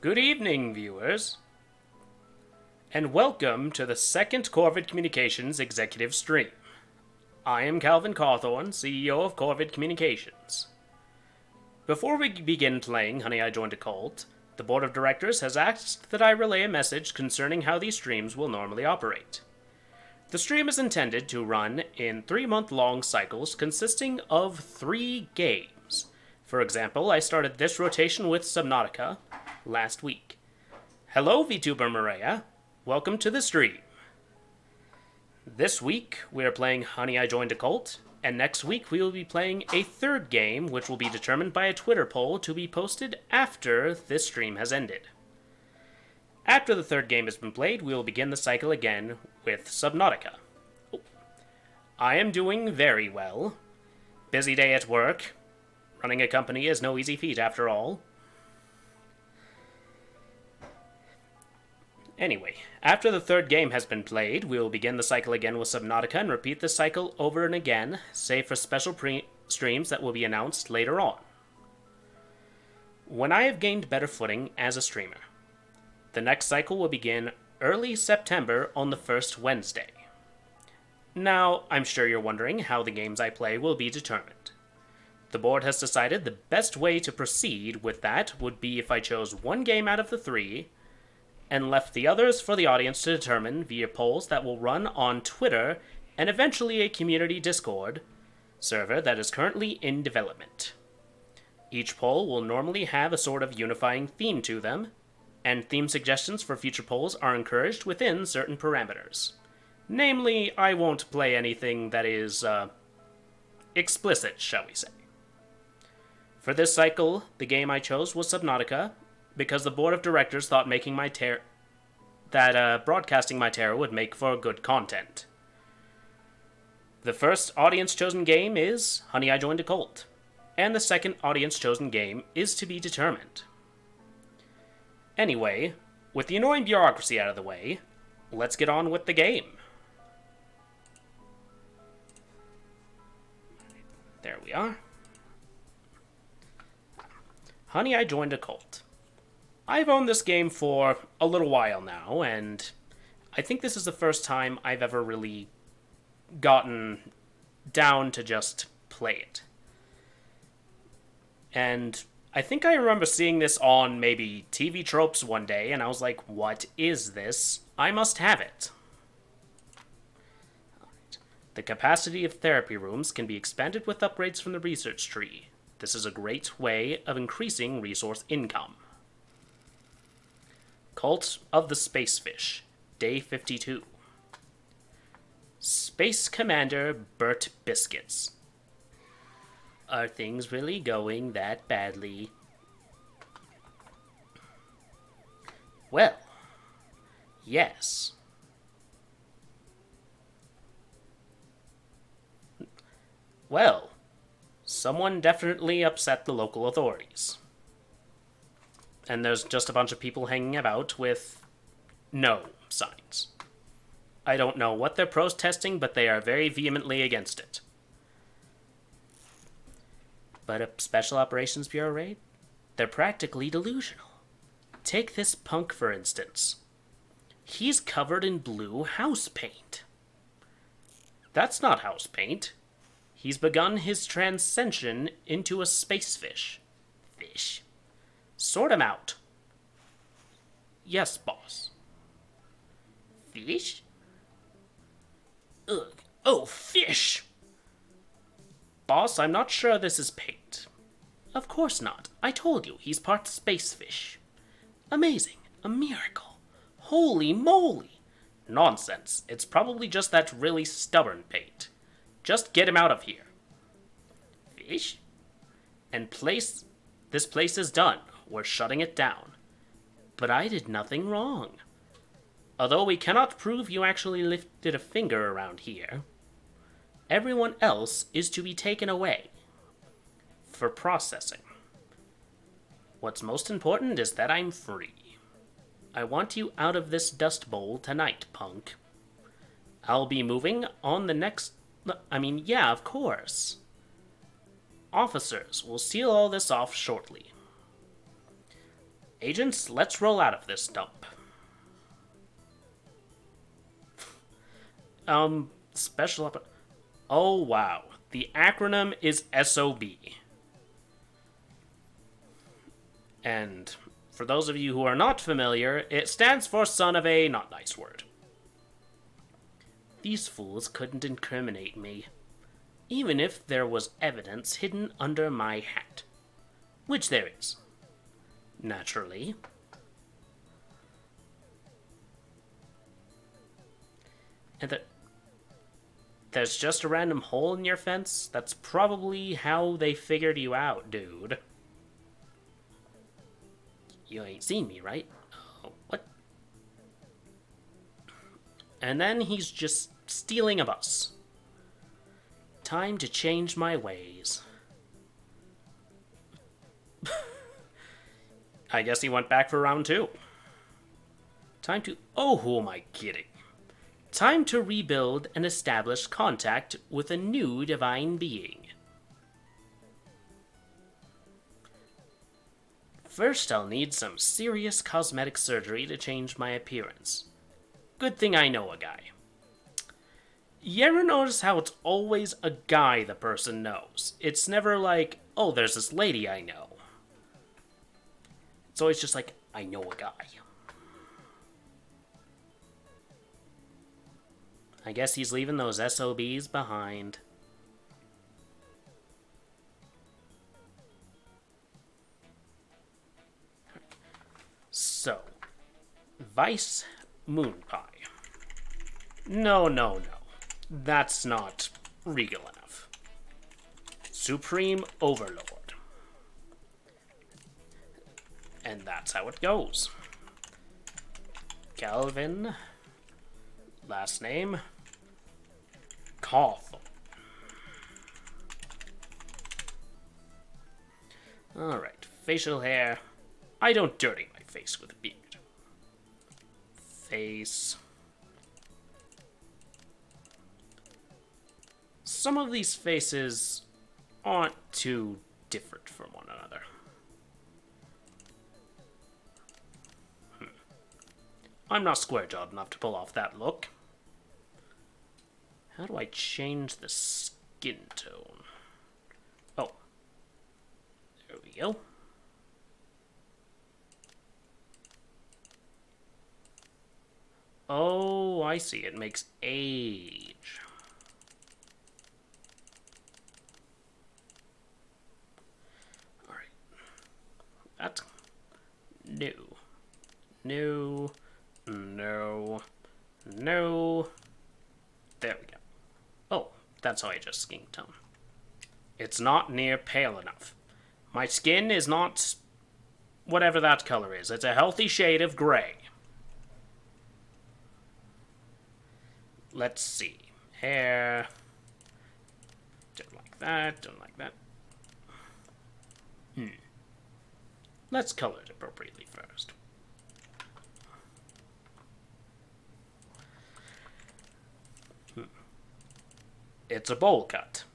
Good evening, viewers, and welcome to the second Corvid Communications Executive Stream. I am Calvin Cawthorne, CEO of Corvid Communications. Before we begin playing Honey, I Joined a Cult, the Board of Directors has asked that I relay a message concerning how these streams will normally operate. The stream is intended to run in 3-month-long cycles consisting of 3 games. For example, I started this rotation with Subnautica last week. Hello, Vtuber Maria. Welcome to the stream. This week, we are playing Honey, I Joined a Cult, and next week we will be playing a 3rd game, which will be determined by a Twitter poll to be posted after this stream has ended. After the 3rd game has been played, we will begin the cycle again with Subnautica. I am doing very well. Busy day at work. Running a company is no easy feat after all. Anyway, after the 3rd game has been played, we will begin the cycle again with Subnautica and repeat the cycle over and again, save for special streams that will be announced later on. When I have gained better footing as a streamer, the next cycle will begin early September on the first Wednesday. Now, I'm sure you're wondering how the games I play will be determined. The board has decided the best way to proceed with that would be if I chose 1 game out of the 3, and left the others for the audience to determine via polls that will run on Twitter and eventually a community Discord server that is currently in development. Each poll will normally have a sort of unifying theme to them, and theme suggestions for future polls are encouraged within certain parameters. Namely, I won't play anything that is, explicit, shall we say. For this cycle, the game I chose was Subnautica, because the board of directors thought broadcasting my terror would make for good content. The first audience-chosen game is Honey, I Joined a Cult, and the second audience-chosen game is to be determined. Anyway, with the annoying bureaucracy out of the way, let's get on with the game. There we are. Honey, I Joined a Cult. I've owned this game for a little while now, and I think this is the first time I've ever really gotten down to just play it. And I think I remember seeing this on maybe TV Tropes one day, and I was like, what is this? I must have it. The capacity of therapy rooms can be expanded with upgrades from the research tree. This is a great way of increasing resource income. Cult of the Spacefish, Day 52. Space Commander Burt Biscuits. Are things really going that badly? Well, yes. Well, someone definitely upset the local authorities. And there's just a bunch of people hanging about with no signs. I don't know what they're protesting, but they are very vehemently against it. But a Special Operations Bureau raid? They're practically delusional. Take this punk, for instance. He's covered in blue house paint. That's not house paint. He's begun his transcension into a space fish. Fish. Sort him out. Yes, boss. Fish? Ugh. Oh, fish! Boss, I'm not sure this is paint. Of course not. I told you, he's part space fish. Amazing. A miracle. Holy moly! Nonsense. It's probably just that really stubborn paint. Just get him out of here. Fish? And this place is done. We're shutting it down. But I did nothing wrong. Although we cannot prove you actually lifted a finger around here, everyone else is to be taken away for processing. What's most important is that I'm free. I want you out of this dust bowl tonight, punk. I'll be moving on the next... yeah, of course. Officers will seal all this off shortly. Agents, let's roll out of this dump. Special up. Oh, wow. The acronym is SOB. And for those of you who are not familiar, it stands for son of a not nice word. These fools couldn't incriminate me, even if there was evidence hidden under my hat. Which there is. Naturally. And there's just a random hole in your fence? That's probably how they figured you out, dude. You ain't seen me, right? Oh, what? And then he's just stealing a bus. Time to change my ways. I guess he went back for round 2. Time to... Oh, who am I kidding? Time to rebuild and establish contact with a new divine being. First, I'll need some serious cosmetic surgery to change my appearance. Good thing I know a guy. You ever notice how it's always a guy the person knows? It's never like, oh, there's this lady I know. It's always just like, I know a guy. I guess he's leaving those SOBs behind. So, Vice Moon Pie. No, no, no. That's not regal enough. Supreme Overlord. And that's how it goes. Calvin. Last name. Cawthorne. Alright, facial hair. I don't dirty my face with a beard. Face. Some of these faces aren't too different from one another. I'm not square-jawed enough to pull off that look. How do I change the skin tone? Oh. There we go. Oh, I see. It makes age. Alright. That. No. No. No. No. There we go. Oh, that's how I adjust skin tone. It's not near pale enough. My skin is not whatever that color is. It's a healthy shade of gray. Let's see. Hair. Don't like that. Don't like that. Let's color it appropriately first. It's a bowl cut.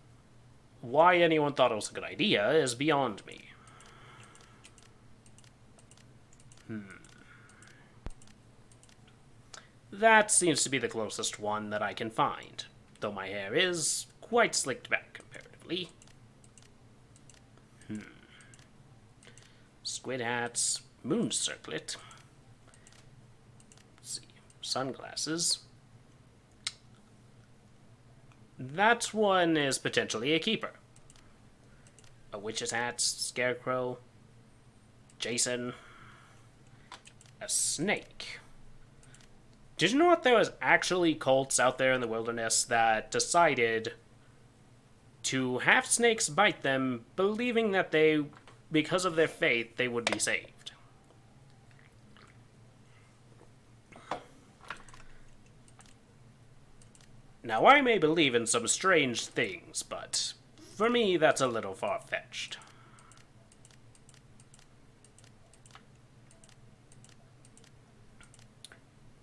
Why anyone thought it was a good idea is beyond me. That seems to be the closest one that I can find, though my hair is quite slicked back comparatively. Squid hats, moon circlet. Let's see, sunglasses. That one is potentially a keeper. A witch's hat, scarecrow, Jason, a snake. Did you know that there was actually cults out there in the wilderness that decided to have snakes bite them, believing that they, because of their faith, they would be saved? Now, I may believe in some strange things, but for me, that's a little far-fetched.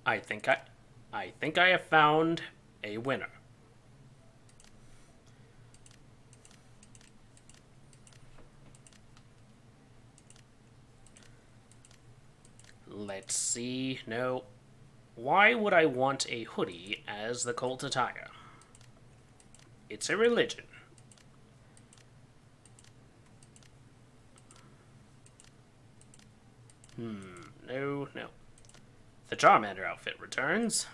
I think I have found a winner. Let's see. No. Why would I want a hoodie as the cult attire? It's a religion. No. The Charmander outfit returns.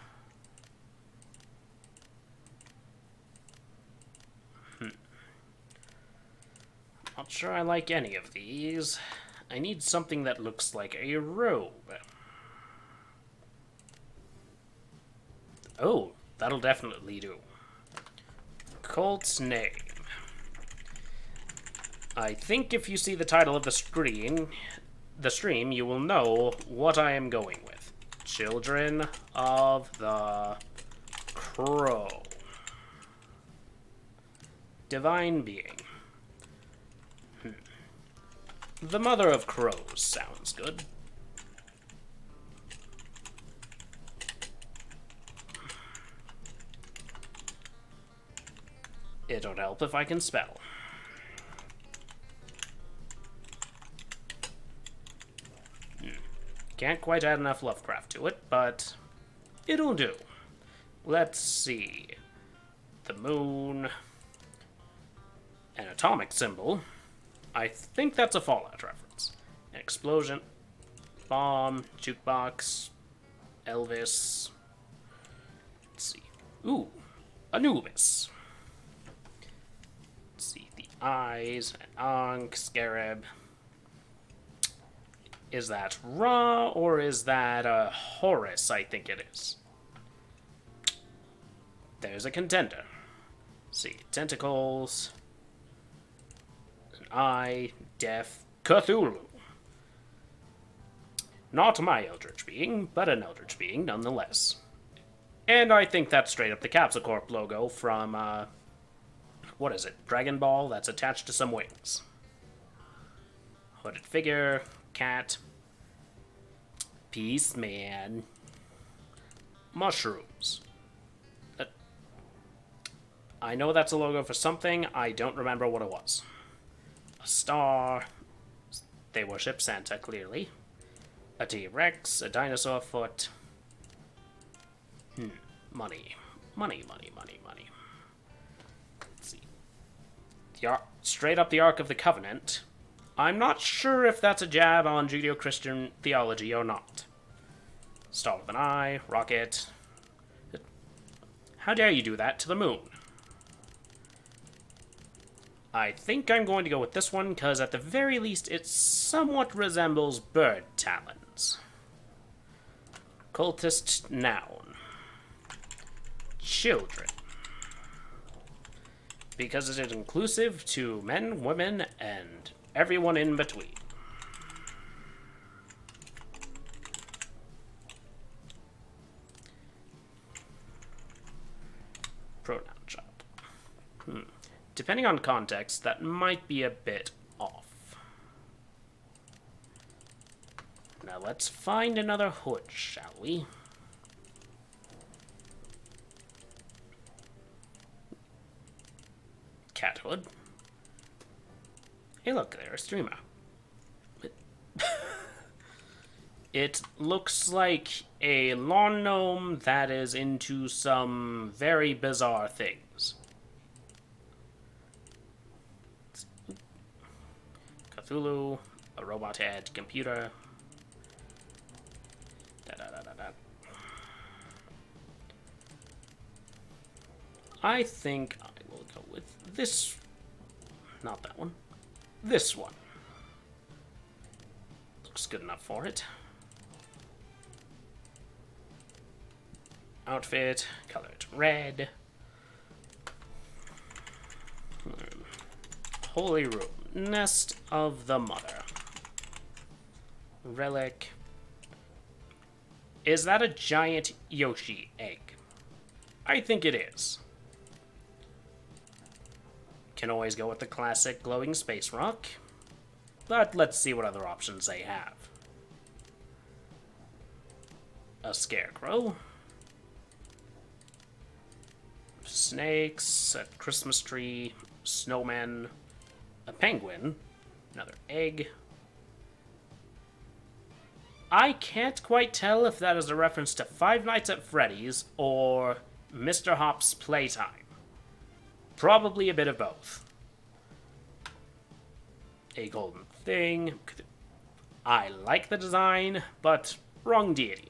Not sure I like any of these. I need something that looks like a robe. Oh, that'll definitely do. Cult's name. I think if you see the title of the stream, you will know what I am going with. Children of the Crow. Divine Being. The Mother of Crows sounds good. It don't help if I can spell. Can't quite add enough Lovecraft to it, but it'll do. Let's see. The moon. An atomic symbol. I think that's a Fallout reference. An explosion. Bomb. Jukebox. Elvis. Let's see. Ooh. Anubis. Let's see. The eyes. An Ankh. Scarab. Is that Ra, or is that Horus? I think it is. There's a contender. Let's see. Tentacles. An eye. Death. Cthulhu. Not my Eldritch Being, but an Eldritch Being nonetheless. And I think that's straight up the Capsule Corp logo from, what is it? Dragon Ball that's attached to some wings. Hooded figure. Cat. Peace, man. Mushrooms. I know that's a logo for something. I don't remember what it was. A star. They worship Santa, clearly. A T-Rex. A dinosaur foot. Money. Money. Let's see. Straight up the Ark of the Covenant. I'm not sure if that's a jab on Judeo-Christian theology or not. Star with an eye, rocket. How dare you do that to the moon? I think I'm going to go with this one, because at the very least it somewhat resembles bird talons. Cultist noun. Children. Because it is inclusive to men, women, and everyone in between. Pronoun child. Depending on context, that might be a bit off. Now let's find another hood, shall we? Cat hood. Hey look, there's a streamer. It looks like a lawn gnome that is into some very bizarre things. Cthulhu, a robot head, computer. I think I will go with this. Not that one. This one. Looks good enough for it. Outfit, colored red. Holy Room, Nest of the Mother. Relic. Is that a giant Yoshi egg? I think it is. Can always go with the classic glowing space rock. But let's see what other options they have. A scarecrow. Snakes, a Christmas tree, snowman, a penguin, another egg. I can't quite tell if that is a reference to Five Nights at Freddy's or Mr. Hop's Playtime. Probably a bit of both. A golden thing. I like the design, but wrong deity.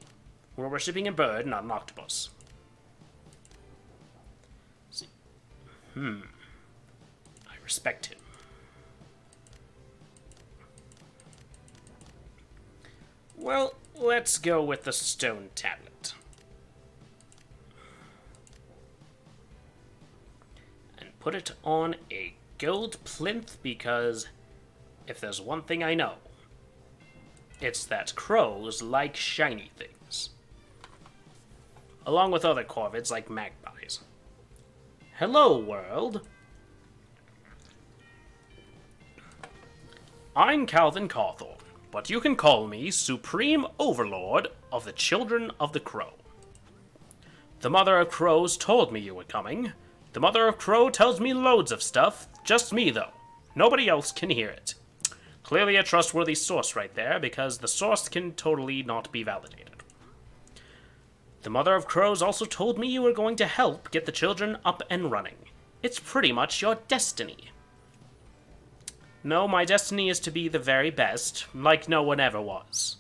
We're worshipping a bird, not an octopus. See. I respect him. Well, let's go with the stone tablet. And put it on a gold plinth because if there's one thing I know, it's that crows like shiny things. Along with other corvids like magpies. Hello, world. I'm Cawthorne, but you can call me Supreme Overlord of the Children of the Crow. The Mother of Crows told me you were coming. The Mother of Crow tells me loads of stuff, just me though. Nobody else can hear it. Clearly a trustworthy source right there, because the source can totally not be validated. The Mother of Crows also told me you were going to help get the children up and running. It's pretty much your destiny. No, my destiny is to be the very best, like no one ever was.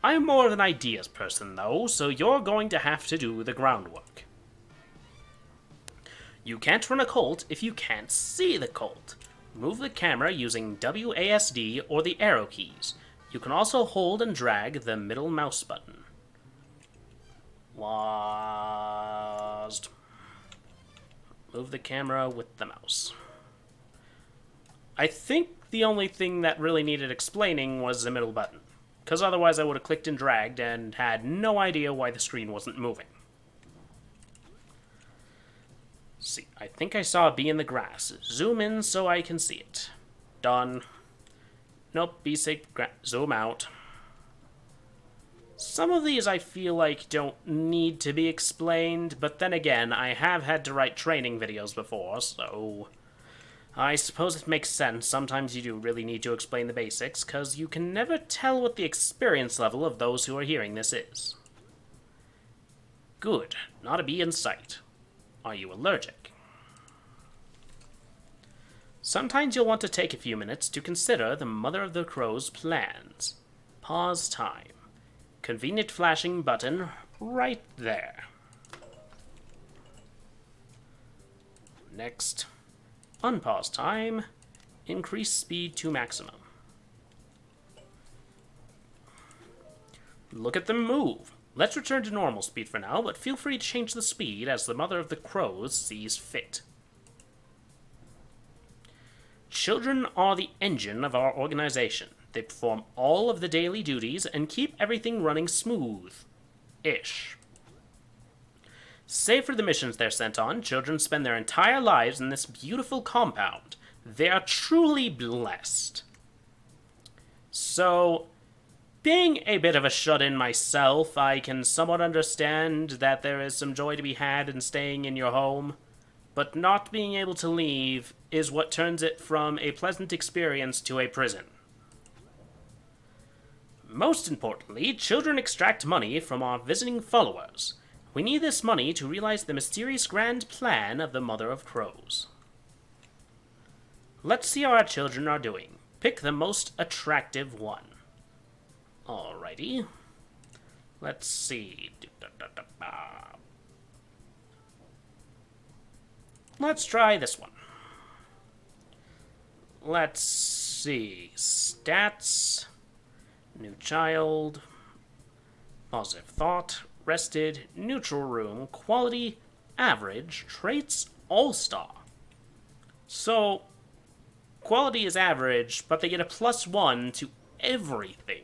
I'm more of an ideas person, though, so you're going to have to do the groundwork. You can't run a cult if you can't see the cult. Move the camera using WASD or the arrow keys. You can also hold and drag the middle mouse button. Lost. Move the camera with the mouse. I think the only thing that really needed explaining was the middle button, because otherwise I would have clicked and dragged and had no idea why the screen wasn't moving. See, I think I saw a bee in the grass. Zoom in so I can see it. Done. Nope, bee sick, zoom out. Some of these I feel like don't need to be explained, but then again, I have had to write training videos before, so I suppose it makes sense. Sometimes you do really need to explain the basics, because you can never tell what the experience level of those who are hearing this is. Good. Not a bee in sight. Are you allergic? Sometimes you'll want to take a few minutes to consider the Mother of the Crow's plans. Pause time. Convenient flashing button right there. Next. Unpause time. Increase speed to maximum. Look at them move. Let's return to normal speed for now, but feel free to change the speed as the Mother of the Crows sees fit. Children are the engine of our organization. They perform all of the daily duties and keep everything running smooth-ish. Save for the missions they're sent on, children spend their entire lives in this beautiful compound. They are truly blessed. So, being a bit of a shut-in myself, I can somewhat understand that there is some joy to be had in staying in your home, but not being able to leave is what turns it from a pleasant experience to a prison. Most importantly, children extract money from our visiting followers. We need this money to realize the mysterious grand plan of the Mother of Crows. Let's see how our children are doing. Pick the most attractive one. Alrighty. Let's see. Let's try this one. Let's see. Stats. New child. Positive thought. Rested. Neutral room. Quality. Average. Traits. All-star. So, quality is average, but they get a +1 to everything.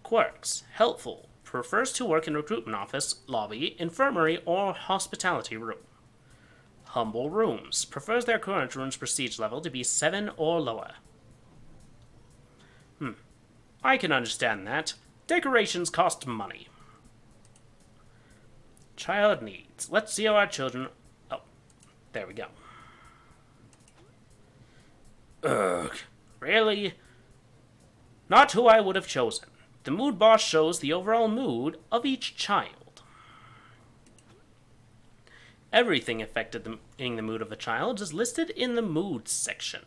Quirks. Helpful. Prefers to work in recruitment office, lobby, infirmary, or hospitality room. Humble rooms. Prefers their current room's prestige level to be 7 or lower. I can understand that. Decorations cost money. Child needs. Let's see how our children... Oh, there we go. Ugh. Really? Not who I would have chosen. The mood boss shows the overall mood of each child. Everything affecting the mood of a child is listed in the moods section.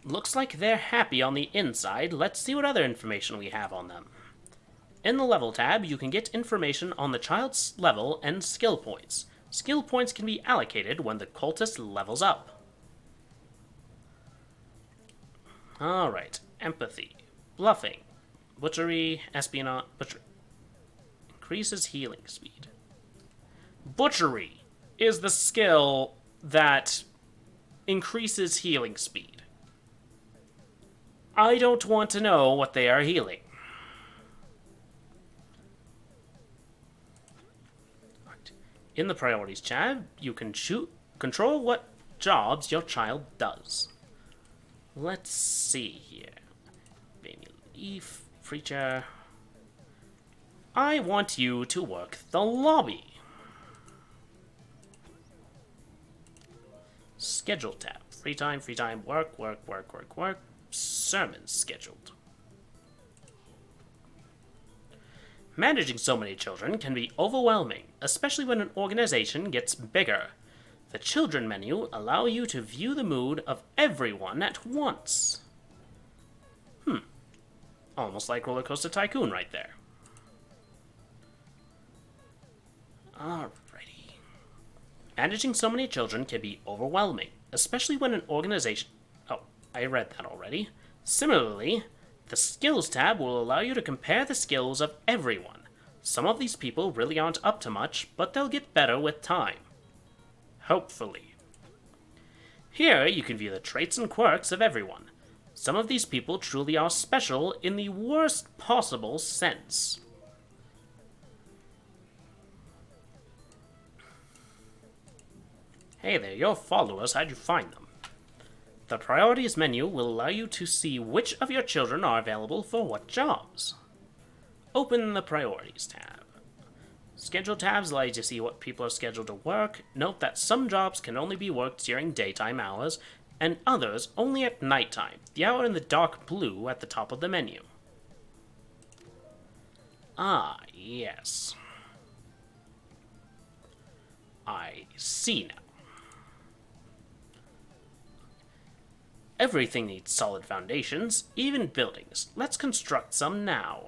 Looks like they're happy on the inside. Let's see what other information we have on them. In the level tab, you can get information on the child's level and skill points. Skill points can be allocated when the cultist levels up. Alright, empathy, bluffing, butchery, espionage, butchery. Increases healing speed. Butchery is the skill that increases healing speed. I don't want to know what they are healing. Right. In the priorities tab, you can control what jobs your child does. Let's see here. Baby Leaf, Preacher. I want you to work the lobby. Schedule tab. Free time, work. Sermons scheduled. Managing so many children can be overwhelming, especially when an organization gets bigger. The children menu allows you to view the mood of everyone at once. Almost like Roller Coaster Tycoon right there. Alrighty. Managing so many children can be overwhelming, especially when an organization... Oh, I read that already. Similarly, the Skills tab will allow you to compare the skills of everyone. Some of these people really aren't up to much, but they'll get better with time. Hopefully. Here, you can view the traits and quirks of everyone. Some of these people truly are special in the worst possible sense. Hey there, your followers, how'd you find them? The priorities menu will allow you to see which of your children are available for what jobs. Open the priorities tab. Schedule tabs allow you to see what people are scheduled to work. Note that some jobs can only be worked during daytime hours, and others only at nighttime, the hour in the dark blue at the top of the menu. Ah, yes. I see now. Everything needs solid foundations, even buildings. Let's construct some now.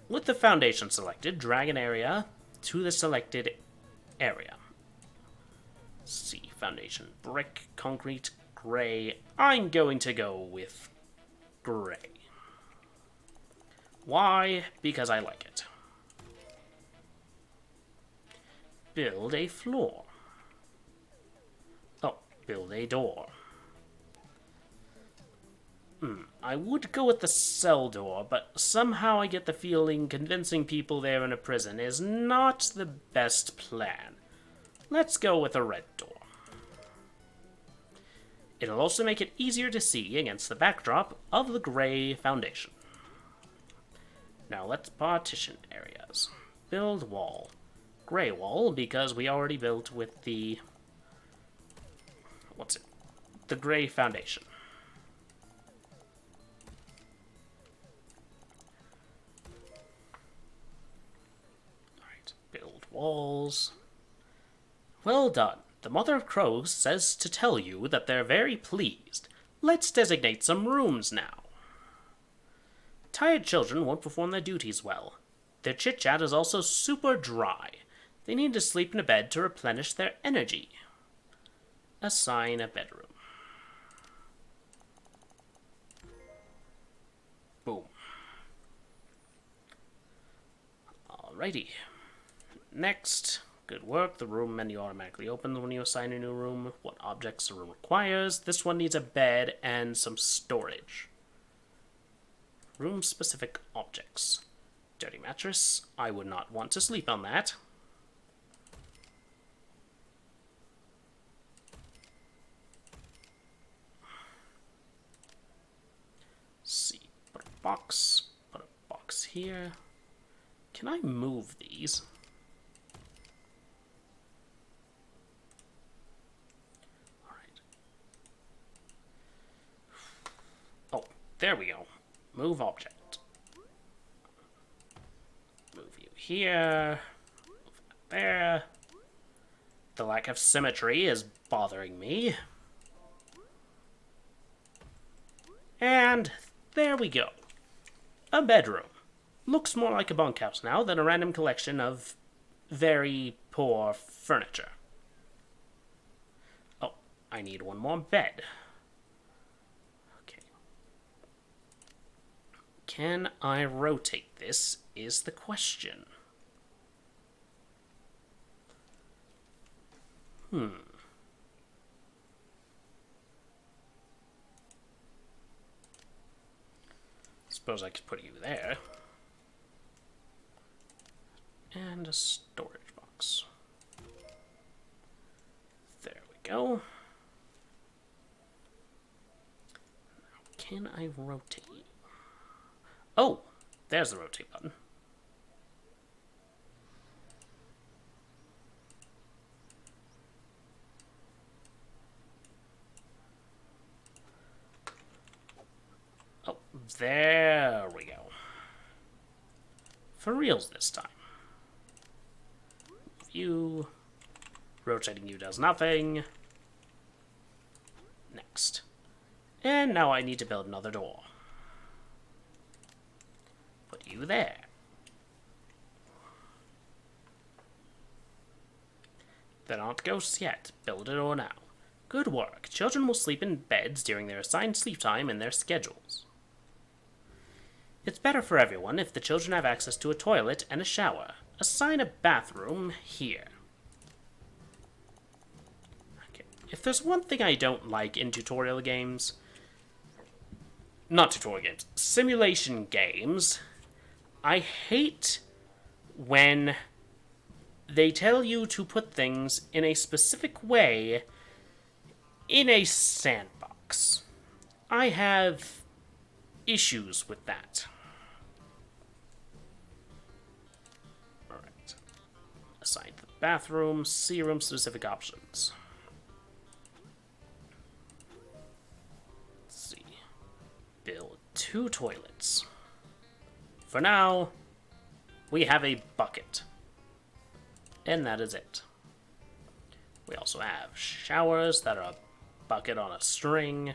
With the foundation selected, drag an area to the selected area. See, foundation, brick, concrete, gray. I'm going to go with gray. Why? Because I like it. Build a floor. Oh, build a door. I would go with the cell door, but somehow I get the feeling convincing people they're in a prison is not the best plan. Let's go with a red door. It'll also make it easier to see against the backdrop of the gray foundation. Now let's partition areas. Build wall. Gray wall, because we already built with the... the gray foundation. Build walls. Well done. The Mother of Crows says to tell you that they're very pleased. Let's designate some rooms now. Tired children won't perform their duties well. Their chit-chat is also super dry. They need to sleep in a bed to replenish their energy. Assign a bedroom. Boom. Alrighty. Next, good work. The room menu automatically opens when you assign a new room. What objects the room requires. This one needs a bed and some storage. Room-specific objects. Dirty mattress. I would not want to sleep on that. See. Put a box here. Can I move these? There we go. Move object. Move you here. Move there. The lack of symmetry is bothering me. And there we go. A bedroom. Looks more like a bunkhouse now than a random collection of very poor furniture. Oh, I need one more bed. Okay. Can I rotate this is the question. Suppose I could put you there. And a storage box. There we go. Now, can I rotate you? Oh, there's the rotate button. Oh, there we go. For reals this time. You. Rotating you does nothing. Next. And now I need to build another door. Put you there. There aren't ghosts yet. Build a door now. Good work. Children will sleep in beds during their assigned sleep time in their schedules. It's better for everyone if the children have access to a toilet and a shower. Assign a bathroom here. Okay. If there's one thing I don't like in tutorial games... Not tutorial games. Simulation games. I hate when they tell you to put things in a specific way in a sandbox. I have issues with that. Alright. Assign the bathroom, serum specific options. Let's see. Build 2 toilets. For now, we have a bucket. And that is it. We also have showers that are a bucket on a string.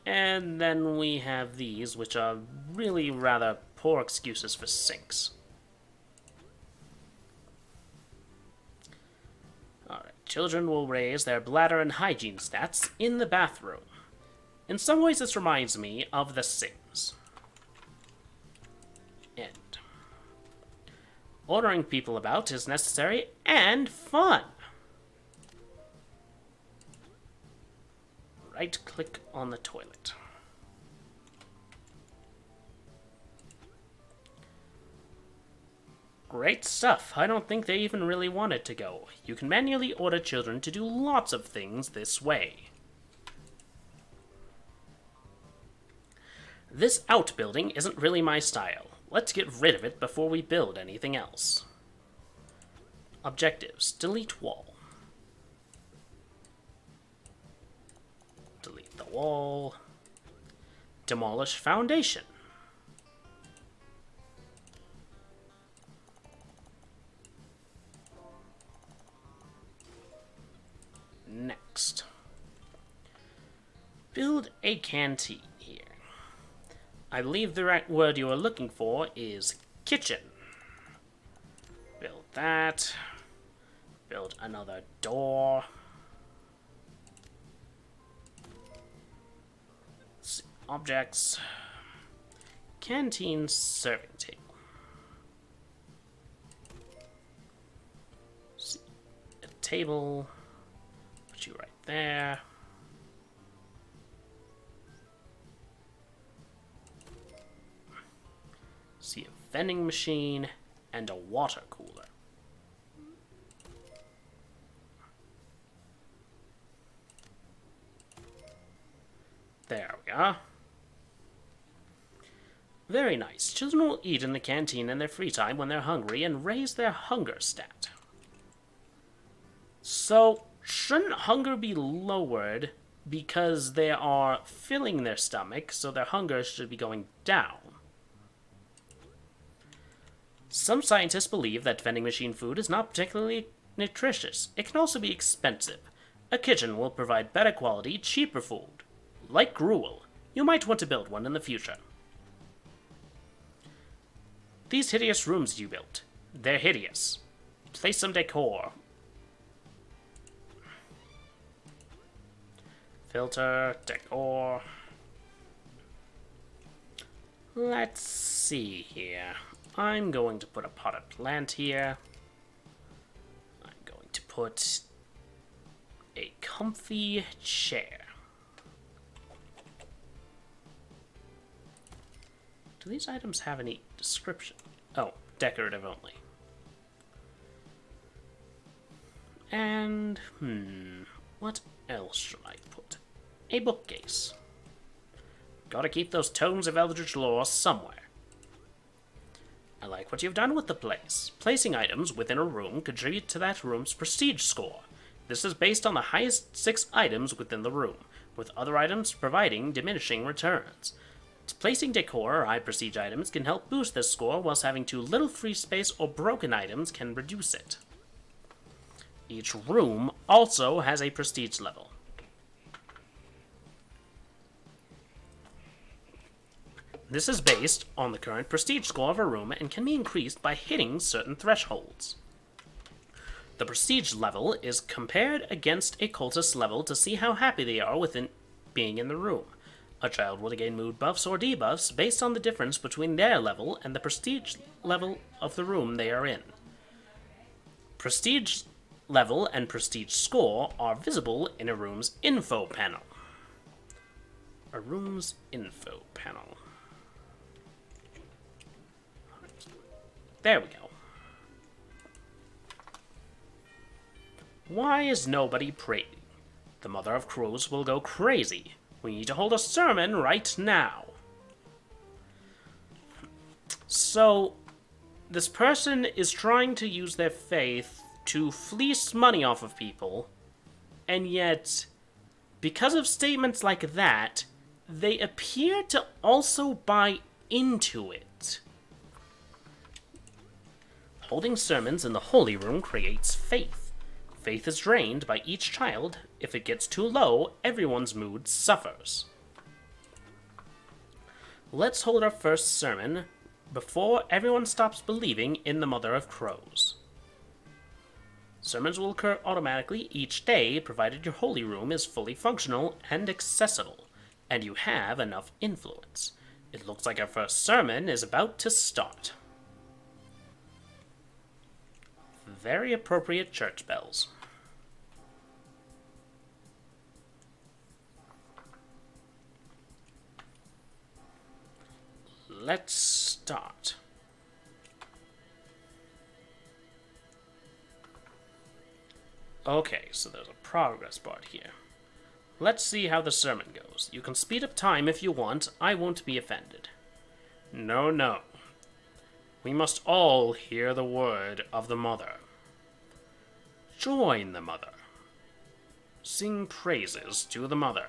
And then we have these, which are really rather poor excuses for sinks. Alright, children will raise their bladder and hygiene stats in the bathroom. In some ways this reminds me of The Sims. End. Ordering people about is necessary and fun. Right-click on the toilet. Great stuff. I don't think they even really want it to go. You can manually order children to do lots of things this way. This outbuilding isn't really my style. Let's get rid of it before we build anything else. Objectives. Delete wall. Delete the wall. Demolish foundation. Next. Build a canteen here. I believe the right word you are looking for is kitchen. Build that. Build another door. Let's see. Objects. Canteen serving table. Let's see. A table. Put you right there. See a vending machine and a water cooler. There we are. Very nice. Children will eat in the canteen in their free time when they're hungry and raise their hunger stat. So, shouldn't hunger be lowered because they are filling their stomach, so their hunger should be going down. Some scientists believe that vending machine food is not particularly nutritious. It can also be expensive. A kitchen will provide better quality, cheaper food. Like gruel, you might want to build one in the future. These hideous rooms you built. They're hideous. Place some decor. Filter, decor. Let's see here. I'm going to put a potted plant here. I'm going to put a comfy chair. Do these items have any description? Oh, decorative only. And, what else should I put? A bookcase. Gotta keep those tomes of Eldritch lore somewhere. I like what you've done with the place. Placing items within a room contribute to that room's prestige score. This is based on the highest 6 items within the room, with other items providing diminishing returns. Placing decor or high prestige items can help boost this score, whilst having too little free space or broken items can reduce it. Each room also has a prestige level. This is based on the current prestige score of a room and can be increased by hitting certain thresholds. The prestige level is compared against a cultist level to see how happy they are with being in the room. A child will gain mood buffs or debuffs based on the difference between their level and the prestige level of the room they are in. Prestige level and prestige score are visible in a room's info panel. A room's info panel. There we go. Why is nobody praying? The Mother of Crows will go crazy. We need to hold a sermon right now. So, this person is trying to use their faith to fleece money off of people, and yet, because of statements like that, they appear to also buy into it. Holding sermons in the Holy Room creates faith. Faith is drained by each child. If it gets too low, everyone's mood suffers. Let's hold our first sermon before everyone stops believing in the Mother of Crows. Sermons will occur automatically each day, provided your Holy Room is fully functional and accessible, and you have enough influence. It looks like our first sermon is about to start. Very appropriate church bells. Let's start. Okay, so there's a progress bar here. Let's see how the sermon goes. You can speed up time if you want. I won't be offended. No, no. We must all hear the word of the Mother. Join the Mother. Sing praises to the Mother.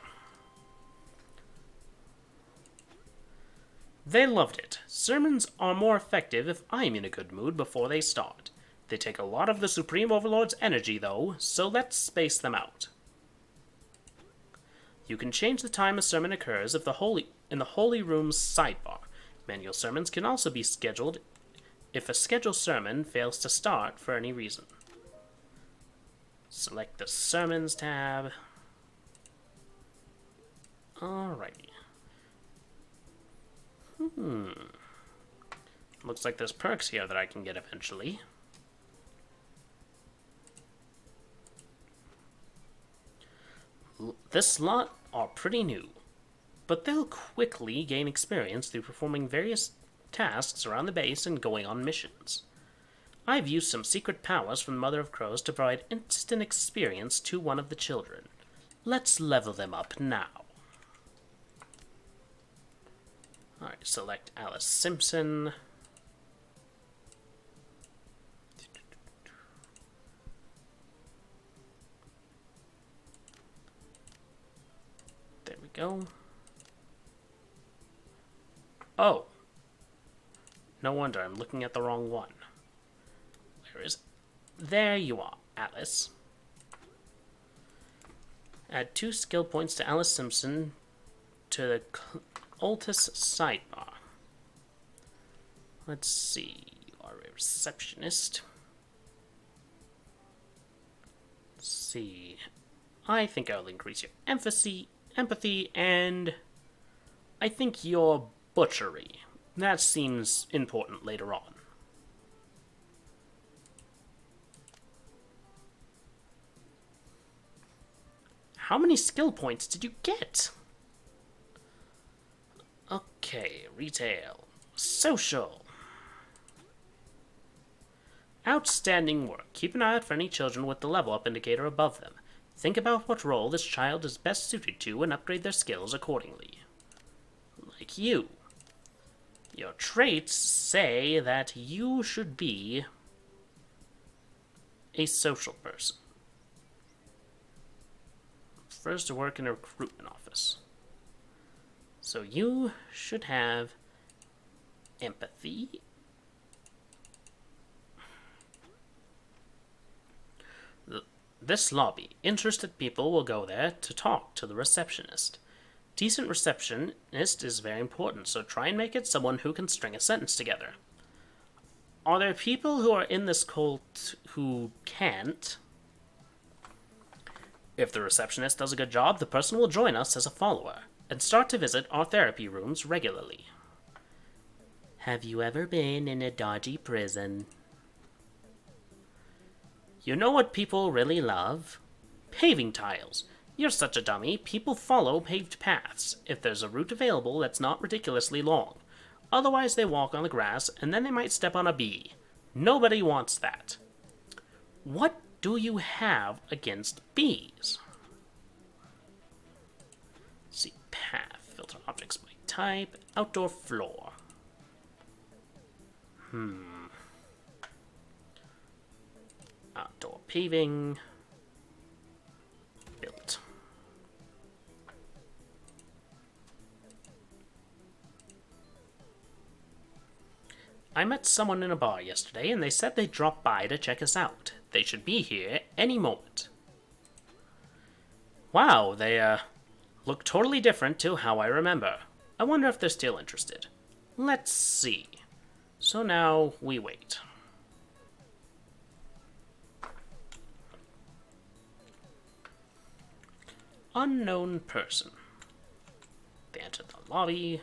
They loved it. Sermons are more effective if I'm in a good mood before they start. They take a lot of the Supreme Overlord's energy, though, so let's space them out. You can change the time a sermon occurs in the Holy Room's sidebar. Manual sermons can also be scheduled if a scheduled sermon fails to start for any reason. Select the Sermons tab. Alrighty. Looks like there's perks here that I can get eventually. This lot are pretty new, but they'll quickly gain experience through performing various tasks around the base and going on missions. I've used some secret powers from the Mother of Crows to provide instant experience to one of the children. Let's level them up now. Alright, select Alice Simpson. go. Oh. No wonder I'm looking at the wrong one. Where is it? There you are, Alice. Add 2 skill points to Alice Simpson to the Altus sidebar. Let's see. You are a receptionist. Let's see. I think I'll increase your empathy, and I think your butchery. That seems important later on. How many skill points did you get? Okay, retail. Social. Outstanding work. Keep an eye out for any children with the level up indicator above them. Think about what role this child is best suited to and upgrade their skills accordingly. Like you. Your traits say that you should be a social person. First to work in a recruitment office. So you should have empathy. This lobby. Interested people will go there to talk to the receptionist. Decent receptionist is very important, so try and make it someone who can string a sentence together. Are there people who are in this cult who can't? If the receptionist does a good job, the person will join us as a follower and start to visit our therapy rooms regularly. Have you ever been in a dodgy prison? You know what people really love? Paving tiles. You're such a dummy. People follow paved paths if there's a route available that's not ridiculously long. Otherwise, they walk on the grass, and then they might step on a bee. Nobody wants that. What do you have against bees? Let's see, path. Filter objects by type. Outdoor floor. Outdoor paving. Built. I met someone in a bar yesterday, and they said they'd drop by to check us out. They should be here any moment. Wow, they, look totally different to how I remember. I wonder if they're still interested. Let's see. So now we wait. Unknown person. They enter the lobby.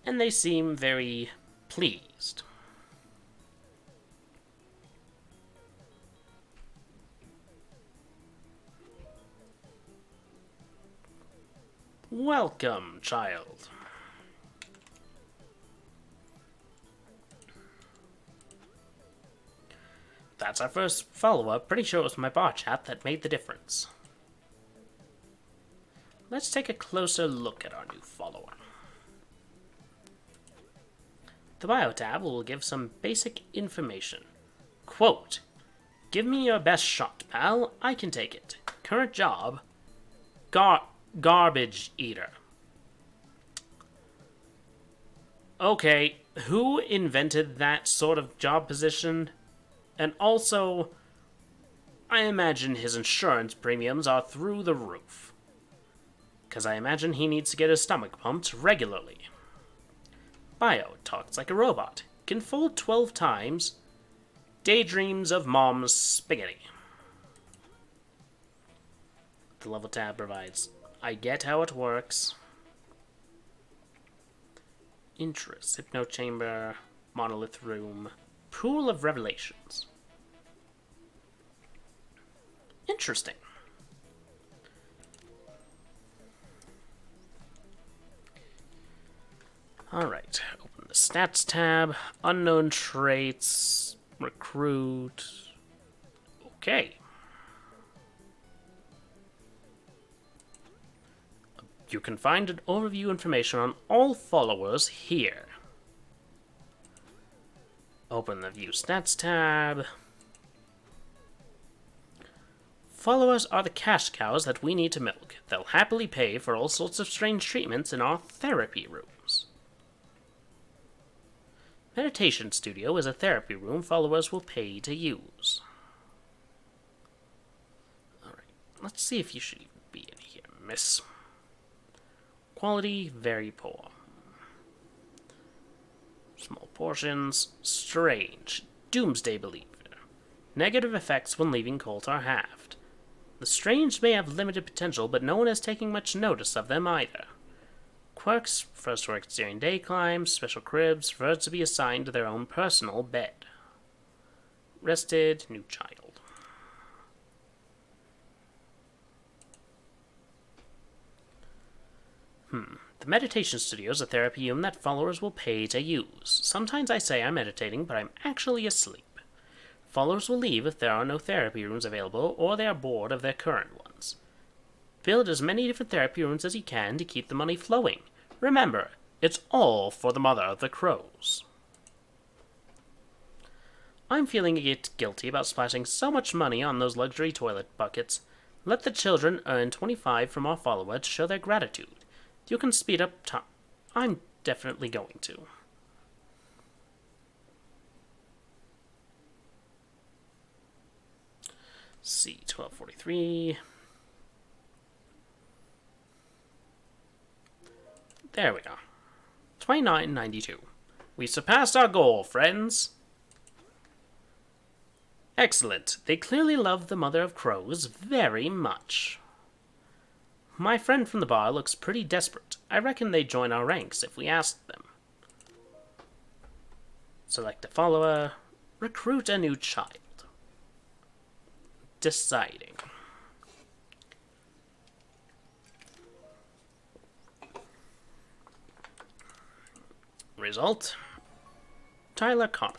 And they seem very pleased. Welcome, child. That's our first follow-up. Pretty sure it was my bar chat that made the difference. Let's take a closer look at our new follower. The bio tab will give some basic information. Quote, "Give me your best shot, pal. I can take it. Current job, garbage eater." Okay, who invented that sort of job position? And also, I imagine his insurance premiums are through the roof. Because I imagine he needs to get his stomach pumped regularly. Bio talks like a robot. Can fold 12 times. Daydreams of mom's spaghetti. The level tab provides, I get how it works. Interests. Hypno chamber. Monolith room. Pool of revelations. Interesting. Alright, open the stats tab, unknown traits, recruit. Okay. You can find an overview information on all followers here. Open the view stats tab. followers are the cash cows that we need to milk. They'll happily pay for all sorts of strange treatments in our therapy rooms. Meditation studio is a therapy room followers will pay to use. Alright, let's see if you should even be in here, miss. Quality, very poor. Small portions, strange. Doomsday believer. Negative effects when leaving cult are halved. The strange may have limited potential, but no one is taking much notice of them either. Quirks, first works during day climbs, special cribs, birds to be assigned to their own personal bed. Rested, new child. The meditation studio is a therapy room that followers will pay to use. Sometimes I say I'm meditating, but I'm actually asleep. Followers will leave if there are no therapy rooms available, or they are bored of their current ones. Build as many different therapy rooms as you can to keep the money flowing. Remember, it's all for the mother of the crows. I'm feeling a bit guilty about splashing so much money on those luxury toilet buckets. Let the children earn 25 from our follower to show their gratitude. You can speed up time. I'm definitely going to. C 1243. There we are. 29.92. We surpassed our goal, friends. Excellent. They clearly love the mother of crows very much. My friend from the bar looks pretty desperate. I reckon they'd join our ranks if we asked them. Select a follower. Recruit a new child. Deciding. Result. Tyler Connor.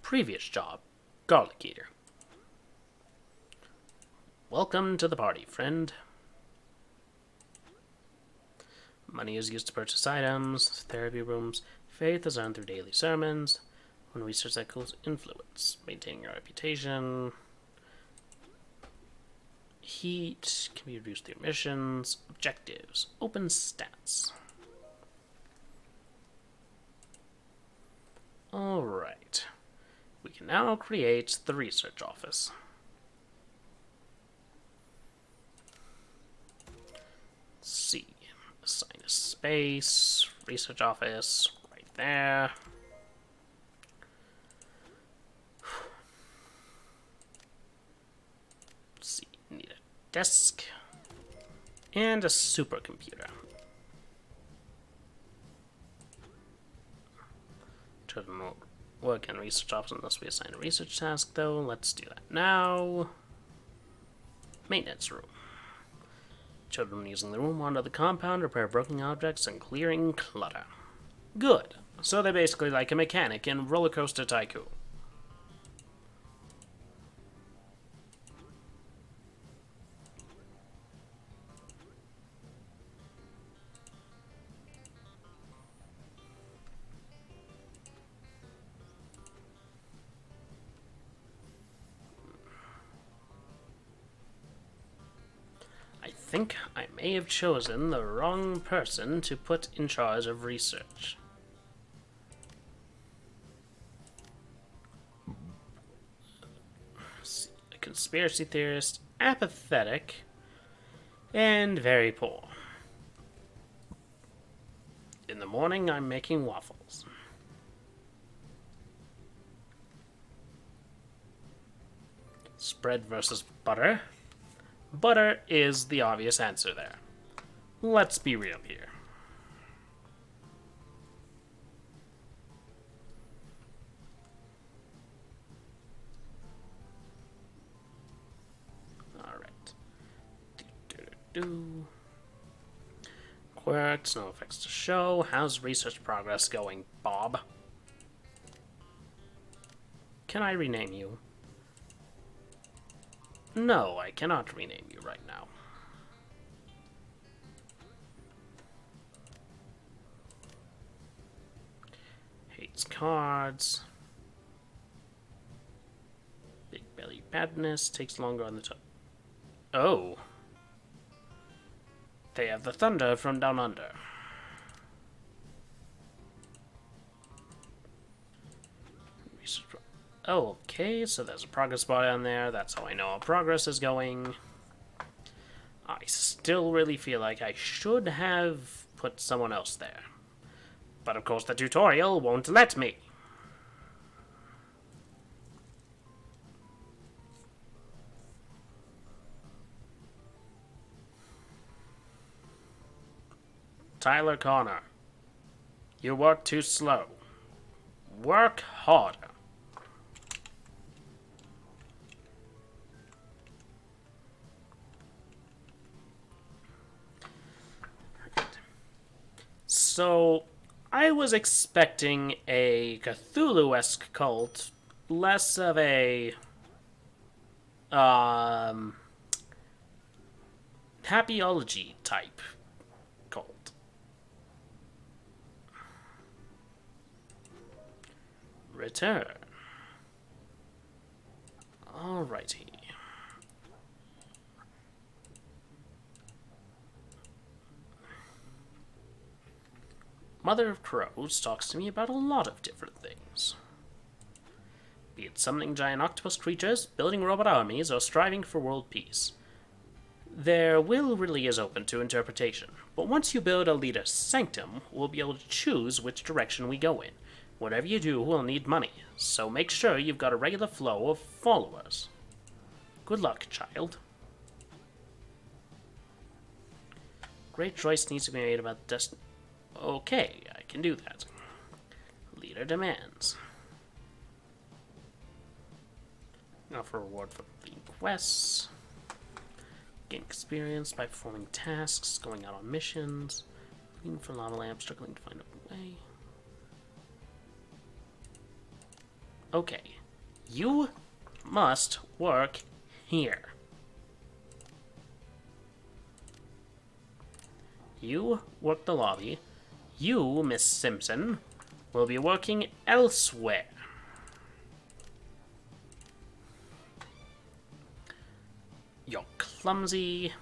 Previous job. Garlic eater. Welcome to the party, friend. Money is used to purchase items, therapy rooms. Faith is earned through daily sermons. When research cycles, influence. Maintaining your reputation. Heat can be reduced through missions. Objectives. Open stats. Alright. We can now create the research office. Let's see. Assign a space. Research office. Right there. Let's see. Need a desk. And a supercomputer. Children won't work in research office unless we assign a research task, though. Let's do that now. Maintenance room. Children using the room wander the compound, repair broken objects, and clearing clutter. Good. So they're basically like a mechanic in Roller Coaster Tycoon. I think I may have chosen the wrong person to put in charge of research. A conspiracy theorist, apathetic, and very poor. In the morning, I'm making waffles. Spread versus butter. Butter is the obvious answer there. Let's be real here. Alright. Quirks, no effects to show. How's research progress going, Bob? Can I rename you? No, I cannot rename you right now. Hates cards. Madness takes longer on the top. Oh. They have the thunder from down under. Oh, okay, so there's a progress bar down there. That's how I know how progress is going. I still really feel like I should have put someone else there. But of course the tutorial won't let me. Tyler Connor, you work too slow. Work harder. So, I was expecting a Cthulhu-esque cult, less of a happyology type cult. Return. Alrighty. Mother of Crows talks to me about a lot of different things. Be it summoning giant octopus creatures, building robot armies, or striving for world peace. Their will really is open to interpretation, but once you build a leader's sanctum, we'll be able to choose which direction we go in. Whatever you do will need money, so make sure you've got a regular flow of followers. Good luck, child. Great choice needs to be made about destiny. Okay, I can do that. Leader demands. Offer reward for completing quests. Gain experience by performing tasks, going out on missions. Looking for lava lamps, struggling to find a way. Okay, you must work here. You work the lobby. You, Miss Simpson, will be working elsewhere. You're clumsy,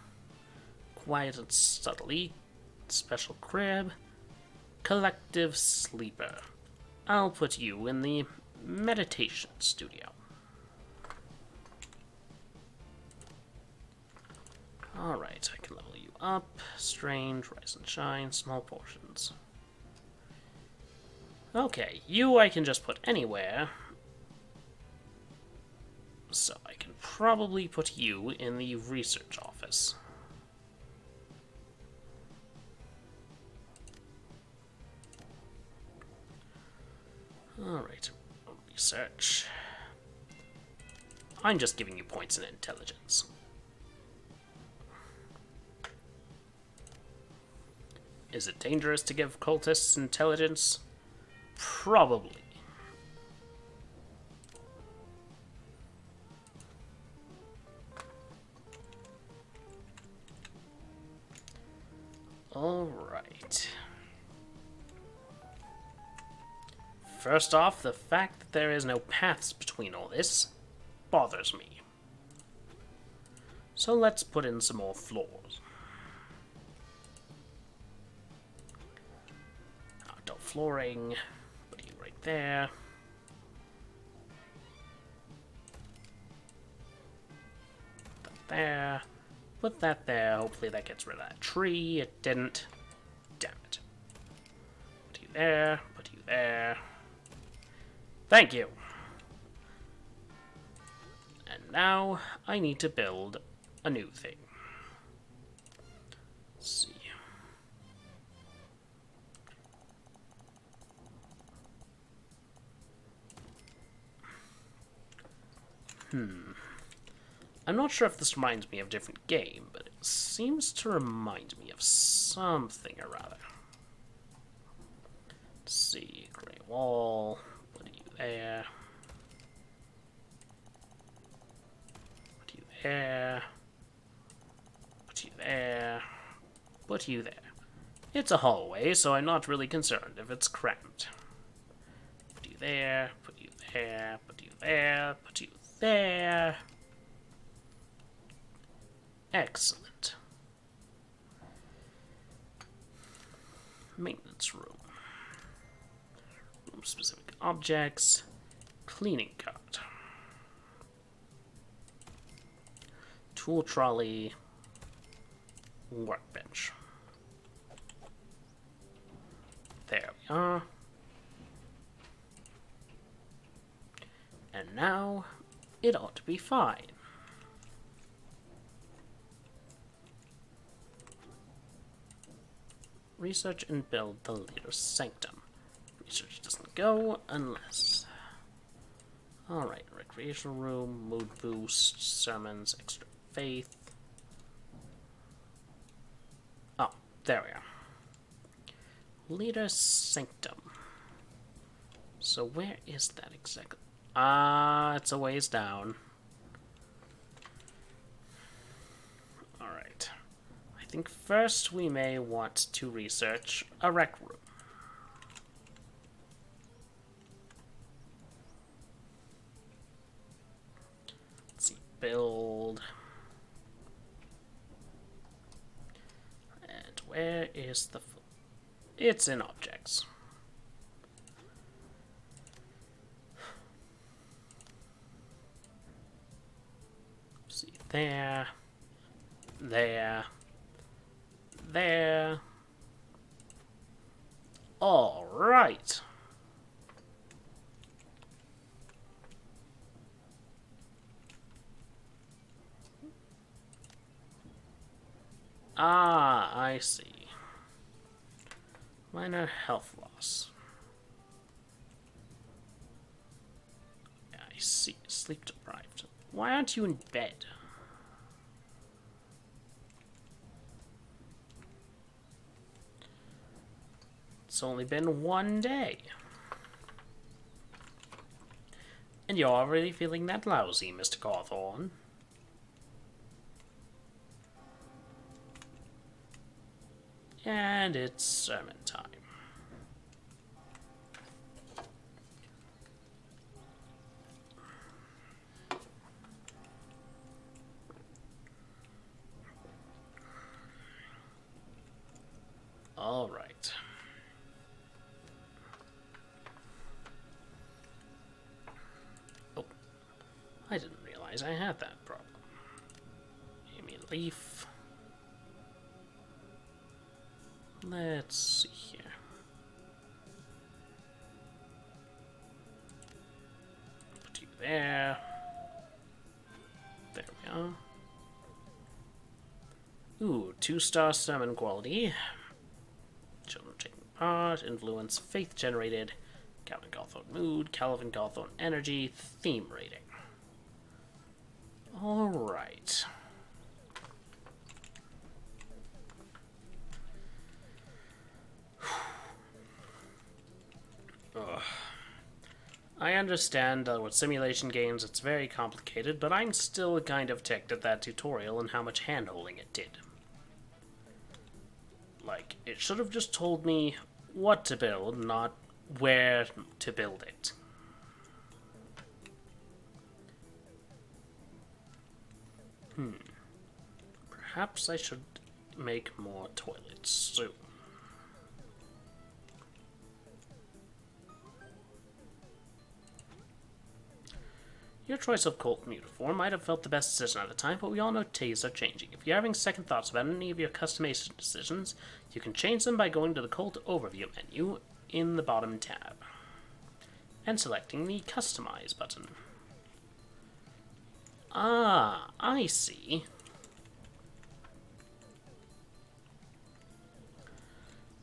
quiet and subtly, special crib, collective sleeper. I'll put you in the meditation studio. Alright, I can level you up. Strange, rise and shine, small portions. Okay, you I can just put anywhere. So I can probably put you in the research office. Alright, research. I'm just giving you points in intelligence. Is it dangerous to give cultists intelligence? Probably. Alright. First off, the fact that there is no paths between all this bothers me. So let's put in some more floors. Outdoor flooring, put you right there. Put that there. Put that there. Hopefully that gets rid of that tree. It didn't. Damn it. Put you there. Put you there. Thank you. And now I need to build a new thing. Let's see. I'm not sure if this reminds me of a different game, but it seems to remind me of something or other. Let's see, gray wall, put you there. Put you there. Put you there. Put you there. It's a hallway, so I'm not really concerned if it's cramped. Put you there, put you there, put you there, put you there. Excellent. Maintenance room. Room specific objects. Cleaning cart. Tool trolley. Workbench. There we are. And now, it ought to be fine. Research and build the leader's sanctum. Research doesn't go unless... Alright, recreational room, mood boost, sermons, extra faith. Oh, there we are. Leader's sanctum. So where is that exactly? It's a ways down. Alright. I think first we may want to research a rec room. Let's see, build. And where is the... It's in objects. See, there. There. There. All right. Ah, I see. Minor health loss. Yeah, I see. Sleep deprived. Why aren't you in bed? It's only been one day. And you're already feeling that lousy, Mr. Cawthorne. And it's sermon time. All right. Oh, I didn't realize I had that problem. Amy Leaf. Let's see here. Put you there. There we are. Ooh, 2-star sermon quality. Children taking part, influence, faith generated, Calvin Cawthorne mood, Calvin Cawthorne energy, theme rating. Alright. I understand that with simulation games it's very complicated, but I'm still kind of ticked at that tutorial and how much hand-holding it did. Like, it should have just told me what to build, not where to build it. Perhaps I should make more toilets soon. Your choice of cult uniform might have felt the best decision at the time, but we all know tastes are changing. If you're having second thoughts about any of your customization decisions, you can change them by going to the cult overview menu in the bottom tab and selecting the Customize button. Ah, I see.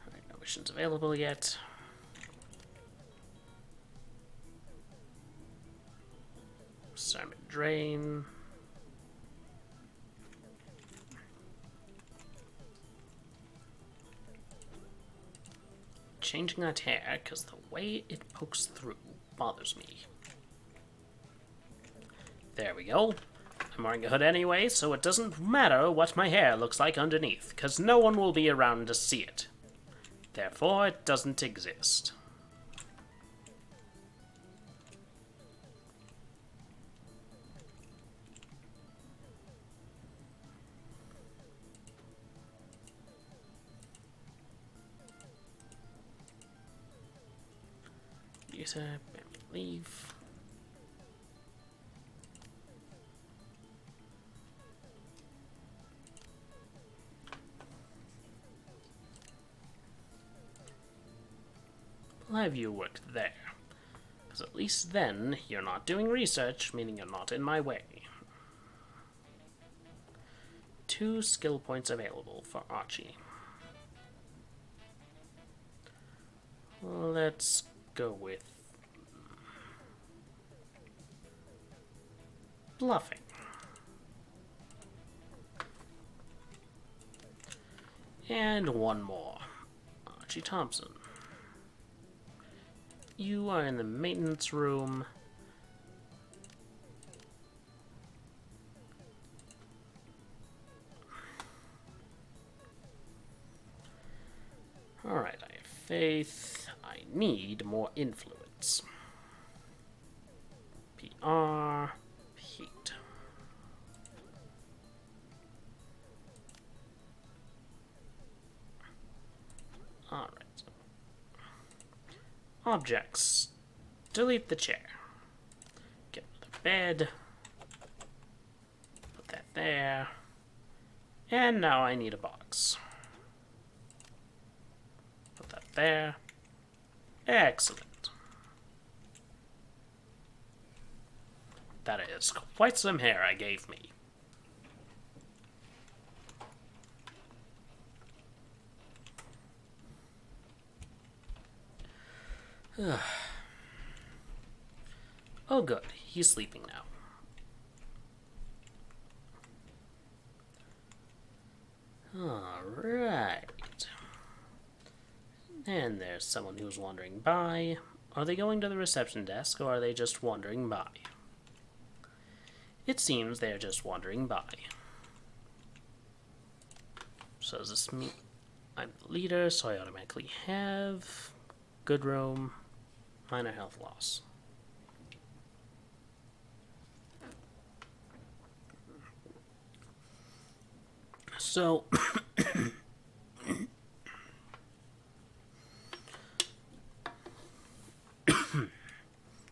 Alright, no missions available yet. Sermon drain. Changing that hair, because the way it pokes through bothers me. There we go. I'm wearing a hood anyway, so it doesn't matter what my hair looks like underneath, because no one will be around to see it. Therefore, it doesn't exist. later. Leave. I'll have you work there. Because at least then, you're not doing research, meaning you're not in my way. 2 skill points available for Archie. Let's go with bluffing. And 1 more. Archie Thompson. You are in the maintenance room. Alright, I have faith. I need more influence. PR. Heat. Alright. Objects. Delete the chair. Get another bed. Put that there. And now I need a box. Put that there. Excellent. That is quite some hair I gave me. Oh good, he's sleeping now. Alright. And there's someone who's wandering by. Are they going to the reception desk, or are they just wandering by? It seems they're just wandering by. So does this mean I'm the leader, so I automatically have good room, minor health loss. So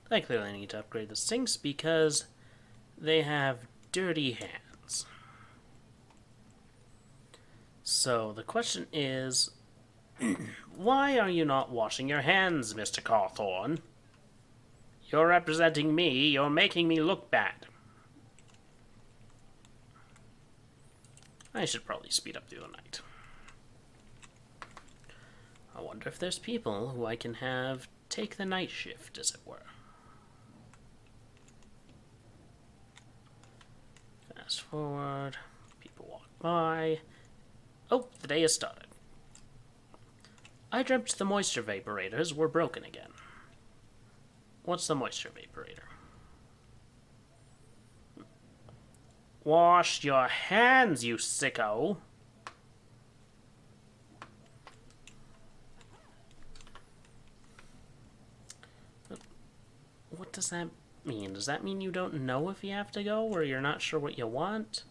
I clearly need to upgrade the sinks because they have dirty hands. So the question is, why are you not washing your hands, Mr. Cawthorne? You're representing me. You're making me look bad. I should probably speed up through the night. I wonder if there's people who I can have take the night shift, as it were. Fast forward. People walk by. Oh, the day has started. I dreamt the moisture vaporators were broken again. What's the moisture vaporator? Wash your hands, you sicko! What does that mean? Does that mean you don't know if you have to go, or you're not sure what you want?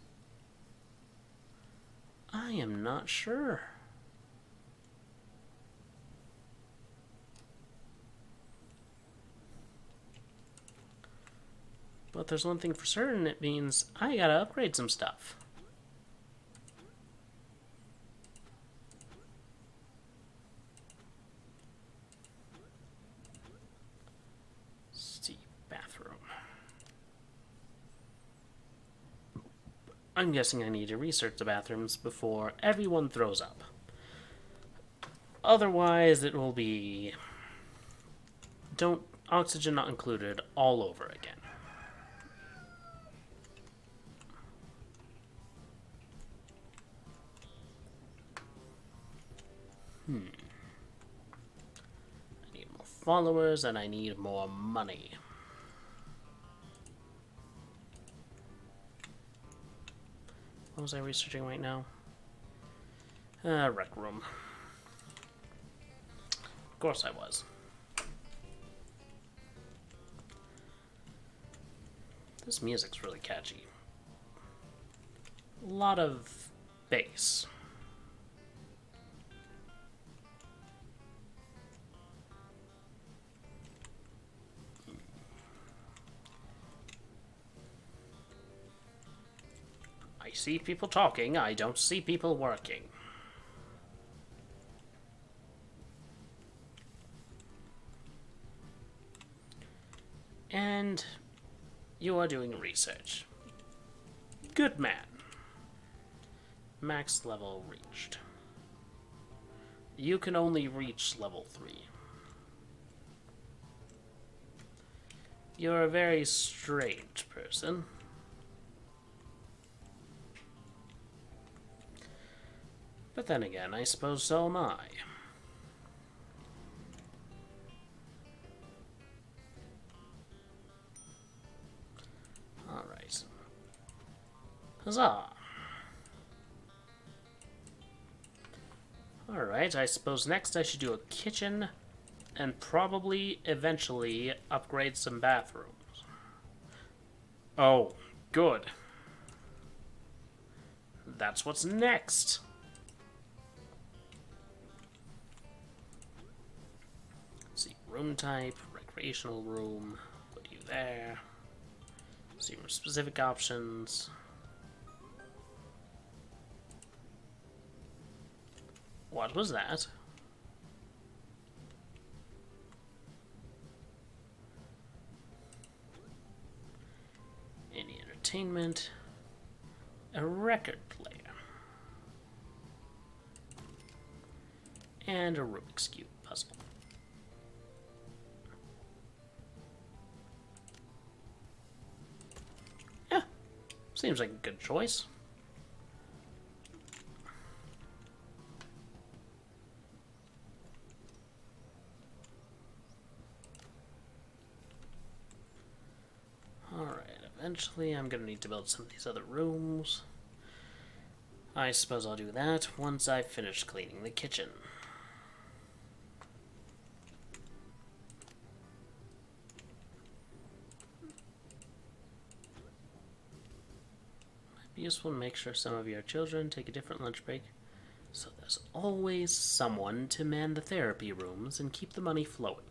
I am not sure. But there's one thing for certain, it means I gotta upgrade some stuff. See, bathroom. I'm guessing I need to research the bathrooms before everyone throws up. Otherwise, it will be oxygen not included all over again. I need more followers and I need more money. What was I researching right now? Rec room. Of course I was. This music's really catchy. A lot of bass. I see people talking, I don't see people working. And you are doing research. Good man. Max level reached. You can only reach level 3. You're a very strange person. But then again, I suppose so am I. Alright. Huzzah! Alright, I suppose next I should do a kitchen and probably eventually upgrade some bathrooms. Oh, good. That's what's next. Let's see, room type, recreational room, put you there. See more specific options. What was that? Any entertainment. A record player. And a Rubik's Cube puzzle. Yeah, seems like a good choice. Alright, eventually I'm gonna need to build some of these other rooms. I suppose I'll do that once I finish cleaning the kitchen. Might be useful to make sure some of your children take a different lunch break, so there's always someone to man the therapy rooms and keep the money flowing.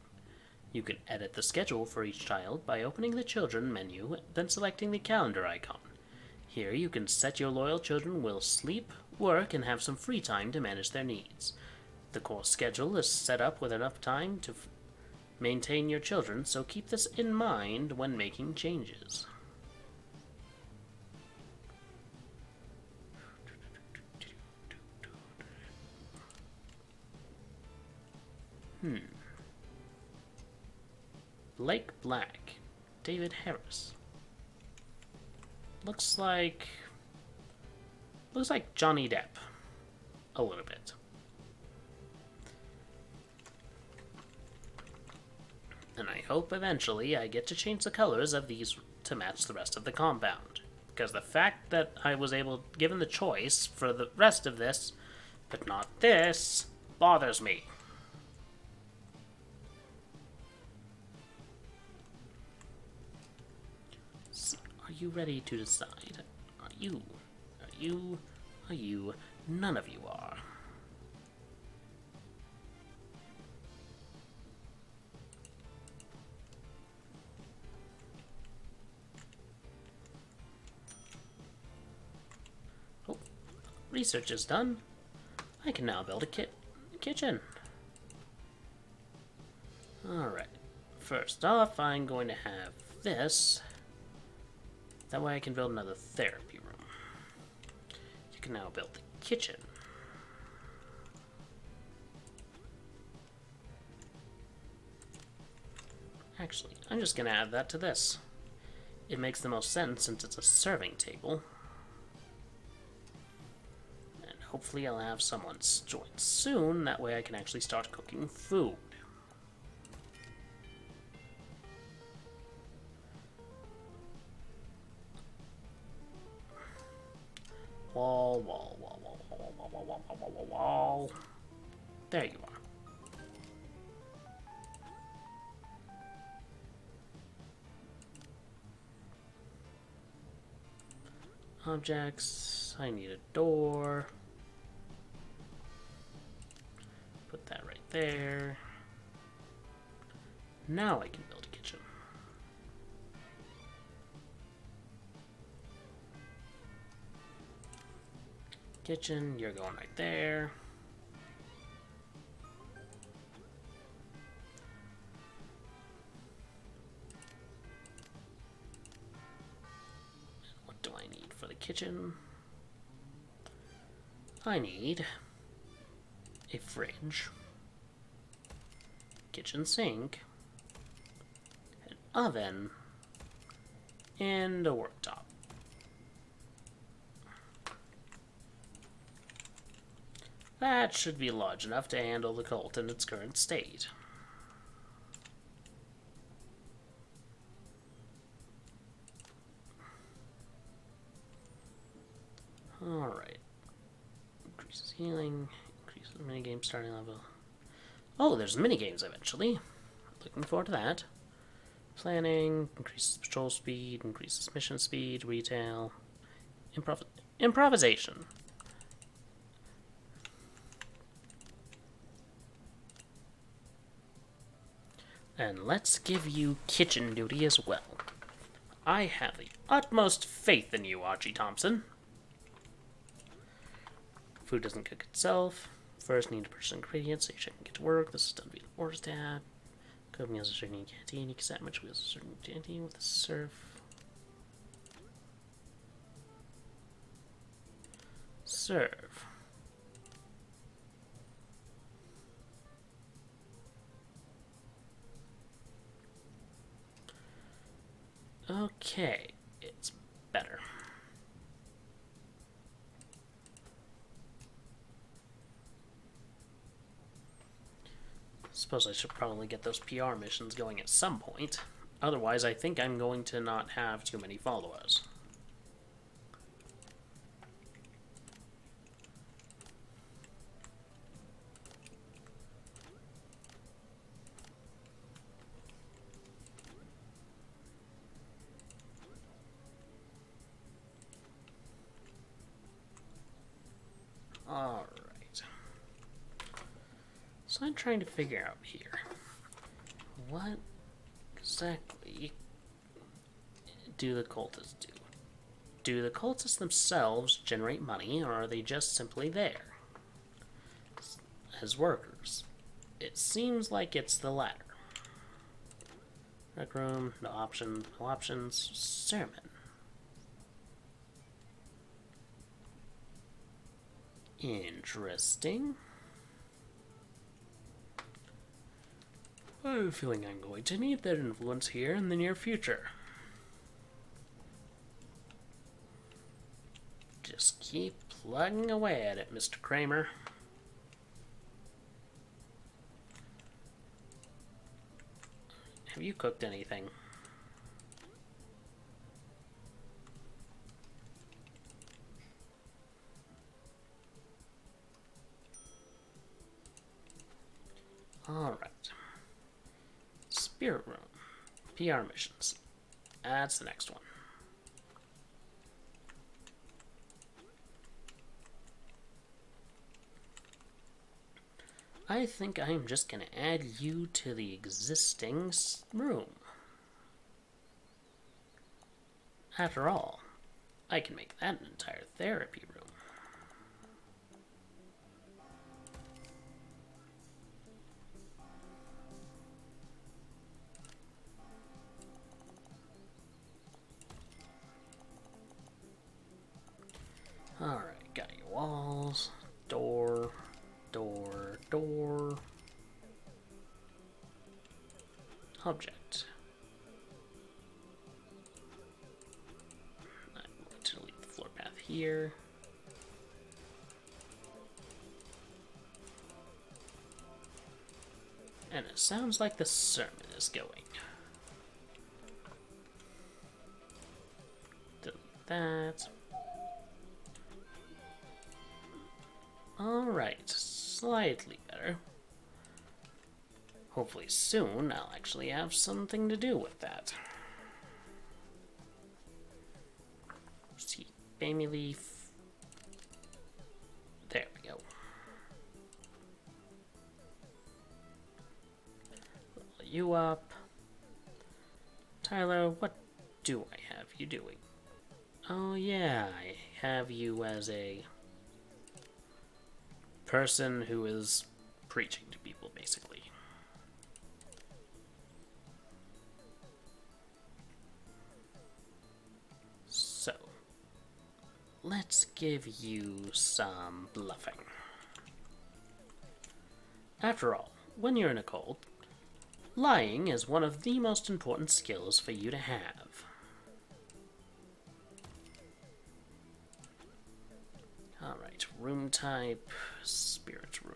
You can edit the schedule for each child by opening the Children menu, then selecting the calendar icon. Here you can set your loyal children will sleep, work, and have some free time to manage their needs. The course schedule is set up with enough time to maintain your children, so keep this in mind when making changes. Blake Black, David Harris. Looks like Johnny Depp, a little bit. And I hope eventually I get to change the colors of these to match the rest of the compound, because the fact that I was given the choice for the rest of this, but not this, bothers me. Are you ready to decide? Are you? None of you are. Oh, research is done. I can now build a kitchen. Alright. First off, I'm going to have this. That way I can build another therapy room. You can now build the kitchen. Actually, I'm just going to add that to this. It makes the most sense since it's a serving table. And hopefully I'll have someone join soon, that way I can actually start cooking food. Wall. There you are. Objects. I need a door. Put that right there. Now I can build a kitchen. Kitchen, you're going right there. What do I need for the kitchen? I need a fridge, kitchen sink, an oven, and a worktop. That should be large enough to handle the cult in its current state. Alright. Increases healing, increases minigame starting level. Oh, there's minigames eventually. Looking forward to that. Planning, increases patrol speed, increases mission speed, retail, improvisation. And let's give you kitchen duty as well. I have the utmost faith in you, Archie Thompson. Food doesn't cook itself. First, need to purchase ingredients so you can get to work. This is done via the orders tab. Cook meals a certain canteen. You can sandwich meals a certain canteen with a serve. Serve. Okay, it's better. Suppose I should probably get those PR missions going at some point. Otherwise, I think I'm going to not have too many followers. Alright. So I'm trying to figure out here. What exactly do the cultists do? Do the cultists themselves generate money, or are they just simply there as workers? It seems like it's the latter. Rec room, no options, sermon. Interesting. I have a feeling I'm going to need that influence here in the near future. Just keep plugging away at it, Mr. Kramer. Have you cooked anything? Alright. Spirit room. PR missions. That's the next one. I think I'm just going to add you to the existing room. After all, I can make that an entire therapy room. Alright, got your walls, door, object. I'm going to delete the floor path here. And it sounds like the sermon is going. Delete that. Alright, slightly better. Hopefully soon I'll actually have something to do with that. See, Bammy Leaf. There we go. Level you up. Tyler, what do I have you doing? Oh yeah, I have you as a person who is preaching to people, basically. So, let's give you some bluffing. After all, when you're in a cult, lying is one of the most important skills for you to have. Alright, room type, spirit room.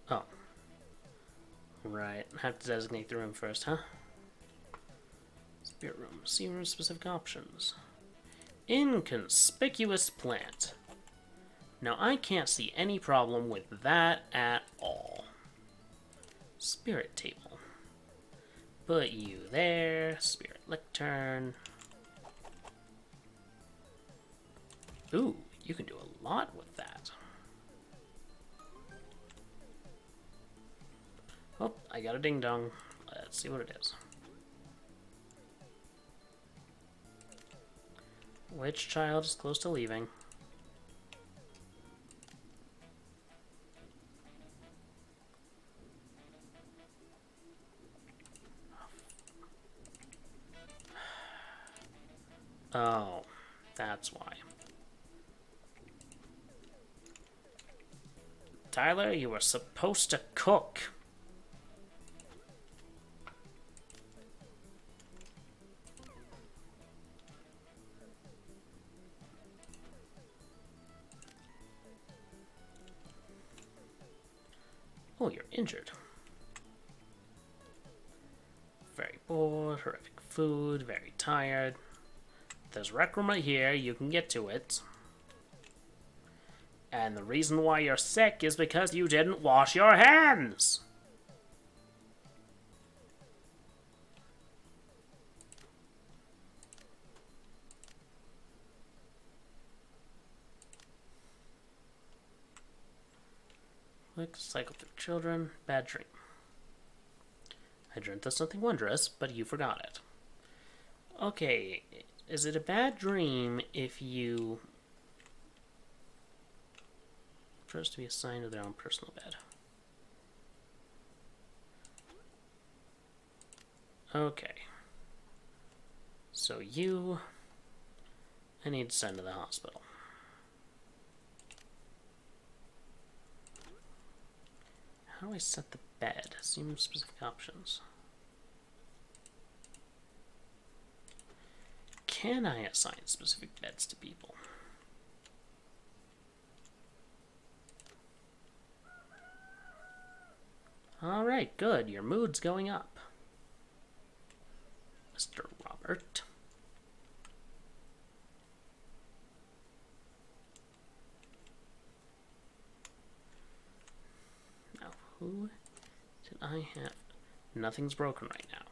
Oh. Right, have to designate the room first, huh? Spirit room, see room specific options. Inconspicuous plant. Now I can't see any problem with that at all. Spirit table. Put you there. Spirit lectern. Ooh, you can do a lot with that. Oh, I got a ding dong. Let's see what it is. Which child is close to leaving? Oh, that's why. Tyler, you were supposed to cook. Oh, you're injured. Very bored, horrific food, very tired. There's rec room right here, you can get to it. And the reason why you're sick is because you didn't wash your hands! Quick cycle through children, bad dream. I dreamt of something wondrous, but you forgot it. Okay, is it a bad dream if you first to be assigned to their own personal bed? Okay. So you, I need to send to the hospital. How do I set the bed? Assume specific options. Can I assign specific beds to people? Alright, good. Your mood's going up. Mr. Robert. Now, who did I have? Nothing's broken right now.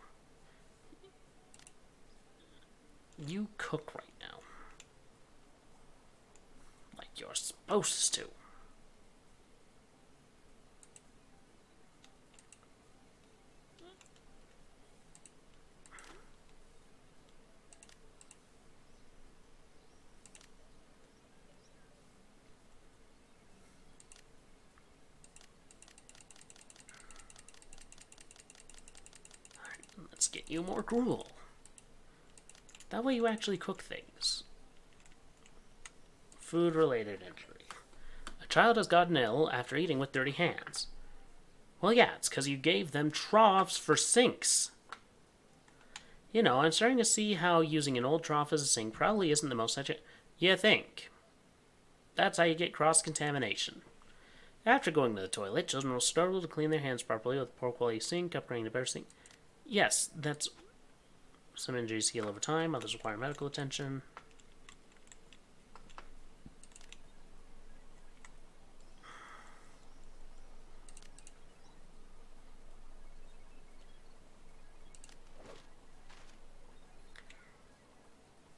You cook right now. Like you're supposed to. Alright, let's get you more gruel. That way you actually cook things. Food-related injury. A child has gotten ill after eating with dirty hands. Well, yeah, it's because you gave them troughs for sinks. You know, I'm starting to see how using an old trough as a sink probably isn't the most you think. That's how you get cross-contamination. After going to the toilet, children will struggle to clean their hands properly with a poor quality sink, upgrading to better sink. Yes, that's... Some injuries heal over time, others require medical attention.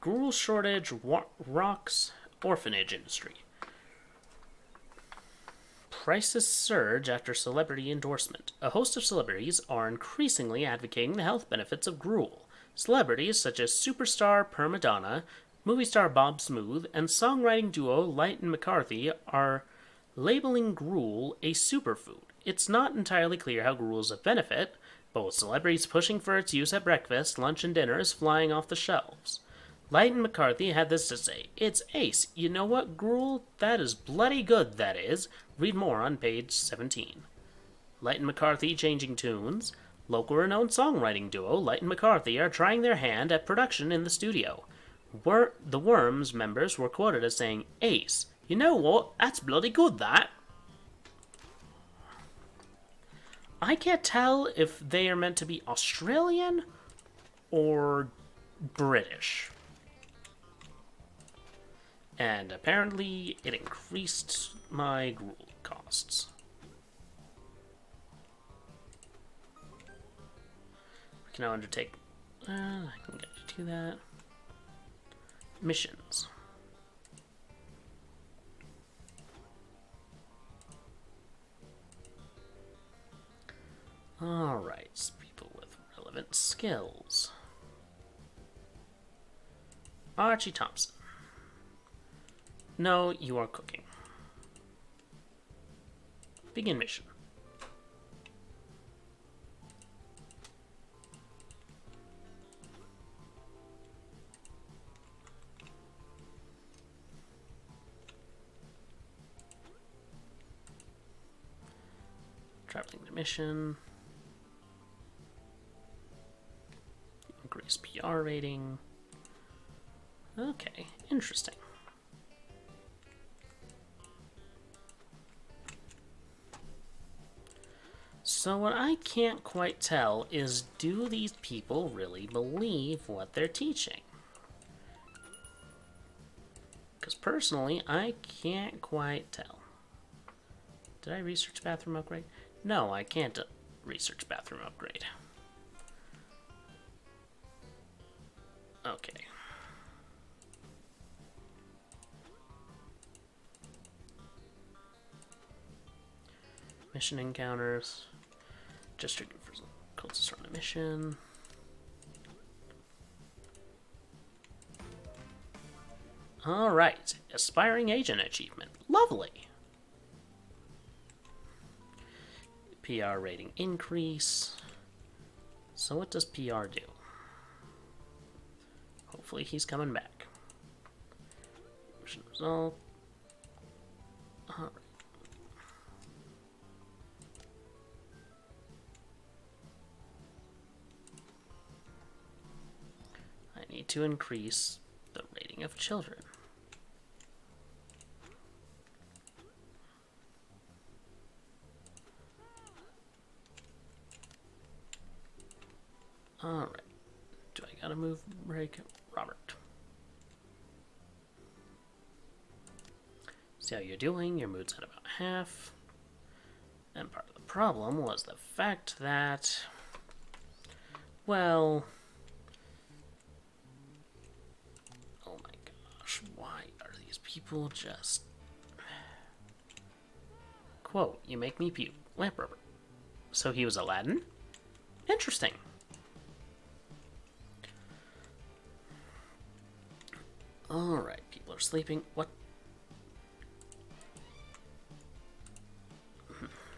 Gruel shortage rocks orphanage industry. Prices surge after celebrity endorsement. A host of celebrities are increasingly advocating the health benefits of gruel. Celebrities such as superstar Prima Donna, movie star Bob Smooth, and songwriting duo Light and McCarthy are labeling gruel a superfood. It's not entirely clear how gruel is a benefit, but with celebrities pushing for its use at breakfast, lunch, and dinner is flying off the shelves. Light and McCarthy had this to say: "It's ace. You know what, gruel? That is bloody good, that is." Read more on page 17. Light and McCarthy changing tunes. Local renowned songwriting duo Light and McCarthy are trying their hand at production in the studio. The Worms members were quoted as saying, "Ace. You know what? That's bloody good, that." I can't tell if they are meant to be Australian or British. And apparently it increased my gruel costs. We can now undertake... I can get you to that. Missions. Alright, people with relevant skills. Archie Thompson. No, you are cooking. Begin mission. Traveling to mission. Increase PR rating. Okay, interesting. So what I can't quite tell is, do these people really believe what they're teaching? Because personally, I can't quite tell. Did I research bathroom upgrade? No, I can't research bathroom upgrade. Okay. Mission encounters. Just triggered for closest run of mission. Alright. Aspiring agent achievement. Lovely. PR rating increase. So what does PR do? Hopefully he's coming back. Mission result. Alright. I need to increase the rating of children. Alright. Do I gotta move break Robert? See how you're doing. Your mood's at about half. And part of the problem was the fact that, well, oh my gosh, why are these people just... Quote, "You make me puke." Lamp rubber. So he was Aladdin? Interesting. Alright, people are sleeping. What?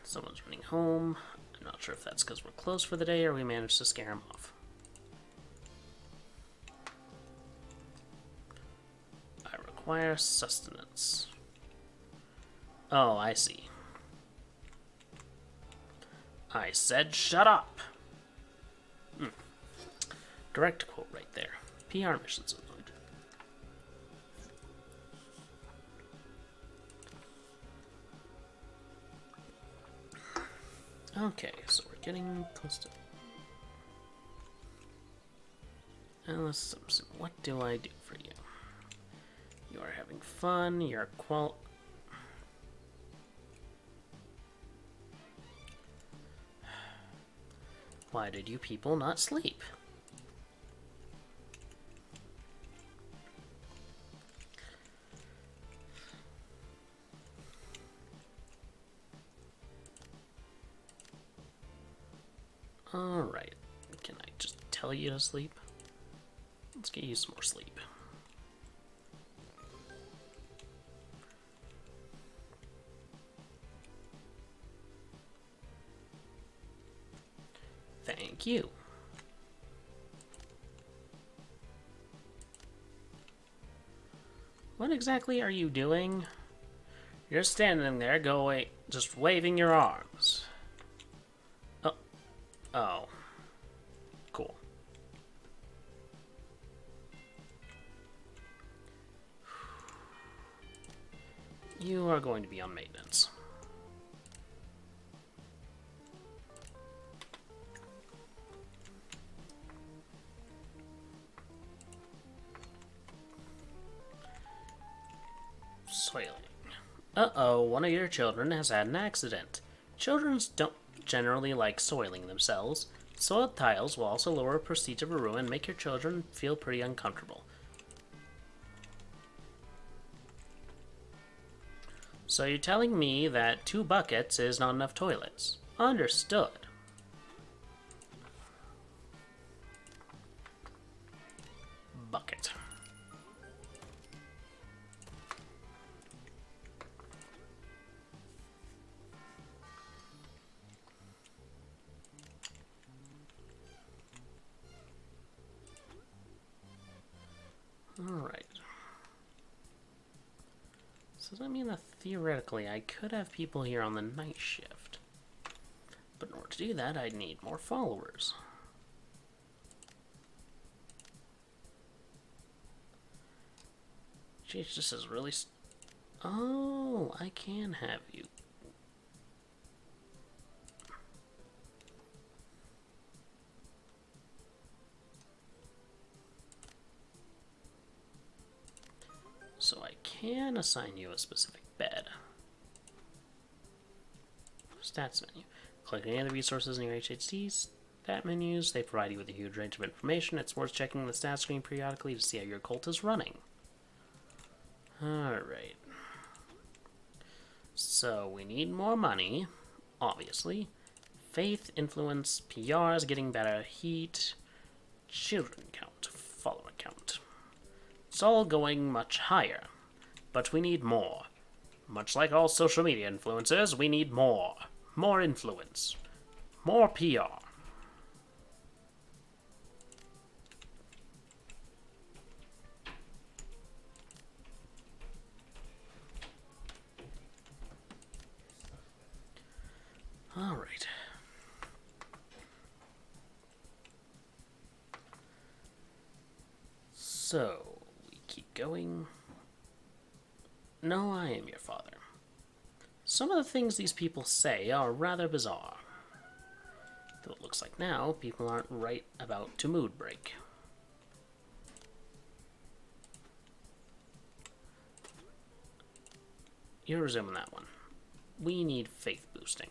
Someone's running home. I'm not sure if that's because we're closed for the day or we managed to scare him off. I require sustenance. Oh, I see. I said shut up! Direct quote right there. PR missions. Okay, so we're getting close to... Let's see, what do I do for you? You are having fun, you're Why did you people not sleep? Alright, can I just tell you to sleep? Let's get you some more sleep. Thank you. What exactly are you doing? You're standing there going, just waving your arms. Oh. Oh. Cool. You are going to be on maintenance. Soiling. Uh-oh, one of your children has had an accident. Children don't generally like soiling themselves. Soiled tiles will also lower prestige of a room and make your children feel pretty uncomfortable. So you're telling me that 2 buckets is not enough toilets? Understood. Bucket. Alright. So does that mean that theoretically I could have people here on the night shift? But in order to do that, I'd need more followers. Jeez, this is really... Oh, I can have you. So I can assign you a specific bed. Stats menu. Click any of the resources in your HHC stat menus. They provide you with a huge range of information. It's worth checking the stat screen periodically to see how your cult is running. Alright. So we need more money, obviously. Faith, influence, PR is getting better. Heat, children count, follower count. It's all going much higher, but we need more. Much like all social media influencers, we need more. More influence. More PR. All right. So, we keep going. No, I am your father. Some of the things these people say are rather bizarre. Though it looks like now, people aren't right about to mood break. You're resuming that one. We need faith boosting.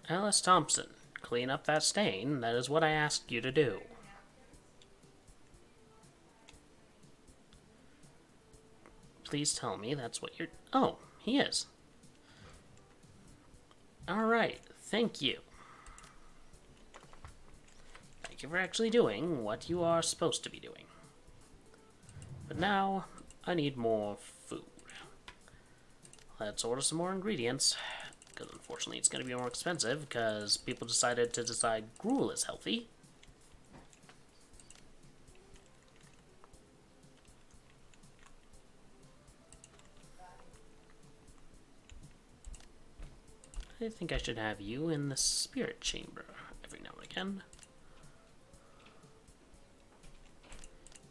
Alice Thompson, clean up that stain. That is what I asked you to do. Please tell me that's what you're... Oh, he is. Alright, thank you. Thank you for actually doing what you are supposed to be doing. But now, I need more food. Let's order some more ingredients. Because unfortunately it's going to be more expensive because people decided to decide gruel is healthy. I think I should have you in the spirit chamber every now and again.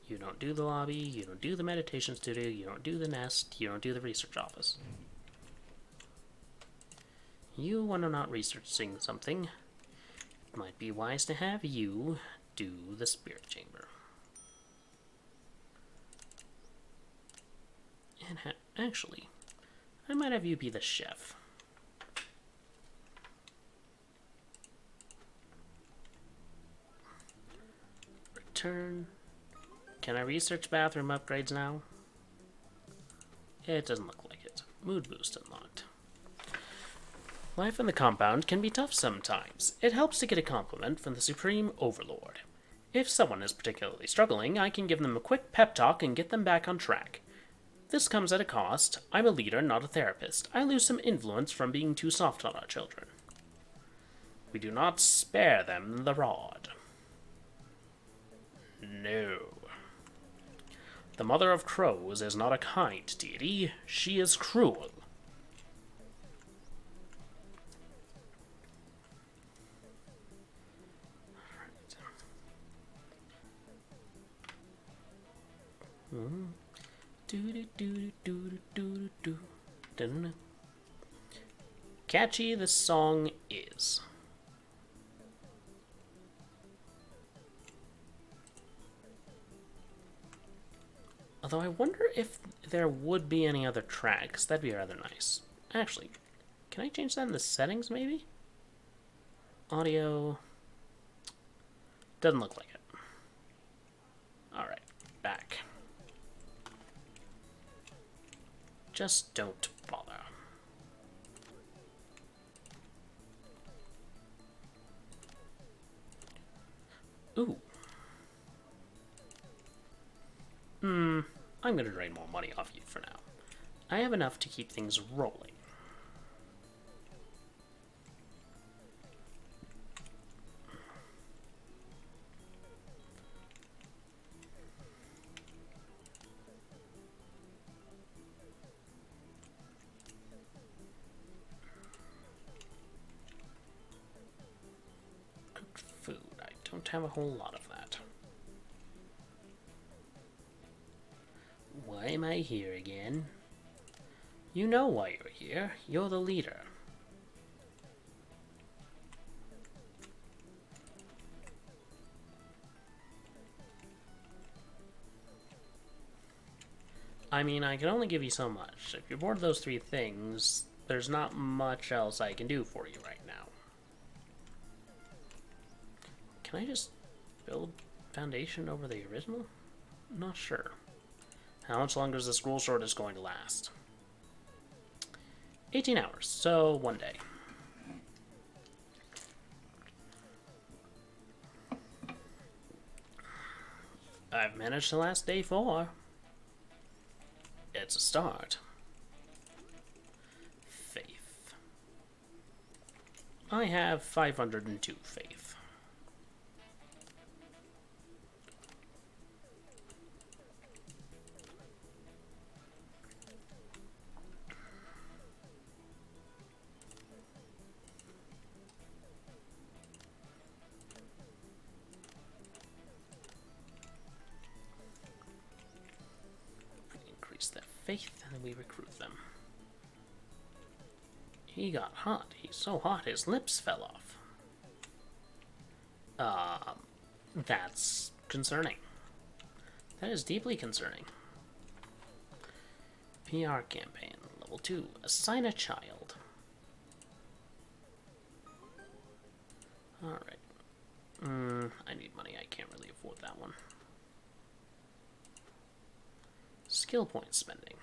You don't do the lobby, you don't do the meditation studio, you don't do the nest, you don't do the research office. You, when I'm not researching something, it might be wise to have you do the spirit chamber. And actually, I might have you be the chef. Return. Can I research bathroom upgrades now? It doesn't look like it. Mood boost unlocked. Life in the compound can be tough sometimes. It helps to get a compliment from the Supreme Overlord. If someone is particularly struggling, I can give them a quick pep talk and get them back on track. This comes at a cost. I'm a leader, not a therapist. I lose some influence from being too soft on our children. We do not spare them the rod. No. The Mother of Crows is not a kind deity. She is cruel. Catchy this song is. Although I wonder if there would be any other tracks. That'd be rather nice. Actually, can I change that in the settings, maybe? Audio. Doesn't look like it. Alright, back. Just don't bother. Ooh. I'm gonna drain more money off you for now. I have enough to keep things rolling. Cooked food. I don't have a whole lot of that. Why am I here again? You know why you're here. You're the leader. I mean, I can only give you so much. If you're bored of those three things, there's not much else I can do for you right now. Can I just build foundation over the original? I'm not sure. How much longer is the scroll shortage going to last? 18 hours, so 1 day. I've managed to last day 4. It's a start. Faith. I have 502 faith. Their faith, and then we recruit them. He got hot. He's so hot his lips fell off. That's concerning. That is deeply concerning. PR campaign, level 2. Assign a child. Alright. I need money. I can't really afford that one. Skill point spending.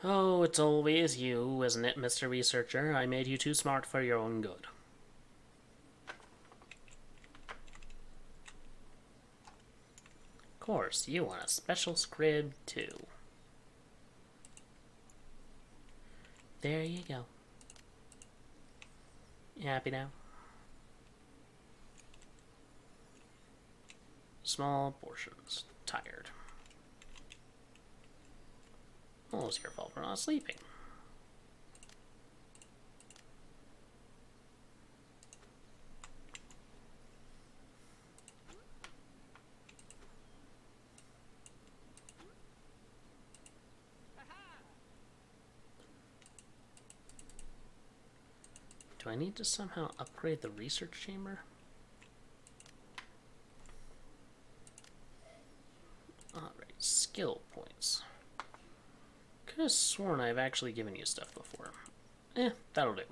Oh, it's always you, isn't it, Mr. Researcher? I made you too smart for your own good. Of course, you want a special scrib, too. There you go. You happy now? Small portions. Tired. Well, it's your fault for not sleeping. Do I need to somehow upgrade the research chamber? Alright, skill points. Could have sworn I've actually given you stuff before. That'll do.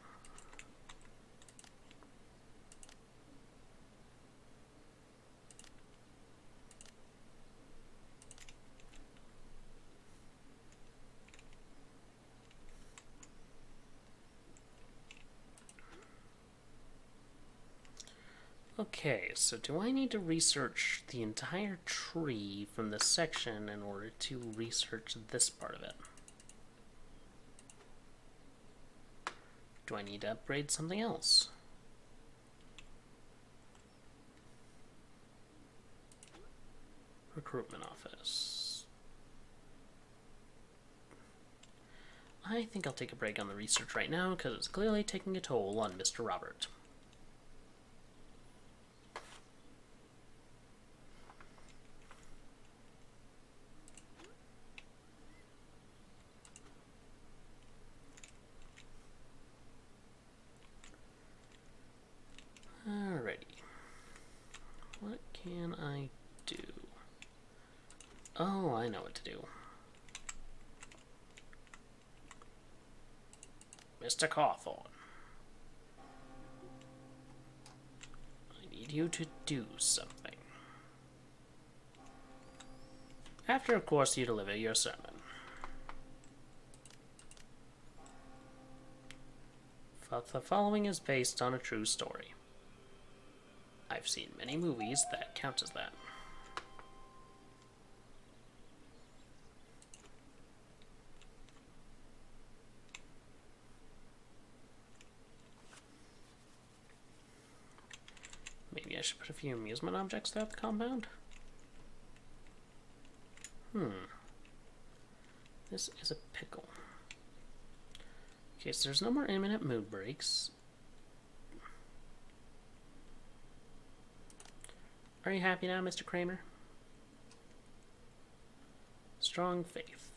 Okay, so do I need to research the entire tree from this section in order to research this part of it? Do I need to upgrade something else? Recruitment office. I think I'll take a break on the research right now because it's clearly taking a toll on Mr. Robert. Alrighty. What can I do? Oh, I know what to do. Mr. Cawthorne. I need you to do something. After, of course, you deliver your sermon. The following is based on a true story. I've seen many movies that count as that. Maybe I should put a few amusement objects throughout the compound? This is a pickle. Okay, so there's no more imminent mood breaks. Are you happy now, Mr. Kramer? Strong faith.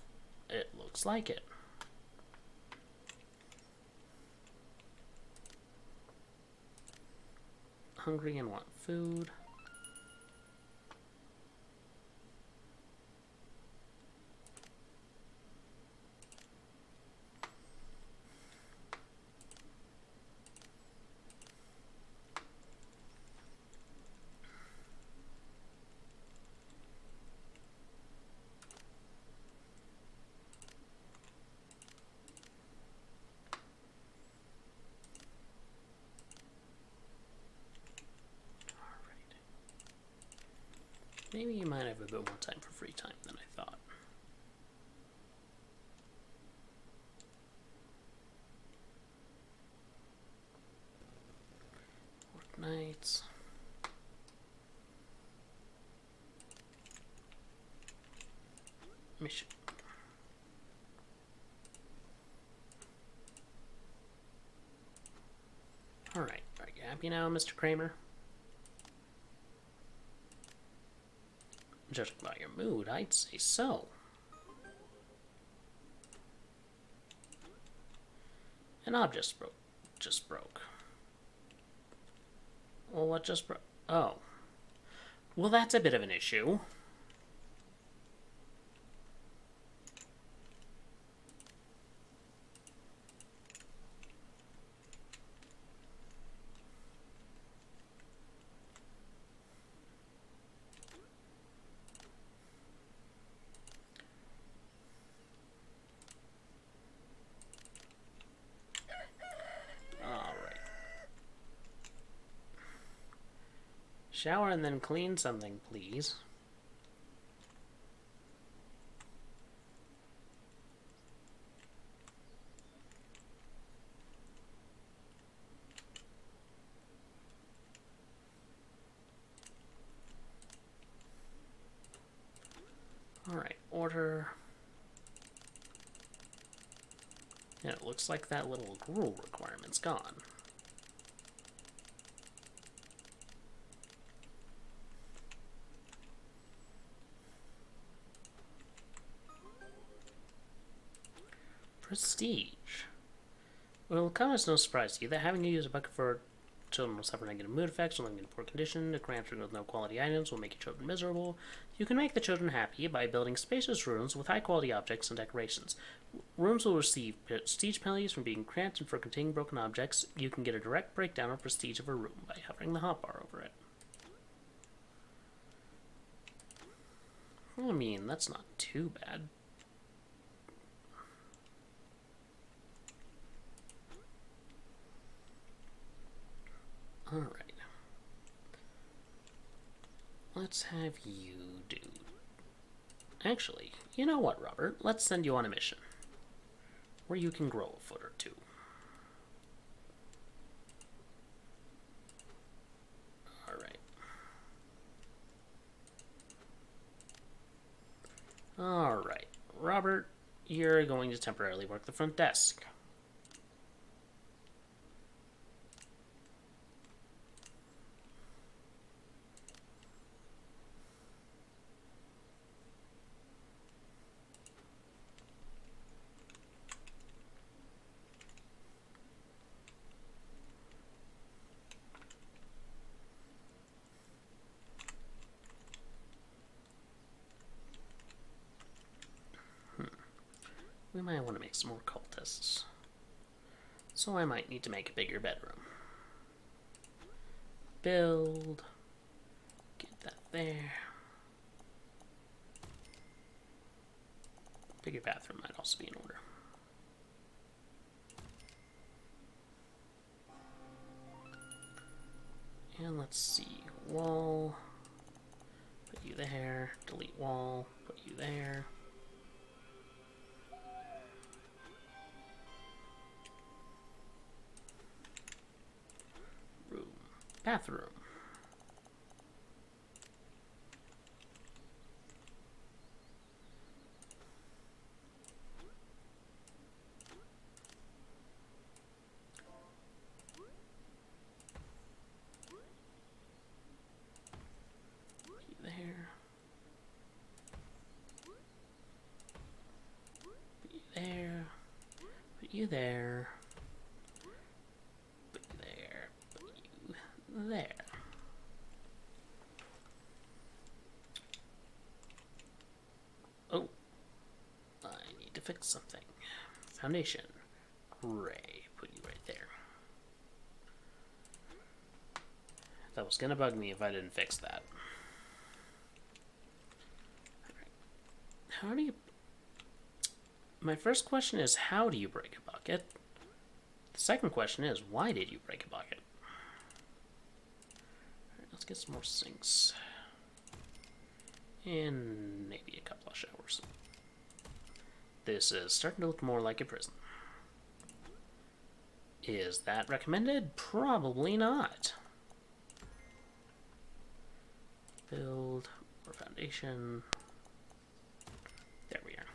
It looks like it. Hungry and want food. Maybe you might have a bit more time for free time than I thought. Work nights. Mission. Alright, are you happy now, Mr. Kramer? Judging by your mood, I'd say so. An object just broke. Well, what just broke? Oh. Well, that's a bit of an issue. Shower and then clean something, please. Alright, order. And it looks like that little gruel requirement's gone. Prestige. Well, it will come as no surprise to you that having to use a bucket for children will suffer negative mood effects, living in poor condition, a cramped room with no quality items will make your children miserable. You can make the children happy by building spacious rooms with high quality objects and decorations. Rooms will receive prestige penalties from being cramped and for containing broken objects. You can get a direct breakdown of prestige of a room by hovering the hotbar over it. I mean, that's not too bad. Alright. let's have you do... Actually, you know what, Robert? Let's send you on a mission where you can grow a foot or two. Alright. Alright. Robert, you're going to temporarily work the front desk. We might want to make some more cultists. So I might need to make a bigger bedroom. Build. Get that there. Bigger bathroom might also be in order. And let's see. Wall. Put you there. Delete wall. Put you there. Bathroom. Put you there. Put you there. Put you there. There. Oh, I need to fix something. Foundation. Gray. Put you right there. That was gonna bug me if I didn't fix that. Alright. How do you... My first question is, how do you break a bucket? The second question is, why did you break a bucket? Let's get some more sinks. And maybe a couple of showers. This is starting to look more like a prison. Is that recommended? Probably not. Build more foundation. There we are.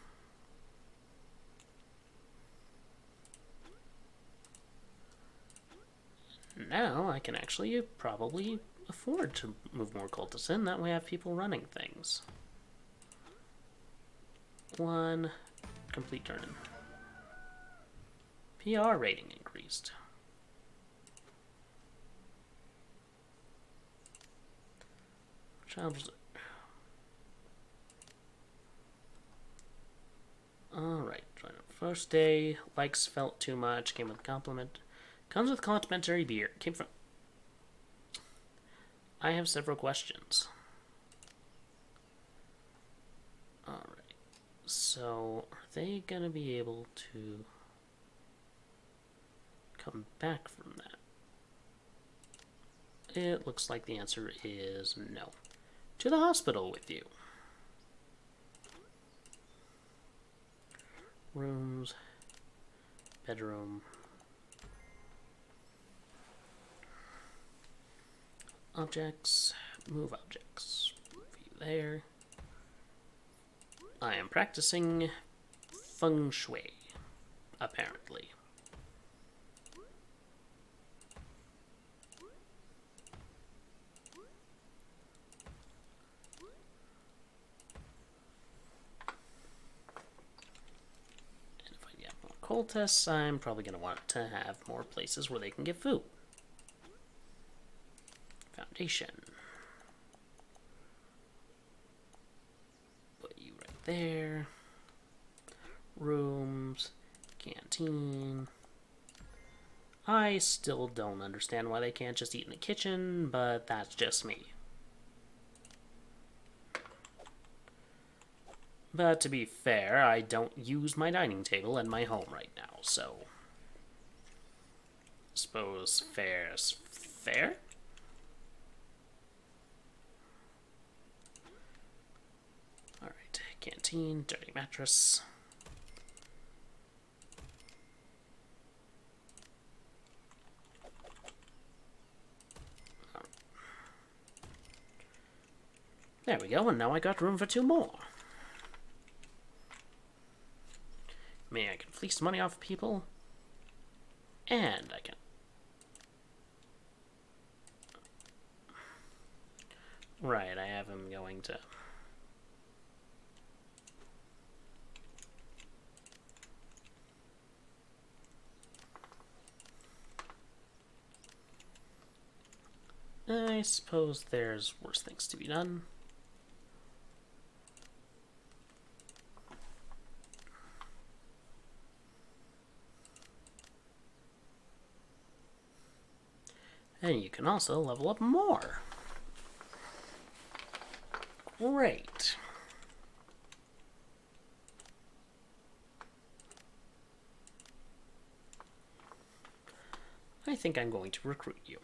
Now I can actually probably afford to move more cultists in. That way I have people running things. One complete turn. PR rating increased. Child was... Alright, join up. First day, likes felt too much, came with a compliment. Comes with complimentary beer. Came from... I have several questions. Alright. So, are they gonna be able to come back from that? It looks like the answer is no. To the hospital with you. Rooms. Bedroom. Objects, move objects. Move you there. I am practicing feng shui, apparently. And if I get more cultists, I'm probably going to want to have more places where they can get food. Foundation. Put you right there. Rooms. Canteen. I still don't understand why they can't just eat in the kitchen, but that's just me. But to be fair, I don't use my dining table in my home right now, so... Suppose fair's fair? Canteen, dirty mattress. There we go, and now I got room for 2 more. I mean, I can fleece money off people, and I can... Right, I have him going to... I suppose there's worse things to be done. And you can also level up more. Great. I think I'm going to recruit you.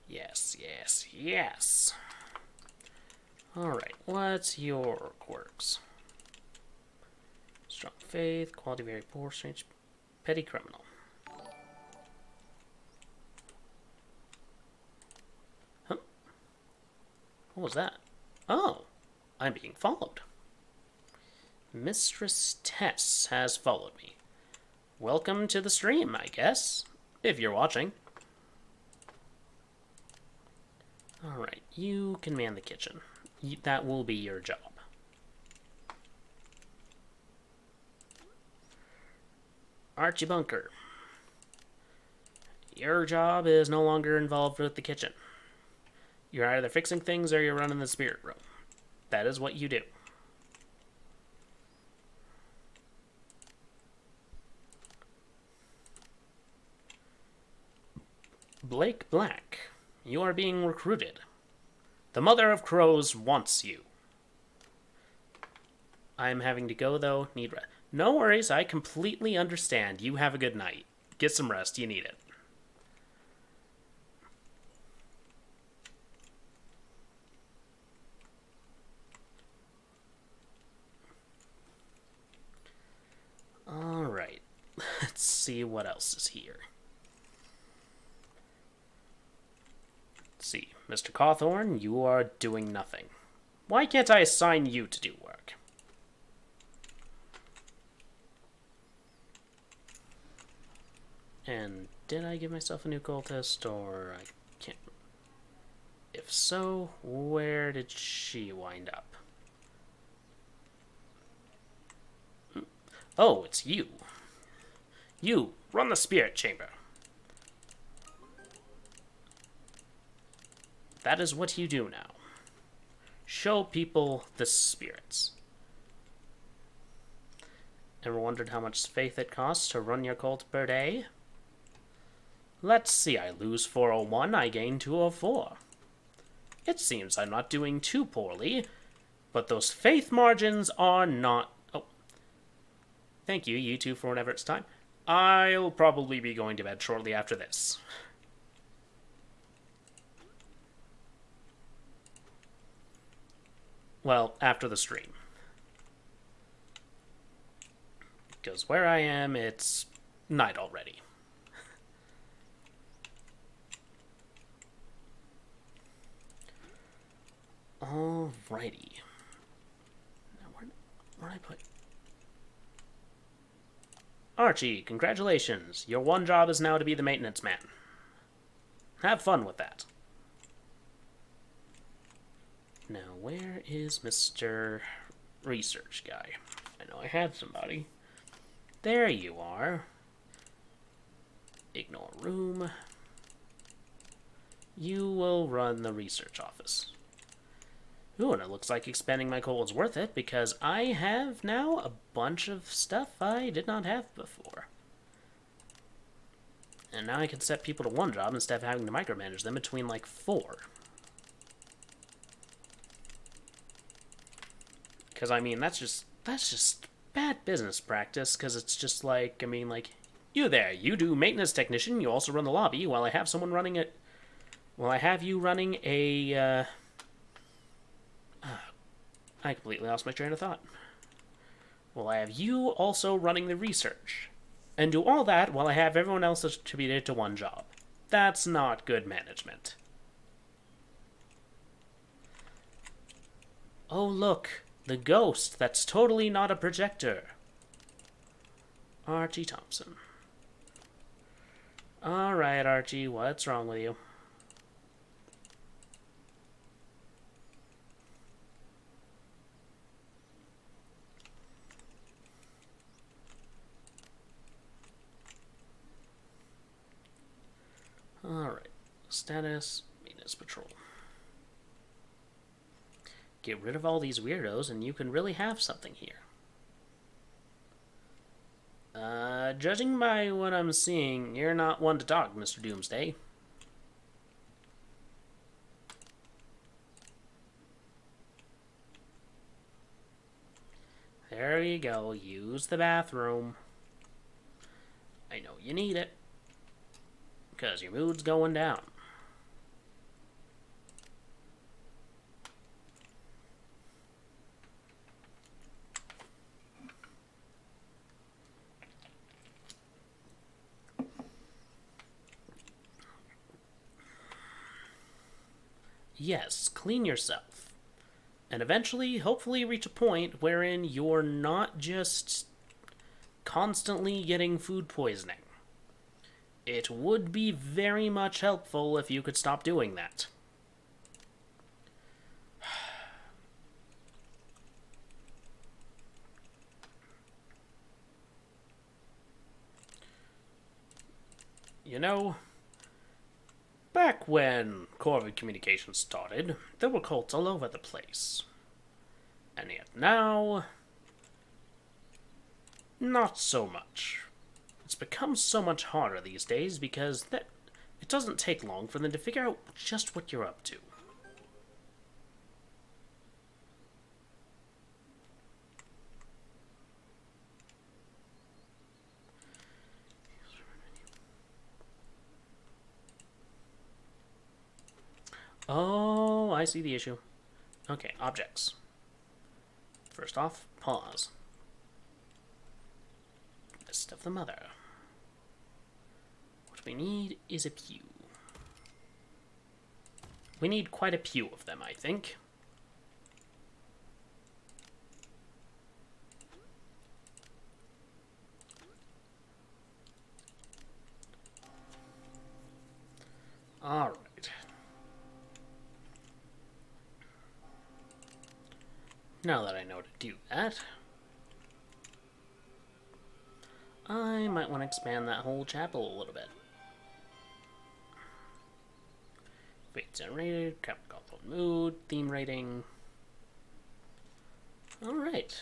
Yes, yes, yes. Alright, what's your quirks? Strong faith, quality very poor, strange, petty criminal. Huh? What was that? Oh, I'm being followed. Mistress Tess has followed me. Welcome to the stream, I guess, if you're watching. Alright, you can man the kitchen. That will be your job. Archie Bunker. Your job is no longer involved with the kitchen. You're either fixing things or you're running the spirit room. That is what you do. Blake Black. You are being recruited. The Mother of Crows wants you. I'm having to go, though. Need rest. No worries, I completely understand. You have a good night. Get some rest, you need it. Alright, let's see what else is here. Let's see, Mr. Cawthorne, you are doing nothing. Why can't I assign you to do work? And did I give myself a new cultist, or I can't... If so, where did she wind up? Oh, it's you. You, run the spirit chamber. That is what you do now. Show people the spirits. Ever wondered how much faith it costs to run your cult per day? Let's see, I lose 401, I gain 204. It seems I'm not doing too poorly, but those faith margins are not... Oh. Thank you, you two, for whenever it's time. I'll probably be going to bed shortly after this. Well, after the stream. Because where I am, it's night already. Alrighty. Now where did I put... Archie, congratulations. Your one job is now to be the maintenance man. Have fun with that. Now, where is Mr. Research Guy? I know I had somebody. There you are. Ignore room. You will run the research office. Ooh, and it looks like expanding my coal is worth it, because I have now a bunch of stuff I did not have before. And now I can set people to one job instead of having to micromanage them between, like, 4. Because, I mean, that's just bad business practice, because it's just like, I mean, like, you there, you do maintenance technician, you also run the lobby, while I have someone running it. Well, I have you running a, I completely lost my train of thought. Well, I have you also running the research. And do all that while I have everyone else attributed to one job. That's not good management. Oh, look. The ghost. That's totally not a projector. Archie Thompson. Alright, Archie. What's wrong with you? Alright. Status. Maintenance patrol. Get rid of all these weirdos and you can really have something here. Judging by what I'm seeing, you're not one to talk, Mr. Doomsday. There you go. Use the bathroom. I know you need it. Because your mood's going down. Yes, clean yourself. And eventually, hopefully, reach a point wherein you're not just constantly getting food poisoning. It would be very much helpful if you could stop doing that. You know, back when Corvid Communications started, there were cults all over the place. And yet now, not so much. It's become so much harder these days because it doesn't take long for them to figure out just what you're up to. Oh, I see the issue. Okay, objects. First off, pause. List of the mother. What we need is a pew. We need quite a pew of them, I think. Alright. Now that I know to do that, I might want to expand that whole chapel a little bit. Fate generated, Cawthorne mood, theme rating. Alright.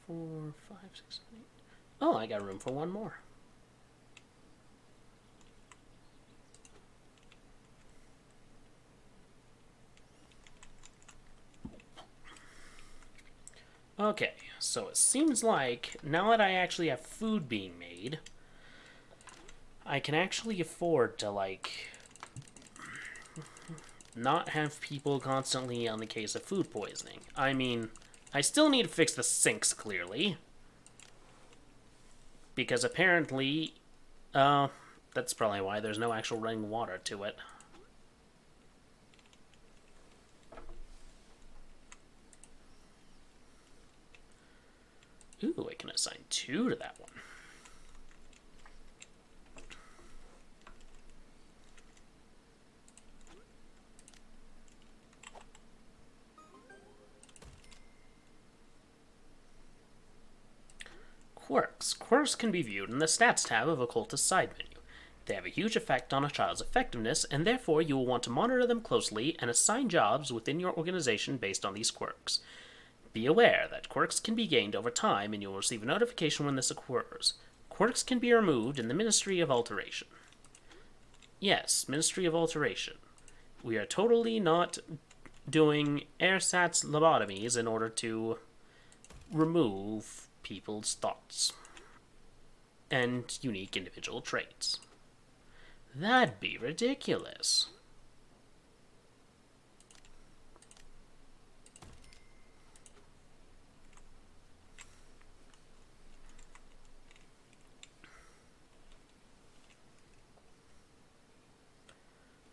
4, 5, 6, 7, 8. Oh, I got room for one more. Okay, so it seems like now that I actually have food being made, I can actually afford to, like, not have people constantly on the case of food poisoning. I mean, I still need to fix the sinks, clearly. Because apparently, that's probably why there's no actual running water to it. Ooh, I can assign 2 to that one. Quirks. Quirks can be viewed in the Stats tab of Occultist side menu. They have a huge effect on a child's effectiveness, and therefore you will want to monitor them closely and assign jobs within your organization based on these quirks. Be aware that quirks can be gained over time, and you will receive a notification when this occurs. Quirks can be removed in the Ministry of Alteration. Yes, Ministry of Alteration. We are totally not doing airsats lobotomies in order to remove people's thoughts and unique individual traits. That'd be ridiculous.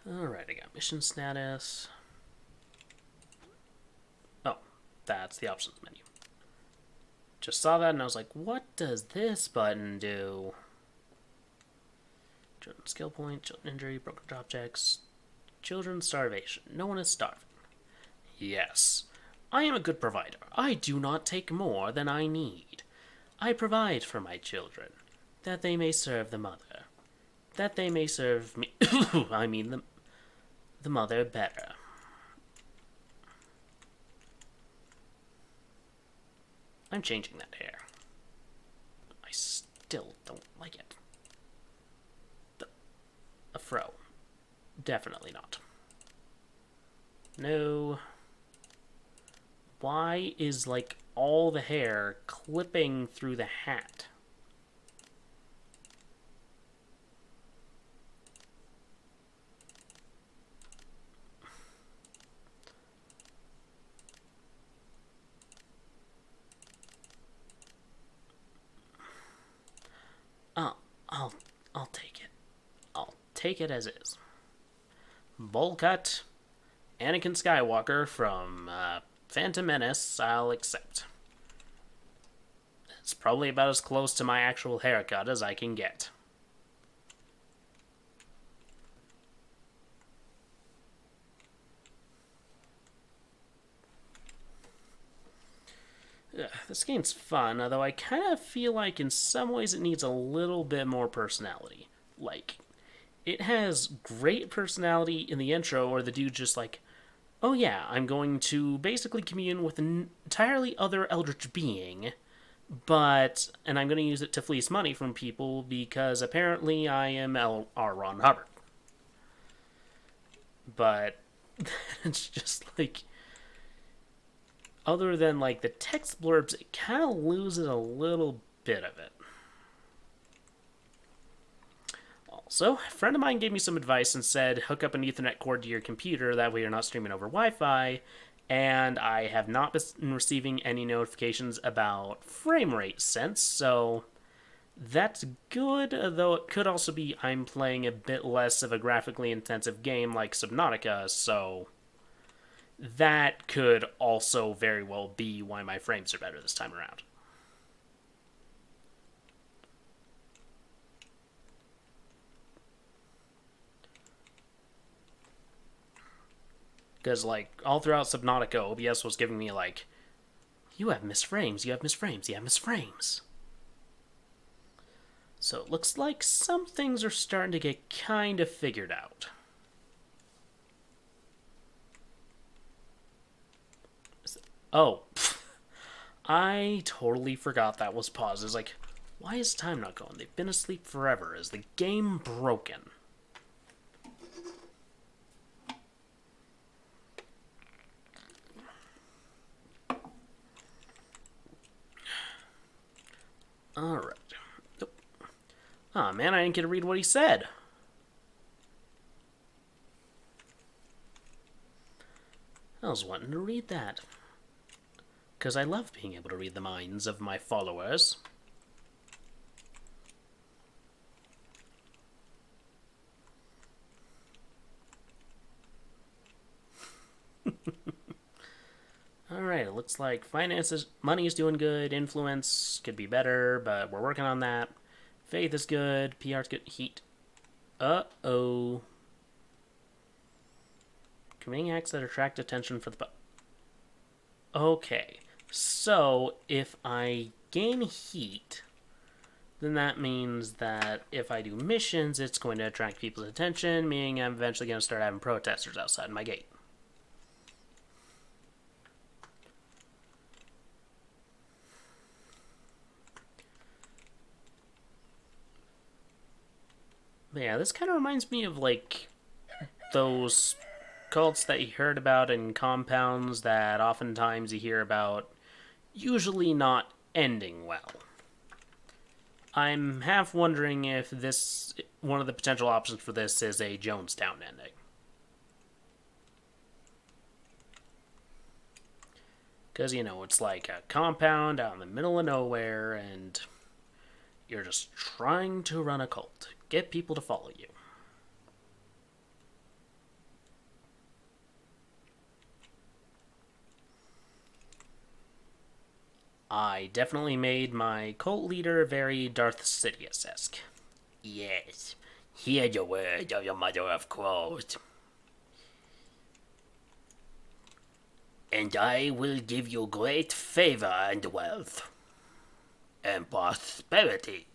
Alright, I got mission status. Oh, that's the options menu. Just saw that and I was like, what does this button do? Children's skill point, children injury, broken objects, children's starvation. No one is starving. Yes, I am a good provider. I do not take more than I need. I provide for my children, that they may serve the mother, that they may serve me. I mean the mother better. I'm changing that hair. I still don't like it. A fro. Definitely not. No. Why is, like, all the hair clipping through the hat? I'll take it. I'll take it as is. Bowl cut, Anakin Skywalker from Phantom Menace, I'll accept. It's probably about as close to my actual haircut as I can get. This game's fun, although I kind of feel like in some ways it needs a little bit more personality. Like, it has great personality in the intro, where the dude's just like, oh yeah, I'm going to basically commune with an entirely other eldritch being, and I'm going to use it to fleece money from people because apparently I am R. Ron Hubbard. But it's just like, other than like the text blurbs, it kind of loses a little bit of it. Also, a friend of mine gave me some advice and said hook up an Ethernet cord to your computer, that way you're not streaming over Wi-Fi, and I have not been receiving any notifications about frame rate since, so that's good, though it could also be I'm playing a bit less of a graphically intensive game like Subnautica, so that could also very well be why my frames are better this time around. Because, like, all throughout Subnautica, OBS was giving me, like, you have missed frames, you have missed frames, you have missed frames. So it looks like some things are starting to get kind of figured out. Oh, I totally forgot that was paused. It's like, why is time not going? They've been asleep forever. Is the game broken? Alright. Aw, man, I didn't get to read what he said. I was wanting to read that. Because I love being able to read the minds of my followers. Alright, it looks like finances, money is doing good, influence could be better, but we're working on that. Faith is good, PR's good, heat. Uh-oh. Committing acts that attract attention for the... Okay, so if I gain heat, then that means that if I do missions, it's going to attract people's attention, meaning I'm eventually going to start having protesters outside my gate. But yeah, this kind of reminds me of, like, those cults that you heard about in compounds that oftentimes you hear about usually not ending well. I'm half wondering if this one of the potential options for this is a Jonestown ending. Because, you know, it's like a compound out in the middle of nowhere, and you're just trying to run a cult. Get people to follow you. I definitely made my cult leader very Darth Sidious-esque. Yes, hear the word of your mother of quote. And I will give you great favor and wealth. And prosperity.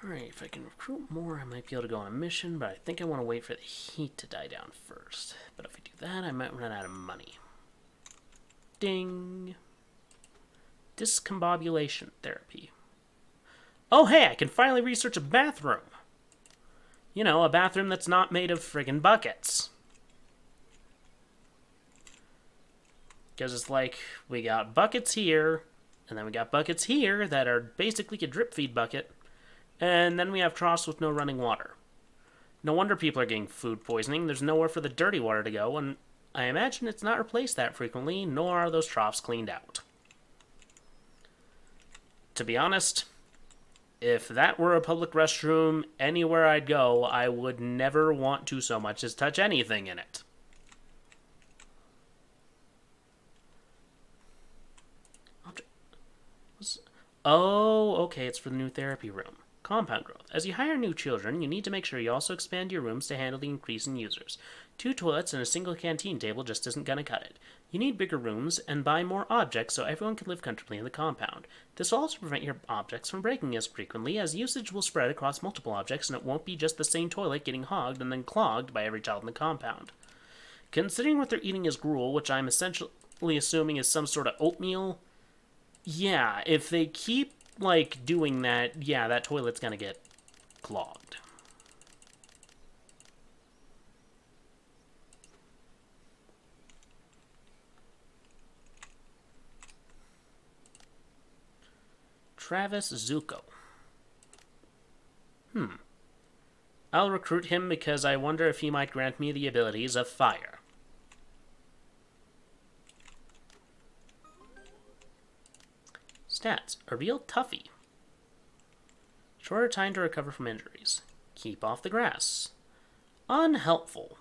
Alright, if I can recruit more, I might be able to go on a mission, but I think I want to wait for the heat to die down first. But if I do that, I might run out of money. Ding! Discombobulation therapy. Oh hey, I can finally research a bathroom! You know, a bathroom that's not made of friggin' buckets. Because it's like, we got buckets here, and then we got buckets here that are basically a drip feed bucket. And then we have troughs with no running water. No wonder people are getting food poisoning. There's nowhere for the dirty water to go, and I imagine it's not replaced that frequently, nor are those troughs cleaned out. To be honest, if that were a public restroom anywhere I'd go, I would never want to so much as touch anything in it. Oh, okay, it's for the new therapy room. Compound growth. As you hire new children, you need to make sure you also expand your rooms to handle the increase in users. 2 toilets and a single canteen table just isn't gonna cut it. You need bigger rooms and buy more objects so everyone can live comfortably in the compound. This will also prevent your objects from breaking as frequently, as usage will spread across multiple objects and it won't be just the same toilet getting hogged and then clogged by every child in the compound. Considering what they're eating is gruel, which I'm essentially assuming is some sort of oatmeal, yeah, if they keep like doing that, yeah, that toilet's gonna get clogged. Travis Zuko. I'll recruit him because I wonder if he might grant me the abilities of fire. Stats. A real toughie. Shorter time to recover from injuries. Keep off the grass. Unhelpful.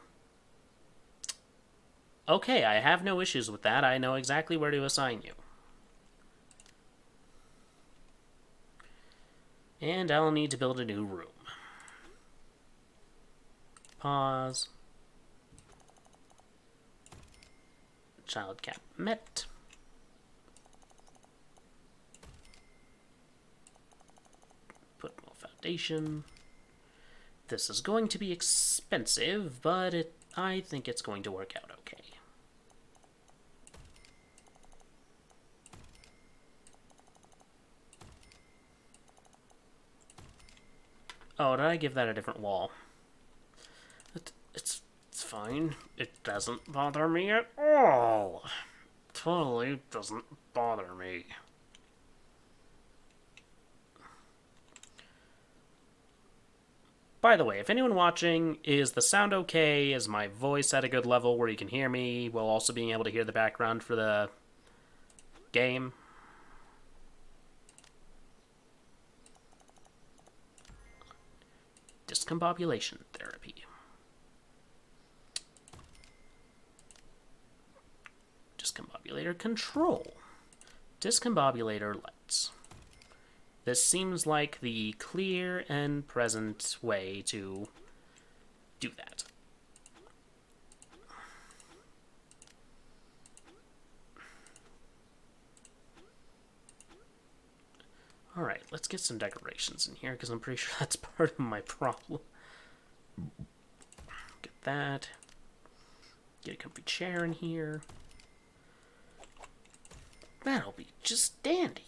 Okay, I have no issues with that. I know exactly where to assign you. And I'll need to build a new room. Pause. Child cap met. Put more foundation. This is going to be expensive, but I think it's going to work out okay. Oh, did I give that a different wall? It's fine. It doesn't bother me at all. Totally doesn't bother me. By the way, if anyone watching, is the sound okay? Is my voice at a good level where you can hear me while also being able to hear the background for the game? Discombobulation therapy. Discombobulator control. Discombobulator lights. This seems like the clear and present way to do that. Alright, let's get some decorations in here, because I'm pretty sure that's part of my problem. Get that. Get a comfy chair in here. That'll be just dandy.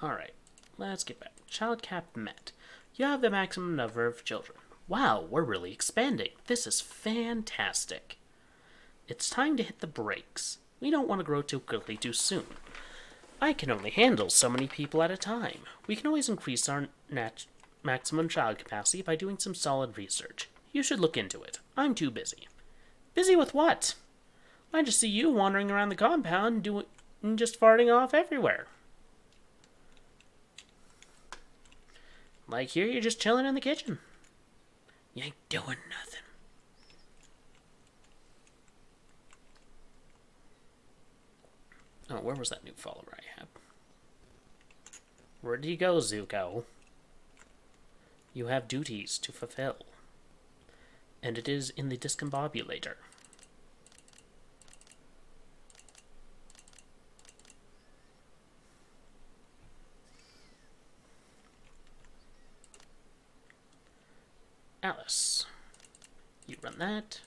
Alright, let's get back. Child cap met. You have the maximum number of children. Wow, we're really expanding. This is fantastic. It's time to hit the brakes. We don't want to grow too quickly too soon. I can only handle so many people at a time. We can always increase our maximum child capacity by doing some solid research. You should look into it. I'm too busy. Busy with what? I just see you wandering around the compound and just farting off everywhere. Like here, you're just chilling in the kitchen. You ain't doing nothing. Oh, where was that new follower I had? Where did he go, Zuko? You have duties to fulfill. And it is in the discombobulator. Alice, you run that.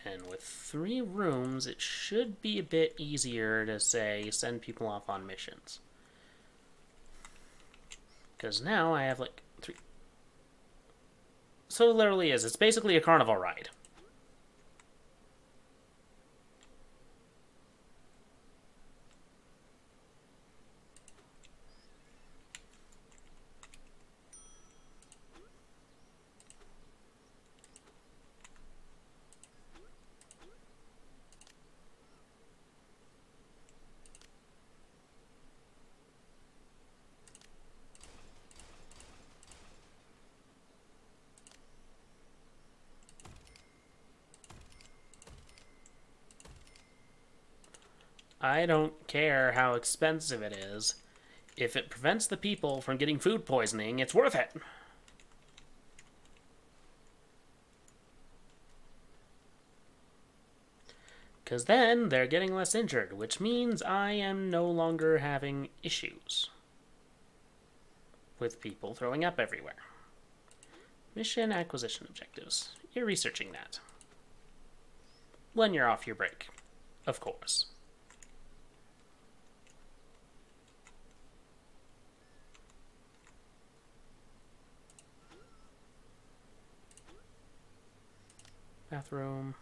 And with 3 rooms, it should be a bit easier to, say, send people off on missions. Because now I have, like, 3. So it literally is. It's basically a carnival ride. I don't care how expensive it is. If it prevents the people from getting food poisoning, it's worth it. Because then they're getting less injured, which means I am no longer having issues with people throwing up everywhere. Mission acquisition objectives. You're researching that. When you're off your break, of course. Bathroom.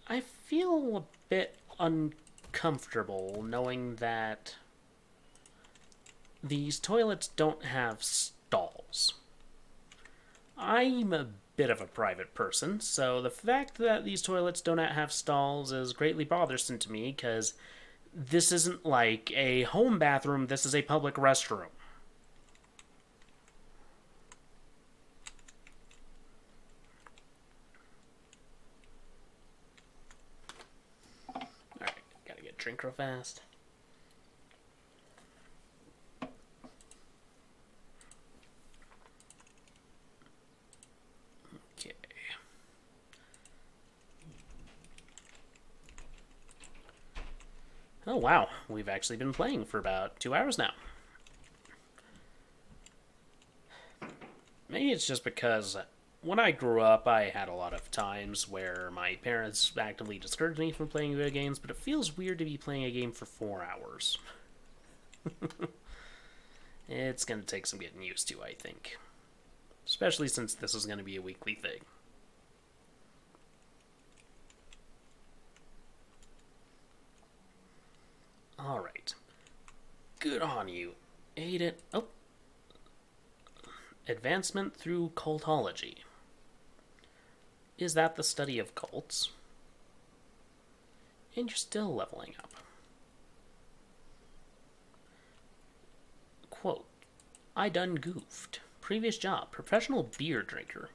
I feel a bit uncomfortable knowing that these toilets don't have stalls. I'm a bit of a private person, so the fact that these toilets do not have stalls is greatly bothersome to me because this isn't like a home bathroom, this is a public restroom. Alright, gotta get a drink real fast. Okay. Oh wow, we've actually been playing for about 2 hours now. Maybe it's just because when I grew up, I had a lot of times where my parents actively discouraged me from playing video games, but it feels weird to be playing a game for 4 hours. It's going to take some getting used to, I think. Especially since this is going to be a weekly thing. Alright. Good on you. Aiden. Oh. Advancement through cultology. Is that the study of cults? And you're still leveling up. Quote, I done goofed. Previous job, professional beer drinker.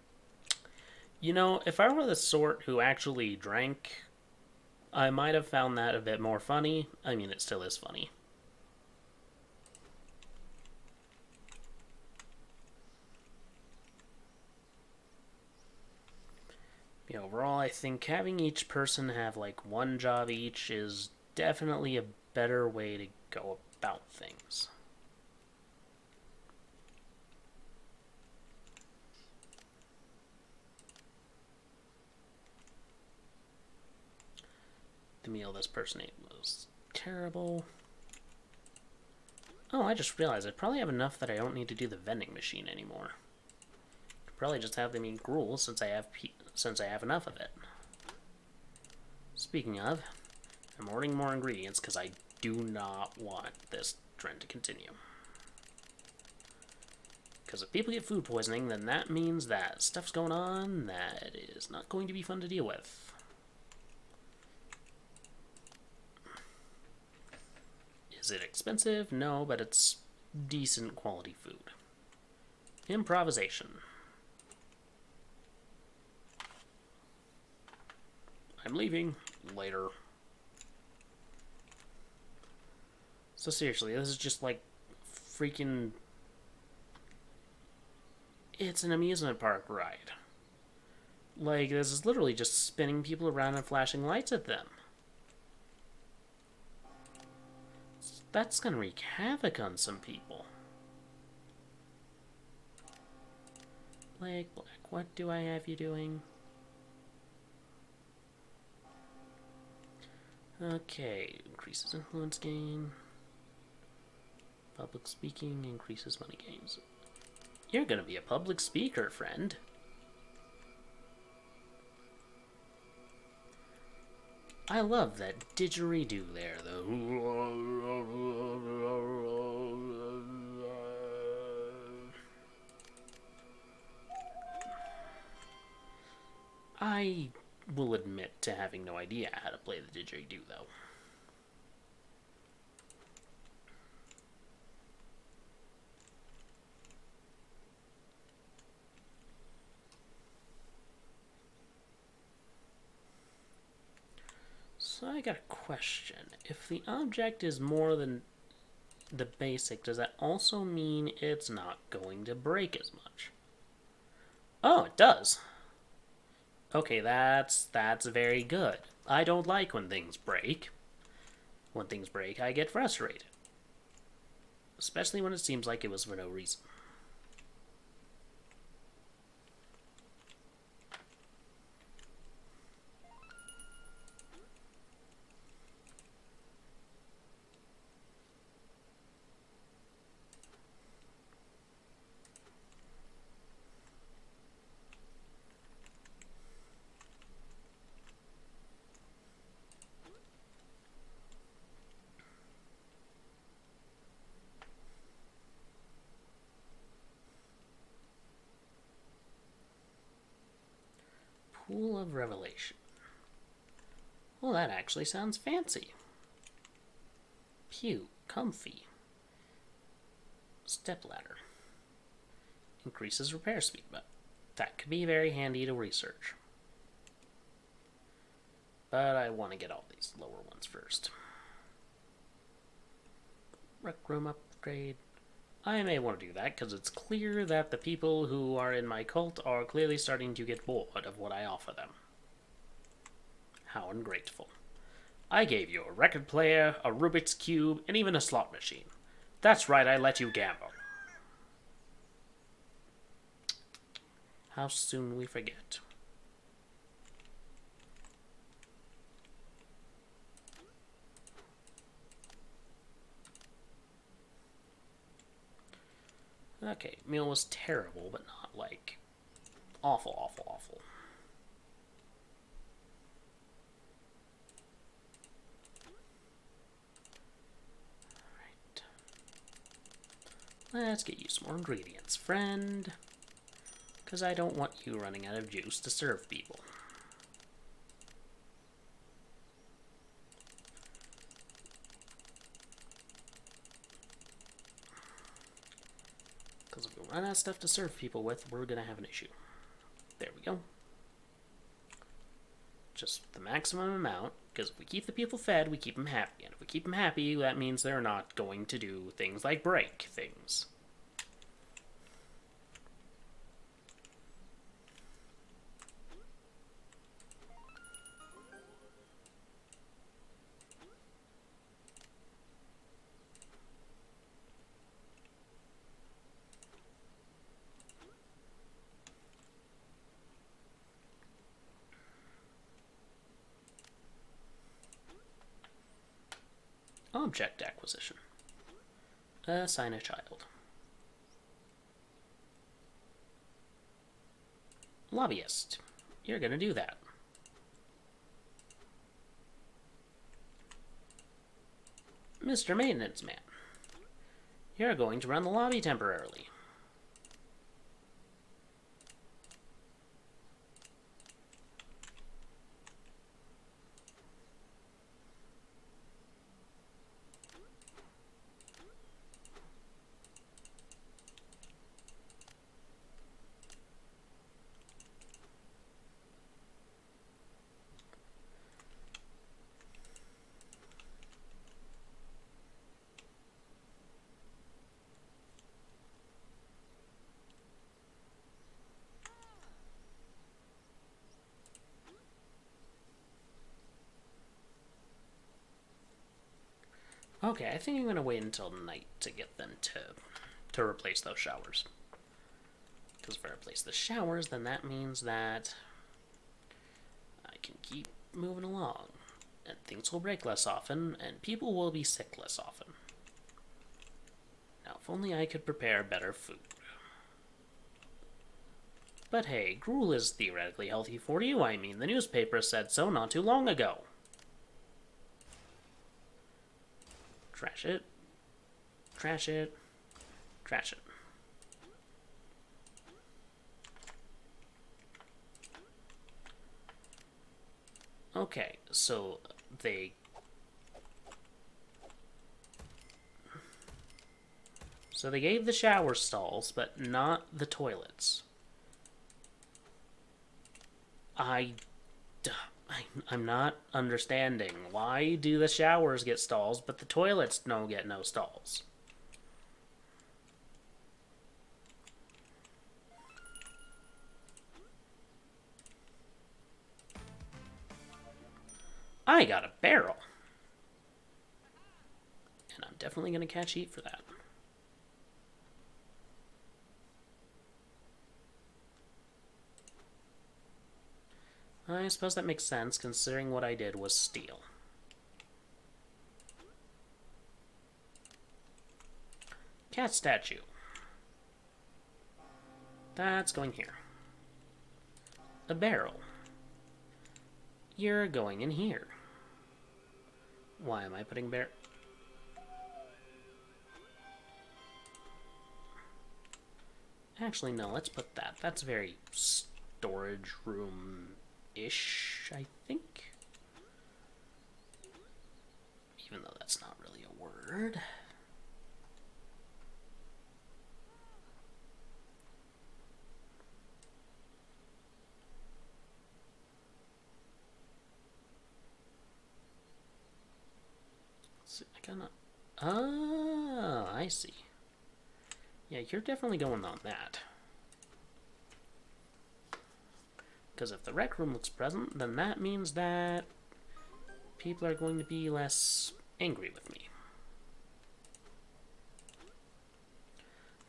You know, if I were the sort who actually drank, I might have found that a bit more funny. I mean, it still is funny. Yeah, overall, I think having each person have like one job each is definitely a better way to go about things. The meal this person ate was terrible. Oh, I just realized I probably have enough that I don't need to do the vending machine anymore. Could probably just have them eat gruel since I have enough of it. Speaking of, I'm ordering more ingredients because I do not want this trend to continue. Because if people get food poisoning, then that means that stuff's going on that is not going to be fun to deal with. Is it expensive? No, but it's decent quality food. Improvisation. I'm leaving. Later. So seriously, this is just like freaking... It's an amusement park ride. Like, this is literally just spinning people around and flashing lights at them. That's gonna wreak havoc on some people. Black, what do I have you doing? Okay, increases influence gain. Public speaking increases money gains. You're gonna be a public speaker, friend. I love that didgeridoo there, though. I will admit to having no idea how to play the didgeridoo, though. So I got a question. If the object is more than the basic, does that also mean it's not going to break as much? Oh, it does. Okay, that's very good. I don't like when things break. When things break, I get frustrated. Especially when it seems like it was for no reason. Pool of Revelation. Well, that actually sounds fancy. Pew, comfy. Stepladder. Increases repair speed, but that could be very handy to research. But I want to get all these lower ones first. Rec room upgrade. I may want to do that because it's clear that the people who are in my cult are clearly starting to get bored of what I offer them. How ungrateful. I gave you a record player, a Rubik's Cube, and even a slot machine. That's right, I let you gamble. How soon we forget. Okay, meal was terrible, but not like awful, awful, awful. Alright. Let's get you some more ingredients, friend. Because I don't want you running out of juice to serve people. Because if we run out of stuff to serve people with, we're going to have an issue. There we go. Just the maximum amount, because if we keep the people fed, we keep them happy. And if we keep them happy, that means they're not going to do things like break things. Object acquisition. Assign a child. Lobbyist. You're gonna do that. Mr. Maintenance Man. You're going to run the lobby temporarily. Okay, I think I'm gonna wait until night to get them to replace those showers. Because if I replace the showers, then that means that I can keep moving along. And things will break less often, and people will be sick less often. Now, if only I could prepare better food. But hey, gruel is theoretically healthy for you. I mean, the newspaper said so not too long ago. Trash it. Trash it. Trash it. Okay, so they... So they gave the shower stalls, but not the toilets. I'm not understanding. Why do the showers get stalls, but the toilets don't get no stalls? I got a barrel. And I'm definitely going to catch heat for that. I suppose that makes sense, considering what I did was steal. Cat statue. That's going here. A barrel. You're going in here. Why am I putting Actually, no, let's put that. That's very storage room-ish, I think. Even though that's not really a word. I kinda... Ah, I see. Yeah, you're definitely going on that. Because if the rec room looks present, then that means that people are going to be less angry with me.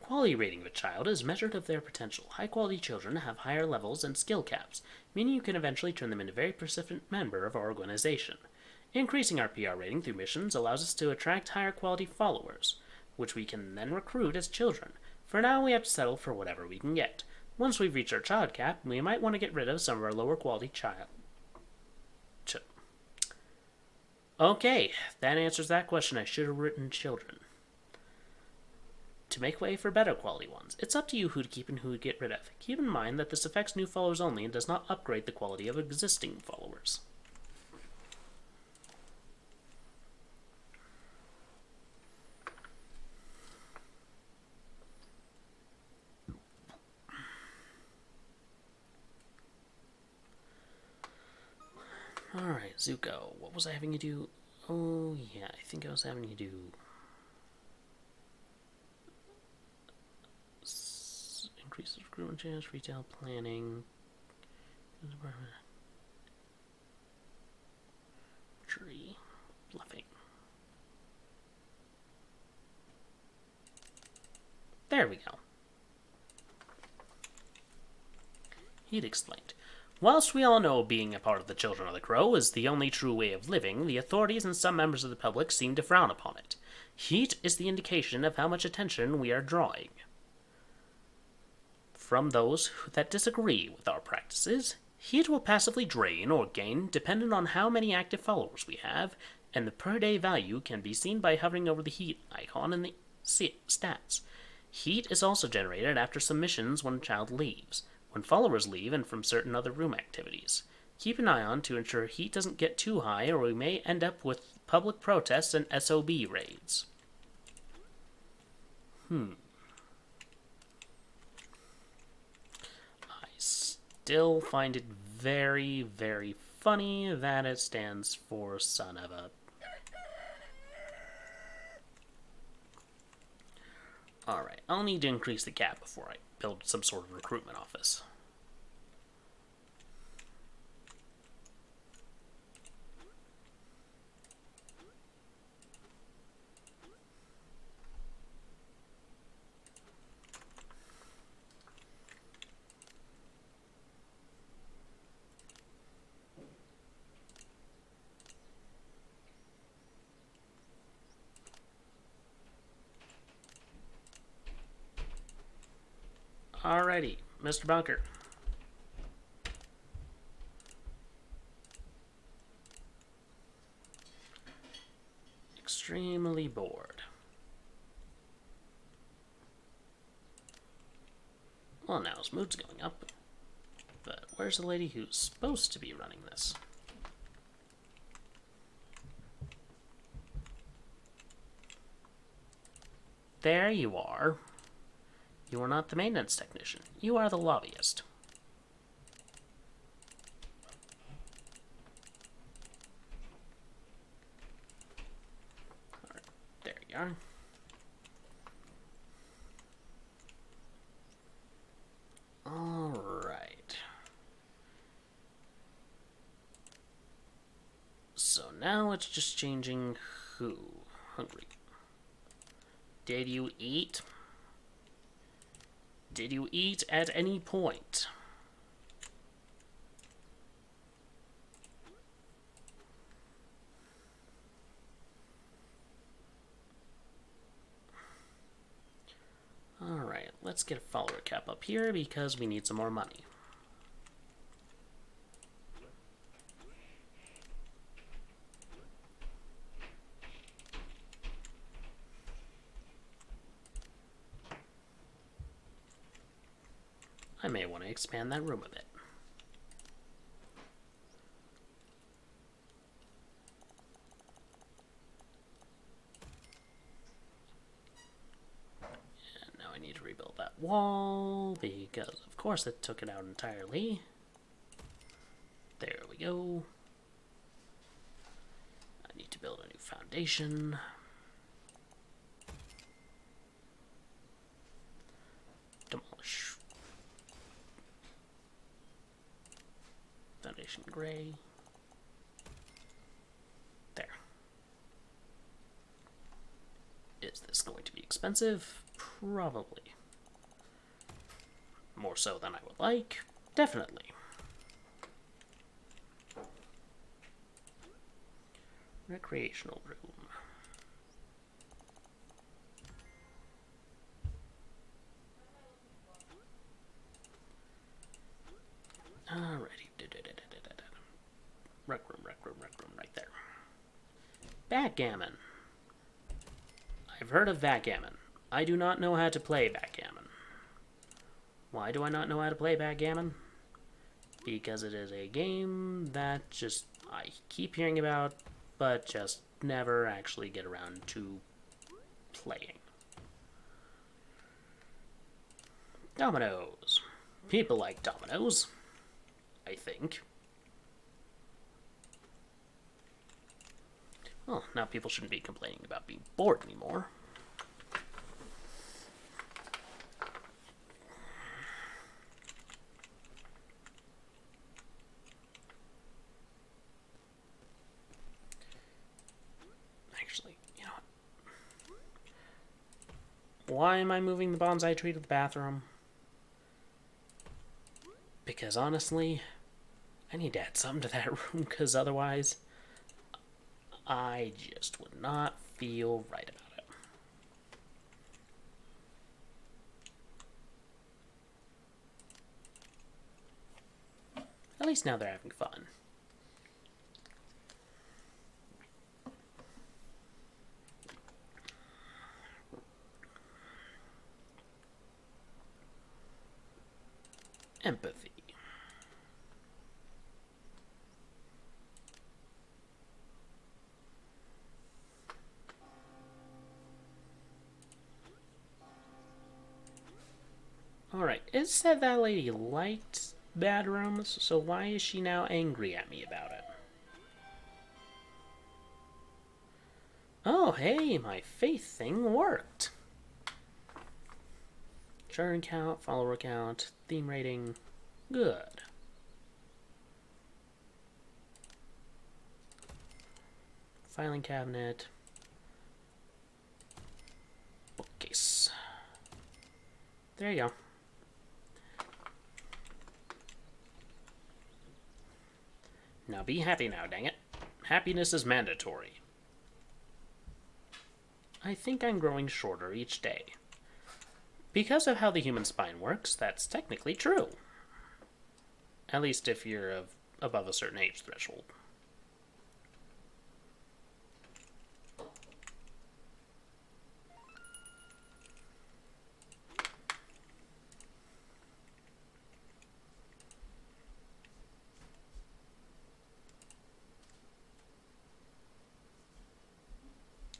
Quality rating of a child is measured of their potential. High-quality children have higher levels and skill caps, meaning you can eventually turn them into a very persistent member of our organization. Increasing our PR rating through missions allows us to attract higher quality followers, which we can then recruit as children. For now, we have to settle for whatever we can get. Once we've reached our child cap, we might want to get rid of some of our lower quality Okay, that answers that question. I should have written children. To make way for better quality ones, it's up to you who to keep and who to get rid of. Keep in mind that this affects new followers only and does not upgrade the quality of existing followers. Alright, Zuko, what was I having you do? Oh, yeah, I think I was having you do... Increases recruitment chance, retail planning... Tree. Bluffing. There we go. He'd explained. Whilst we all know being a part of the Children of the Crow is the only true way of living, the authorities and some members of the public seem to frown upon it. Heat is the indication of how much attention we are drawing from those that disagree with our practices. Heat will passively drain or gain depending on how many active followers we have, and the per day value can be seen by hovering over the heat icon in the stats. Heat is also generated after submissions when a child leaves, when followers leave, and from certain other room activities. Keep an eye on to ensure heat doesn't get too high, or we may end up with public protests and SOB raids. I still find it very, very funny that it stands for son of a... Alright, I'll need to increase the cap before I build some sort of recruitment office. Alrighty, Mr. Bunker. Extremely bored. Well, now his mood's going up. But where's the lady who's supposed to be running this? There you are. You are not the maintenance technician. You are the lobbyist. All right, there you are. All right. So now it's just changing who? Hungry. Did you eat? Did you eat at any point? Alright, let's get a follower cap up here because we need some more money. I may want to expand that room a bit. And now I need to rebuild that wall because, of course, it took it out entirely. There we go. I need to build a new foundation. Demolish. Foundation gray. There. Is this going to be expensive? Probably. More so than I would like? Definitely. Recreational room. Alrighty. Rec room, right there. Backgammon. I've heard of backgammon. I do not know how to play backgammon. Why do I not know how to play backgammon? Because it is a game that just I keep hearing about, but just never actually get around to playing. Dominoes. People like dominoes, I think. Well, now people shouldn't be complaining about being bored anymore. Actually, you know what? Why am I moving the bonsai tree to the bathroom? Because honestly, I need to add something to that room, because otherwise I just would not feel right about it. At least now they're having fun. Empathy. Alright, it said that lady liked bad rooms, so why is she now angry at me about it? Oh, hey, my faith thing worked. Churn count, follower count, theme rating, good. Filing cabinet, bookcase. There you go. Now be happy now, dang it. Happiness is mandatory. I think I'm growing shorter each day. Because of how the human spine works, that's technically true. At least if you're above a certain age threshold.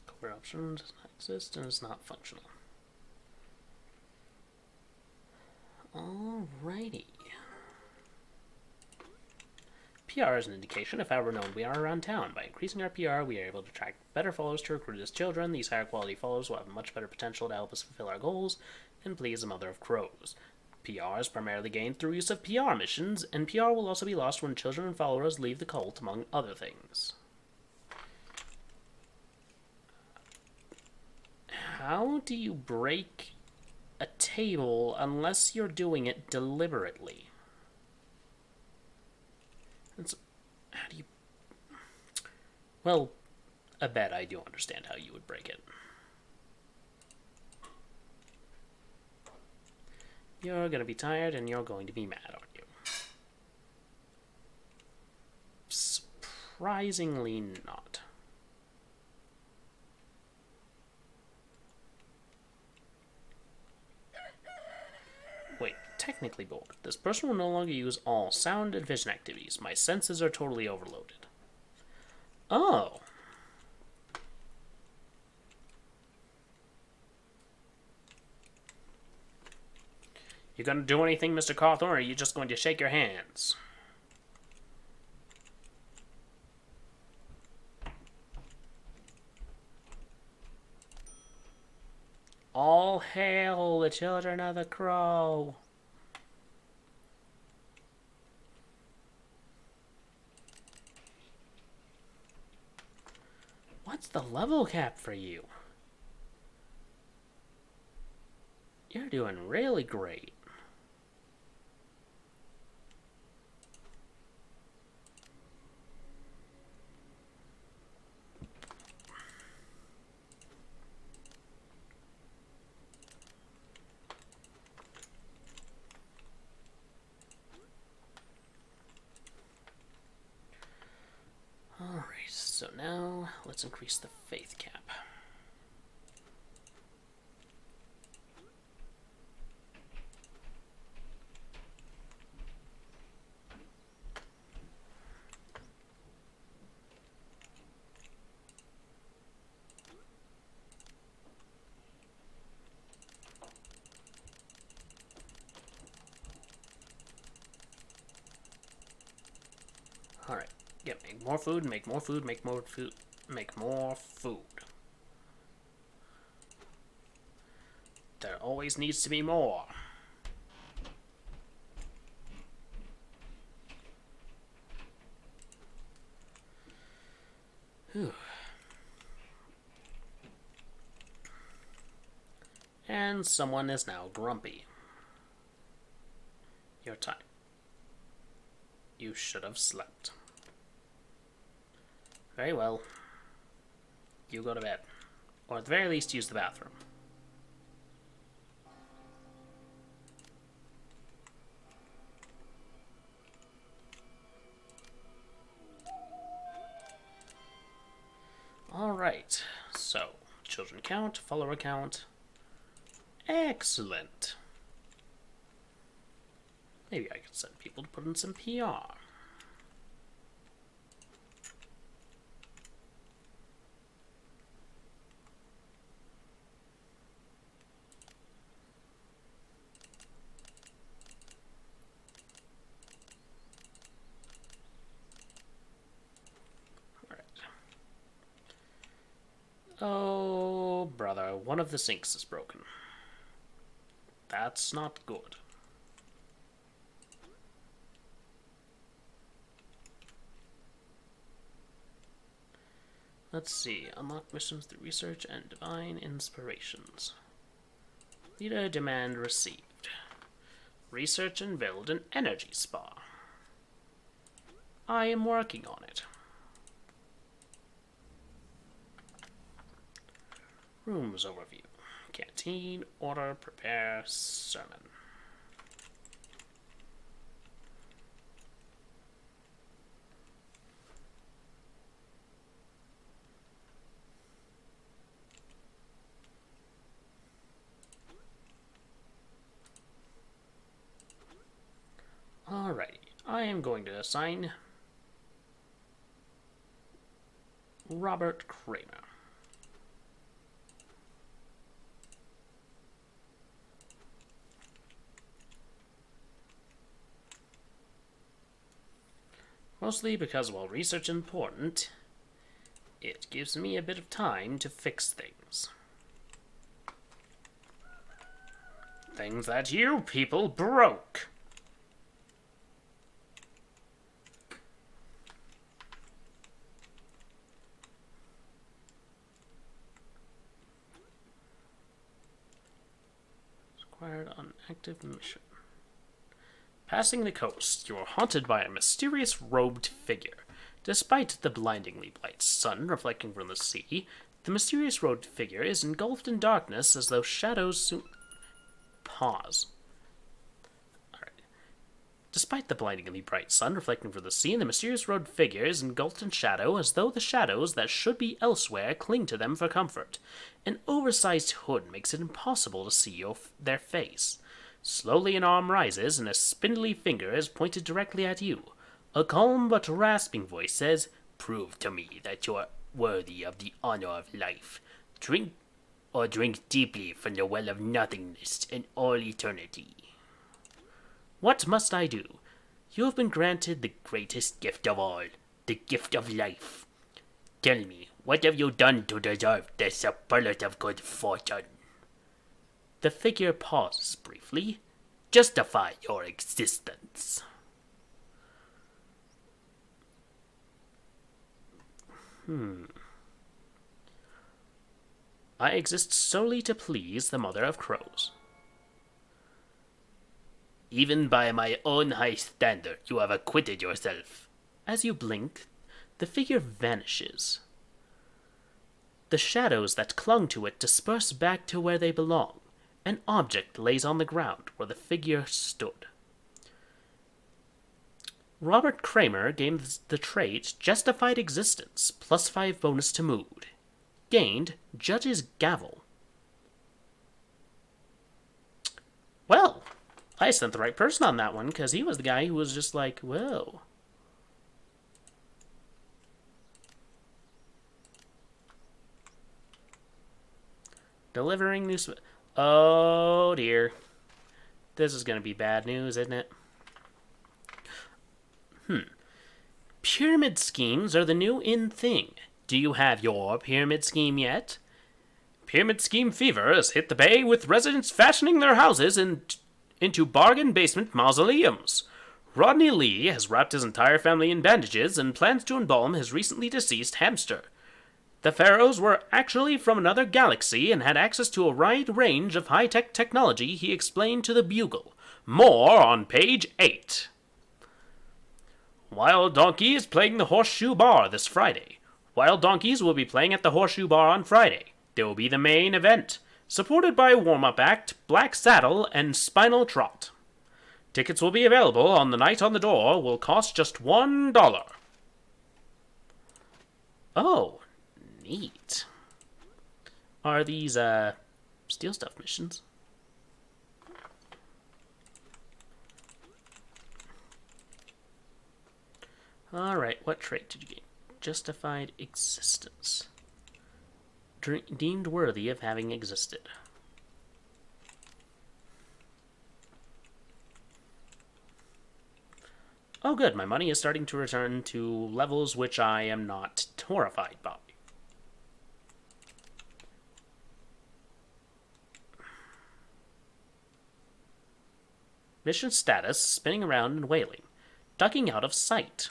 Clear option does not exist and is not functional. Alrighty. PR is an indication of how renowned we are around town. By increasing our PR, we are able to attract better followers to recruit as children. These higher quality followers will have much better potential to help us fulfill our goals and please the mother of crows. PR is primarily gained through use of PR missions, and PR will also be lost when children and followers leave the cult, among other things. How do you break a table unless you're doing it deliberately? How do you... Well, I bet I do understand how you would break it. You're gonna be tired and you're going to be mad, aren't you? Surprisingly not. Wait, technically bored. This person will no longer use all sound and vision activities. My senses are totally overloaded. Oh. You gonna do anything, Mr. Cawthorne, or are you just going to shake your hands? All hail the children of the crow. What's the level cap for you? You're doing really great. Alright, so now let's increase the faith cap. Alright, yeah, make more food, make more food, make more food, make more food. There always needs to be more. Whew. And someone is now grumpy. Your time. You should have slept. Very well. You go to bed. Or at the very least, use the bathroom. Alright, so, children count, follower count. Excellent. Maybe I could send people to put in some PR. Oh, brother, one of the sinks is broken. That's not good. Let's see. Unlock missions through research and divine inspirations. Leader demand received. Research and build an energy spa. I am working on it. Rooms overview. Canteen, order, prepare, sermon. Alrighty, I am going to assign Robert Kramer. Mostly because while research is important, it gives me a bit of time to fix things. Things that you people broke. Acquired on active mission. Passing the coast, you are haunted by a mysterious robed figure. Despite the blindingly bright sun reflecting from the sea, the mysterious robed figure is engulfed in darkness as though shadows soon... Pause. Alright. Despite the blindingly bright sun reflecting from the sea, the mysterious robed figure is engulfed in shadow as though the shadows that should be elsewhere cling to them for comfort. An oversized hood makes it impossible to see their face. Slowly an arm rises, and a spindly finger is pointed directly at you. A calm but rasping voice says, "Prove to me that you are worthy of the honor of life. Drink deeply from the well of nothingness in all eternity." What must I do? You have been granted the greatest gift of all, the gift of life. Tell me, what have you done to deserve this superlative good fortune? The figure pauses briefly. Justify your existence. I exist solely to please the Mother of Crows. Even by my own high standard, you have acquitted yourself. As you blink, the figure vanishes. The shadows that clung to it disperse back to where they belong. An object lays on the ground where the figure stood. Robert Kramer gained the trait Justified Existence, +5 bonus to mood. Gained Judge's Gavel. Well, I sent the right person on that one, because he was the guy who was just like, whoa. Delivering news... Oh, dear. This is going to be bad news, isn't it? Pyramid schemes are the new in thing. Do you have your pyramid scheme yet? Pyramid scheme fever has hit the Bay, with residents fashioning their houses into bargain basement mausoleums. Rodney Lee has wrapped his entire family in bandages and plans to embalm his recently deceased hamster. The pharaohs were actually from another galaxy and had access to a wide range of high-tech technology, he explained to the Bugle. More on page 8. Wild Donkeys playing the Horseshoe Bar this Friday. Wild Donkeys will be playing at the Horseshoe Bar on Friday. They will be the main event, supported by warm-up act, Black Saddle, and Spinal Trot. Tickets will be available on the night on the door, will cost just $1. Oh, neat. Are these, Steel Stuff missions? Alright, what trait did you gain? Justified existence. Deemed worthy of having existed. Oh good, my money is starting to return to levels which I am not horrified by. Mission status, spinning around and wailing. Ducking out of sight.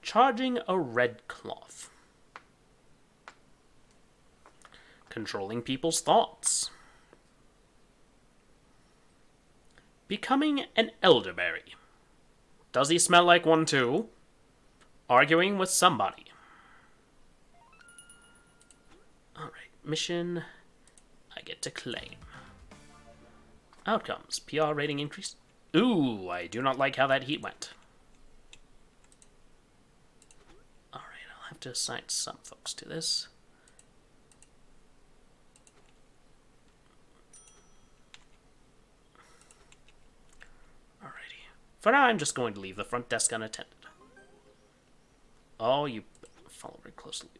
Charging a red cloth. Controlling people's thoughts. Becoming an elderberry. Does he smell like one too? Arguing with somebody. Alright, mission I get to claim. Outcomes. PR rating increase. Ooh, I do not like how that heat went. Alright, I'll have to assign some folks to this. Alrighty. For now, I'm just going to leave the front desk unattended. Oh, you follow very closely.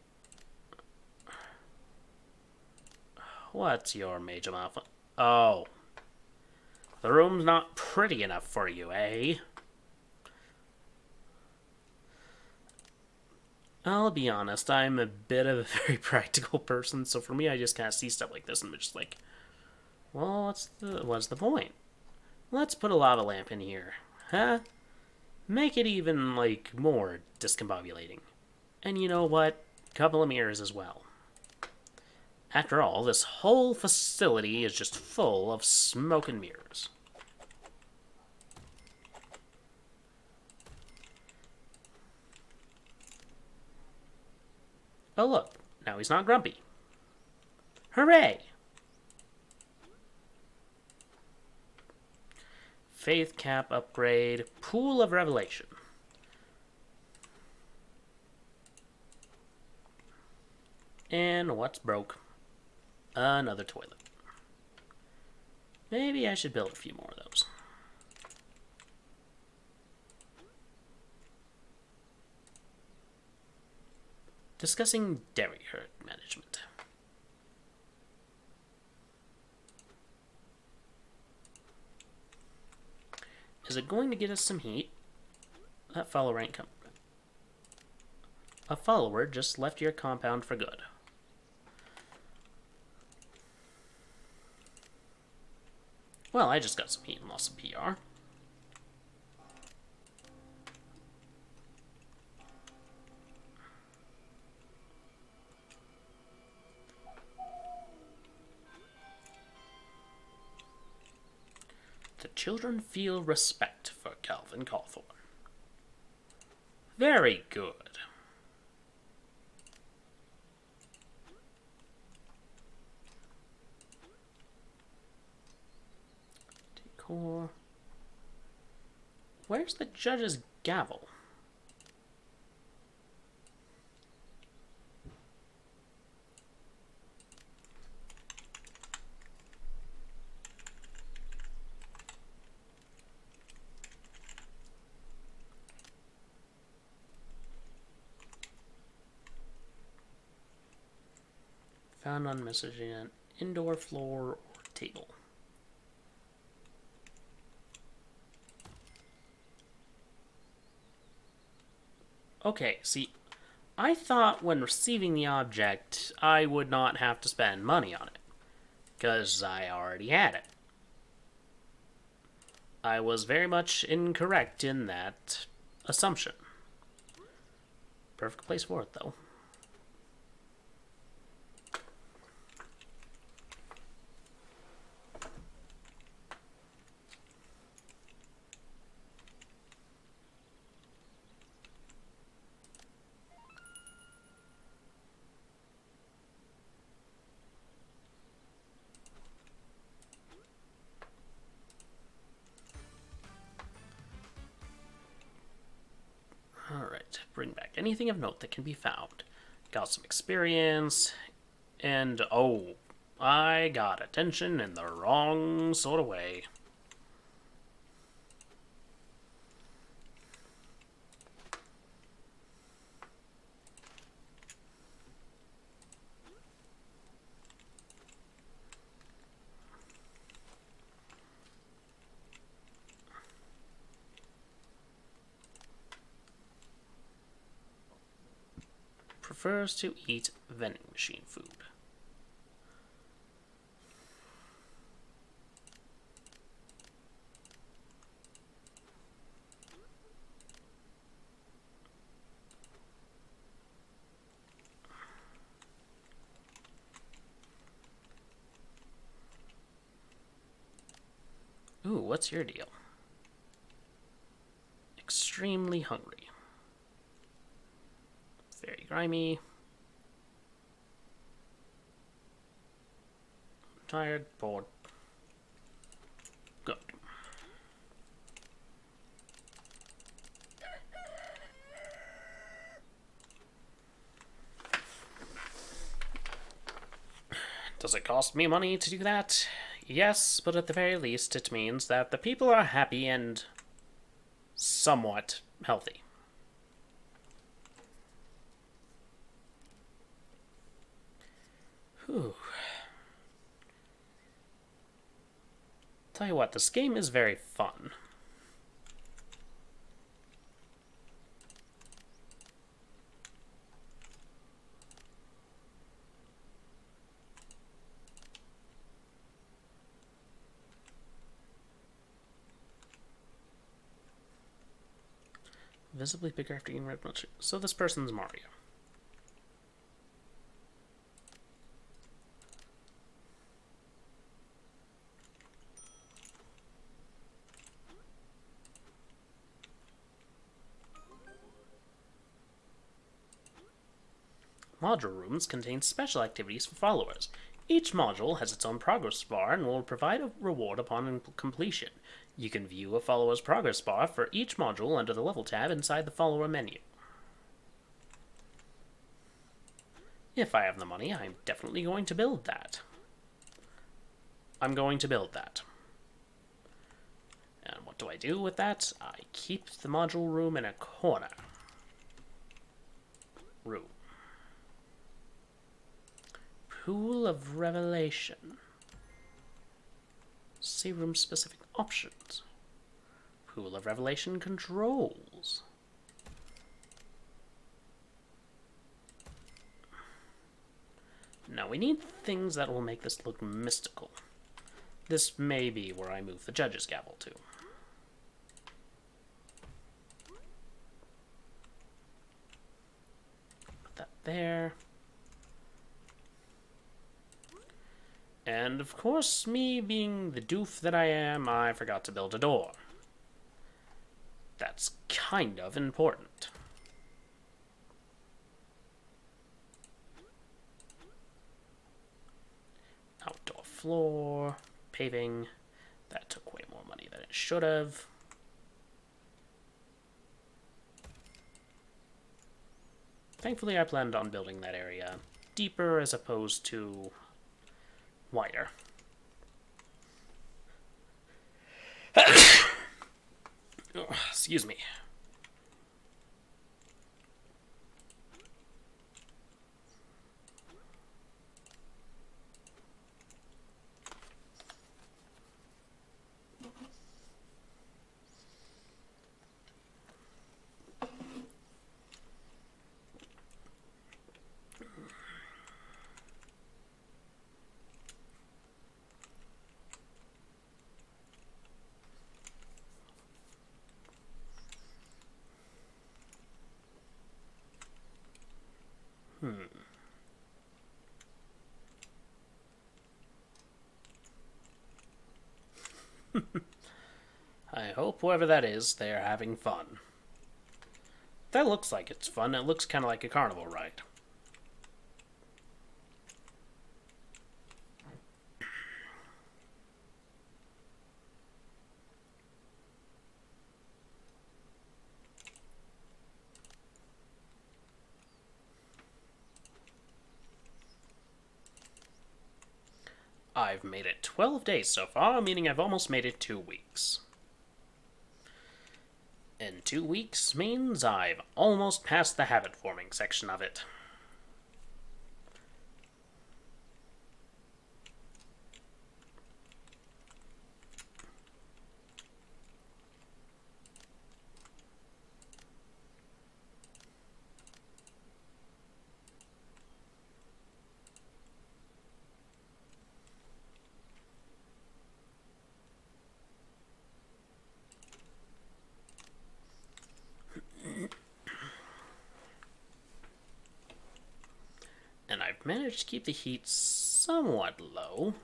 What's your major malfunction? Oh. The room's not pretty enough for you, eh? I'll be honest, I'm a bit of a very practical person, so for me, I just kind of see stuff like this and I'm just like, well, what's the point? Let's put a lava lamp in here, huh? Make it even, like, more discombobulating. And you know what? Couple of mirrors as well. After all, this whole facility is just full of smoke and mirrors. Oh look, now he's not grumpy. Hooray! Faith cap upgrade, pool of revelation. And what's broke? Another toilet. Maybe I should build a few more of those. Discussing dairy herd management. Is it going to get us some heat? That follower ain't coming. A follower just left your compound for good. Well, I just got some heat and lost some PR. The children feel respect for Calvin Cawthorne. Very good. Decor. Where's the judge's gavel? Found on messaging, indoor floor or table. Okay, see, I thought when receiving the object, I would not have to spend money on it, because I already had it. I was very much incorrect in that assumption. Perfect place for it, though. Bring back anything of note that can be found. Got some experience, and oh, I got attention in the wrong sort of way. Prefers to eat vending machine food. Ooh, what's your deal? Extremely hungry. Very grimy. Tired, bored. Good. Does it cost me money to do that? Yes, but at the very least it means that the people are happy and somewhat healthy. Whew. Tell you what, this game is very fun. Visibly bigger after eating red milkshake. So this person's Mario. Module rooms contain special activities for followers. Each module has its own progress bar and will provide a reward upon completion. You can view a follower's progress bar for each module under the level tab inside the follower menu. If I have the money, I'm definitely going to build that. I'm going to build that. And what do I do with that? I keep the module room in a corner. Room. Pool of Revelation. See room specific options. Pool of Revelation controls. Now we need things that will make this look mystical. This may be where I move the judge's gavel to. Put that there. And of course, me being the doof that I am, I forgot to build a door. That's kind of important. Outdoor floor, paving. That took way more money than it should have. Thankfully, I planned on building that area deeper as opposed to wider. Oh, excuse me. I hope whoever that is, they're having fun. That looks like it's fun. It looks kind of like a carnival ride. I've made it 12 days so far, meaning I've almost made it 2 weeks. And 2 weeks means I've almost passed the habit-forming section of it. And I've managed to keep the heat somewhat low.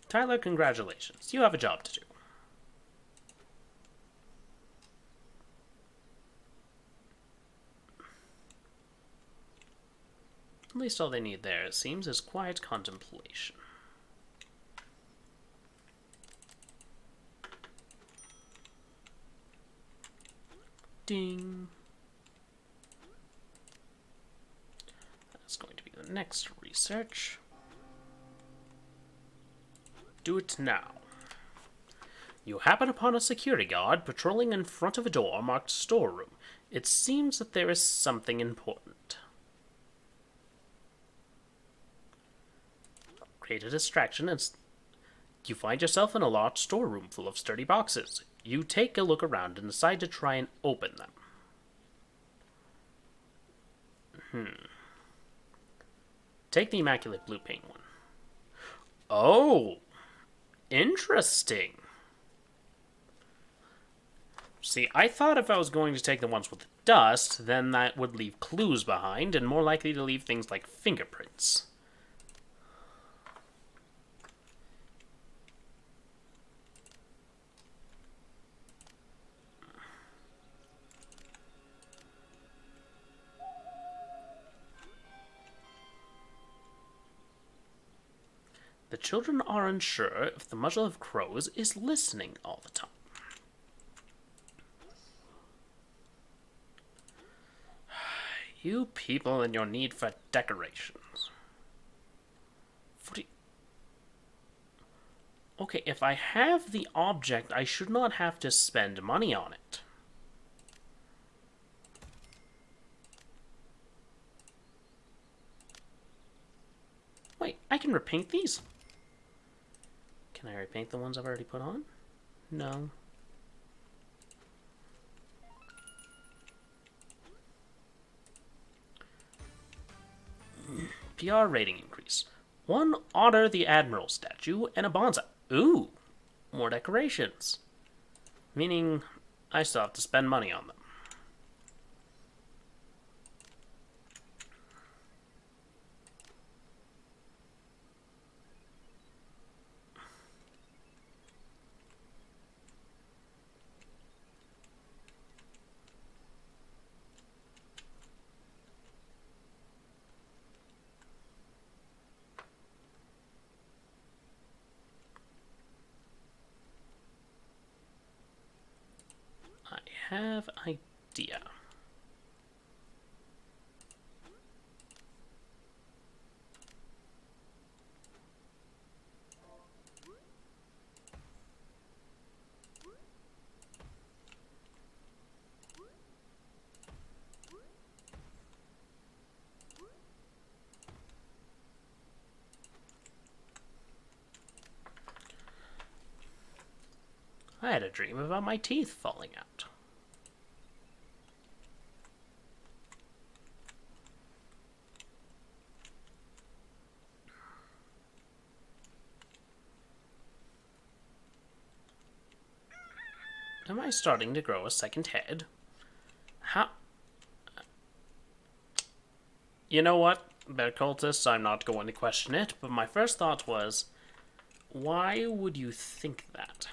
Tyler, congratulations. You have a job to do. At least all they need there, it seems, is quiet contemplation. Ding. That's going to be the next research. Do it now. You happen upon a security guard patrolling in front of a door marked storeroom. It seems that there is something important. Create a distraction and you find yourself in a large storeroom full of sturdy boxes. You take a look around and decide to try and open them. Take the immaculate blue paint one. Oh! Interesting. See, I thought if I was going to take the ones with dust, then that would leave clues behind, and more likely to leave things like fingerprints. The children are unsure if the muzzle of crows is listening all the time. You people and your need for decorations. Okay, if I have the object, I should not have to spend money on it. Wait, I can repaint these? Can I repaint the ones I've already put on? No. PR rating increase. 1 Honor the Admiral statue and a bonsai. Ooh, more decorations. Meaning I still have to spend money on them. I have an idea. I had a dream about my teeth falling out. Am I starting to grow a second head? How? You know what, Bear Cultists, I'm not going to question it, but my first thought was, why would you think that?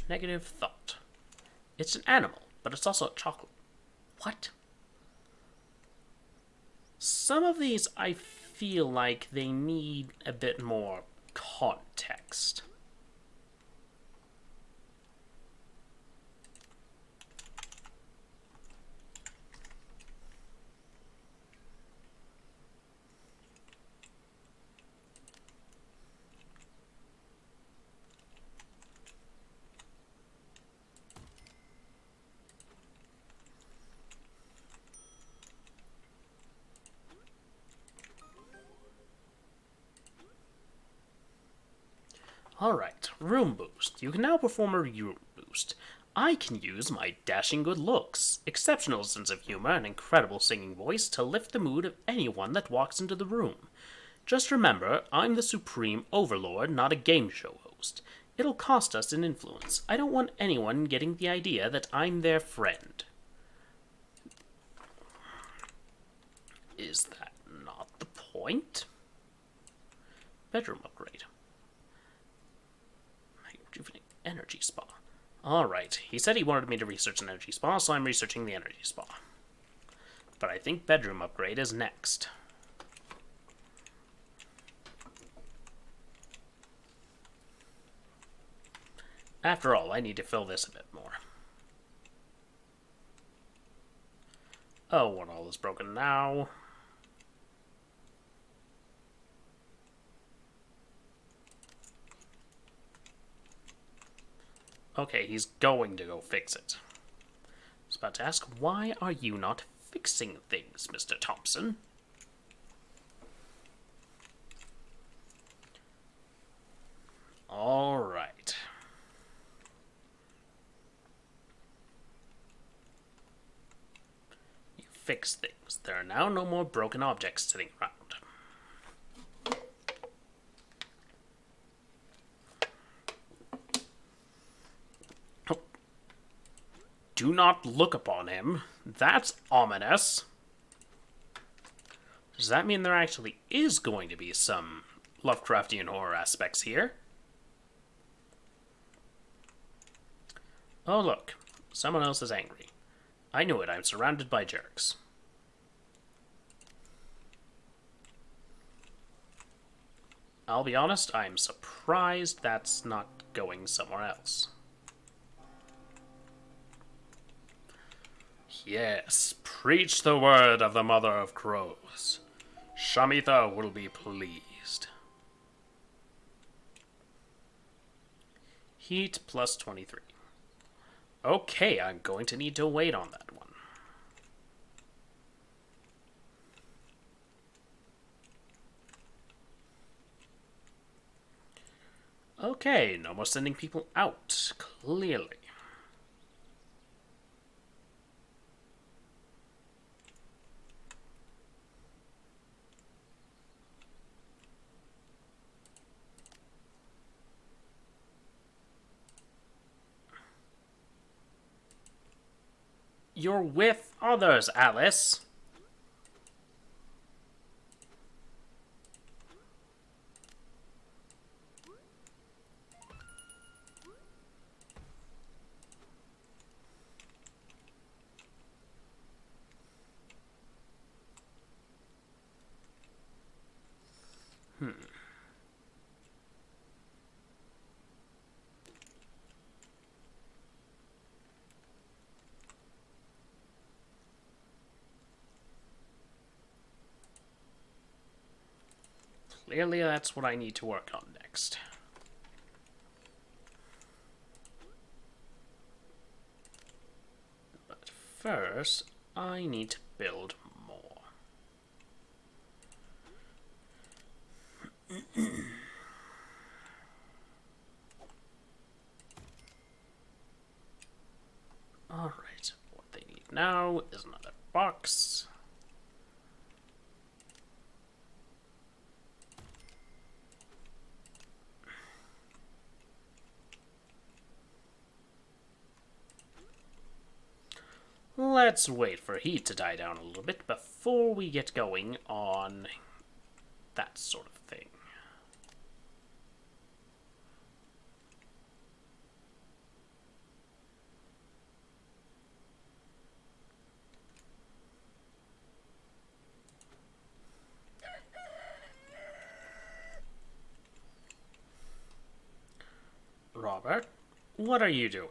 Negative thought. It's an animal, but it's also a chocolate. What? Some of these I feel like they need a bit more context. Alright, room boost. You can now perform a room boost. I can use my dashing good looks, exceptional sense of humor, and incredible singing voice to lift the mood of anyone that walks into the room. Just remember, I'm the supreme overlord, not a game show host. It'll cost us an influence. I don't want anyone getting the idea that I'm their friend. Is that not the point? Bedroom upgrade. Energy spa. Alright, he said he wanted me to research an energy spa, so I'm researching the energy spa. But I think bedroom upgrade is next. After all, I need to fill this a bit more. Oh, one all is broken now. Okay, he's going to go fix it. I was about to ask, why are you not fixing things, Mr. Thompson? Alright. You fix things. There are now no more broken objects sitting around. Do not look upon him. That's ominous. Does that mean there actually is going to be some Lovecraftian horror aspects here? Oh look, someone else is angry. I knew it, I'm surrounded by jerks. I'll be honest, I'm surprised that's not going somewhere else. Yes, preach the word of the Mother of Crows. Shamitha will be pleased. Heat plus 23. Okay, I'm going to need to wait on that one. Okay, no more sending people out, clearly. You're with others, Alice. Clearly, that's what I need to work on next. But first, I need to build more. Alright, what they need now is another box. Let's wait for heat to die down a little bit before we get going on that sort of thing. What are you doing?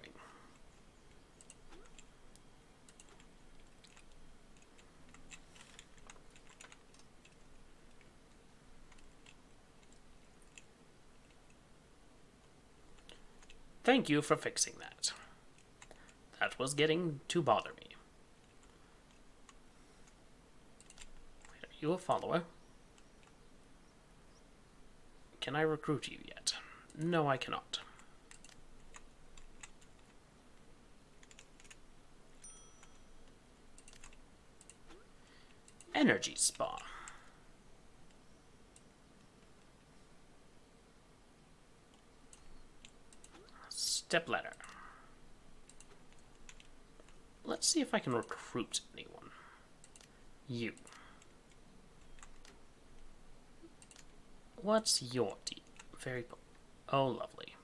Thank you for fixing that. That was getting to bother me. Wait, are you a follower? Can I recruit you yet? No, I cannot. Energy Spa. Step ladder. Let's see if I can recruit anyone. You. What's your deal? Very... Oh, lovely.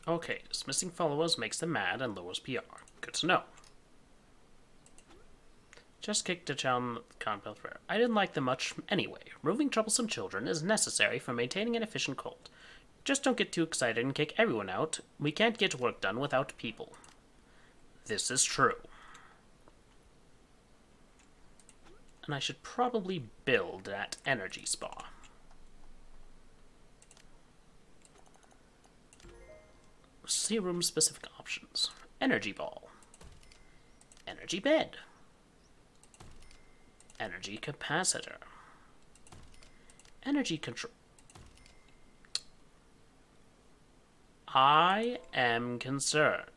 Okay, dismissing followers makes them mad and lowers PR. Good to know. Just kicked a child compound fair. I didn't like them much anyway. Removing troublesome children is necessary for maintaining an efficient cult. Just don't get too excited and kick everyone out. We can't get work done without people. This is true. And I should probably build that energy spa. See room specific options. Energy ball. Energy bed. Energy capacitor. Energy control. I am concerned.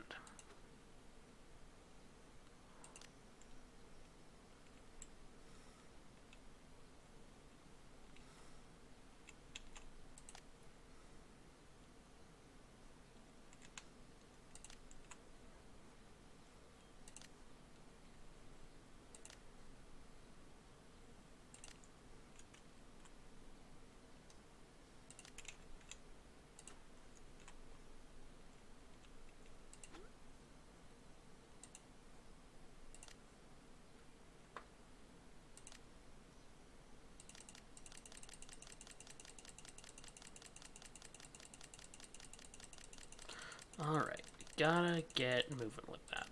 Alright, gotta get moving with that.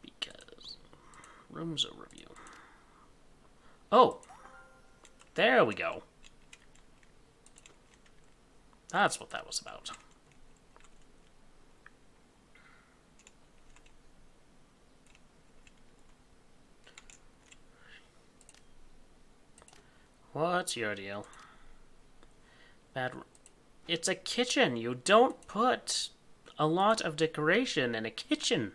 Because rooms overview. Oh! There we go. That's what that was about. What's your deal? Bad. It's a kitchen. You don't put a lot of decoration in a kitchen.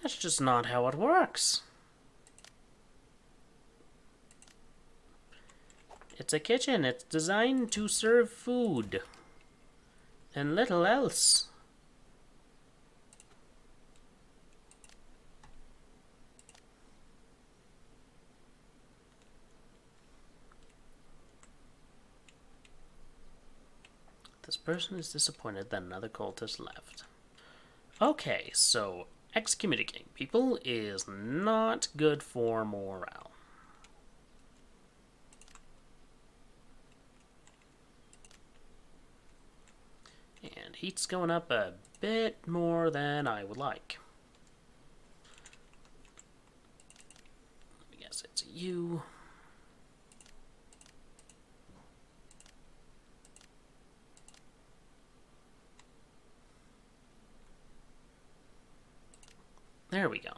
That's just not how it works. It's a kitchen. It's designed to serve food. And little else. This person is disappointed that another cultist left. Okay, so excommunicating people is not good for morale. And heat's going up a bit more than I would like. I guess it's you. There we go.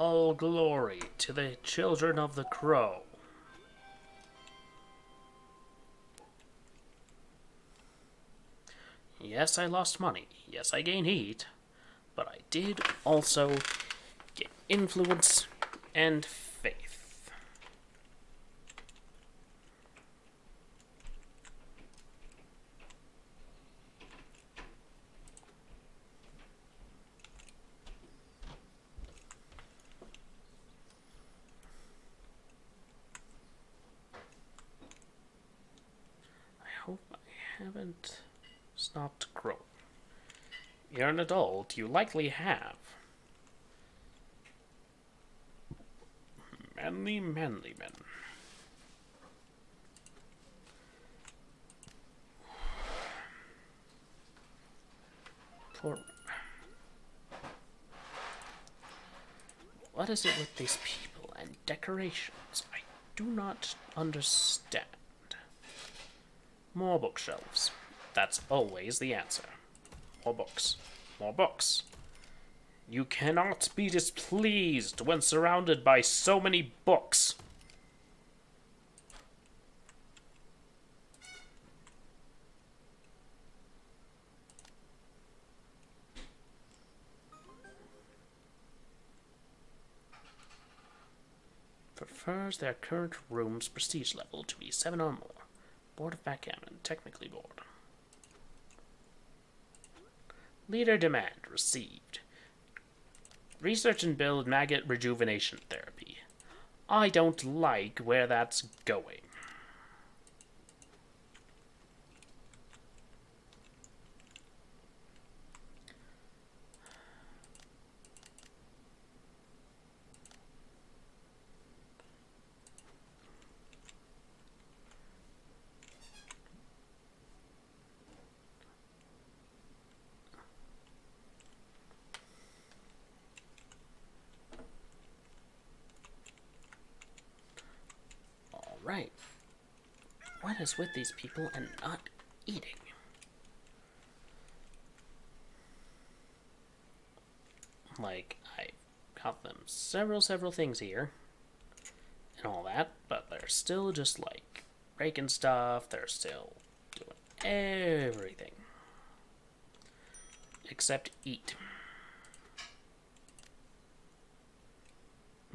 All glory to the children of the crow. Yes, I lost money. Yes, I gained heat. But I did also get influence and faith. I hope I haven't stopped growing. You're an adult, you likely have. Manly men. Poor... What is it with these people and decorations? I do not understand. More bookshelves. That's always the answer. More books. More books. You cannot be displeased when surrounded by so many books. Prefers their current room's prestige level to be 7 or more. Board of Backgammon, technically bored. Leader demand received. Research and build maggot rejuvenation therapy. I don't like where that's going. Right. What is with these people and not eating? Like, I got them several things here and all that, but they're still just like breaking stuff. They're still doing everything except eat.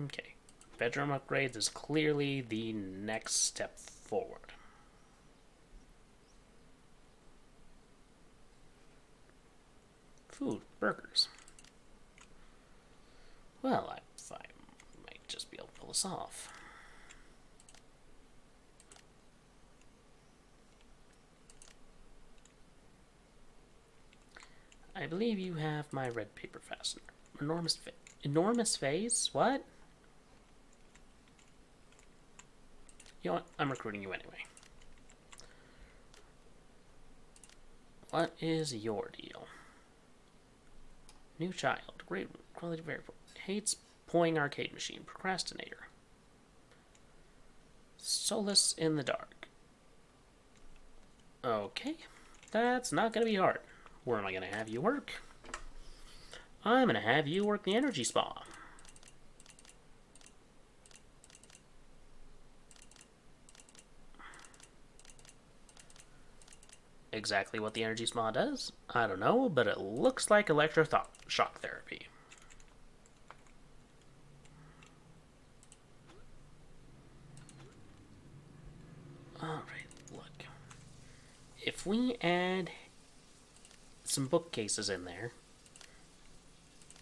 Okay. Bedroom upgrades is clearly the next step forward. Food, burgers. Well, I might just be able to pull this off. I believe you have my red paper fastener. Enormous phase? What? You know what? I'm recruiting you anyway. What is your deal? New child. Great quality very poor. Hates playing arcade machine. Procrastinator. Solace in the dark. Okay. That's not going to be hard. Where am I going to have you work? I'm going to have you work the energy spa. Exactly what the energy spa does? I don't know, but it looks like electroshock therapy. Alright, look. If we add some bookcases in there,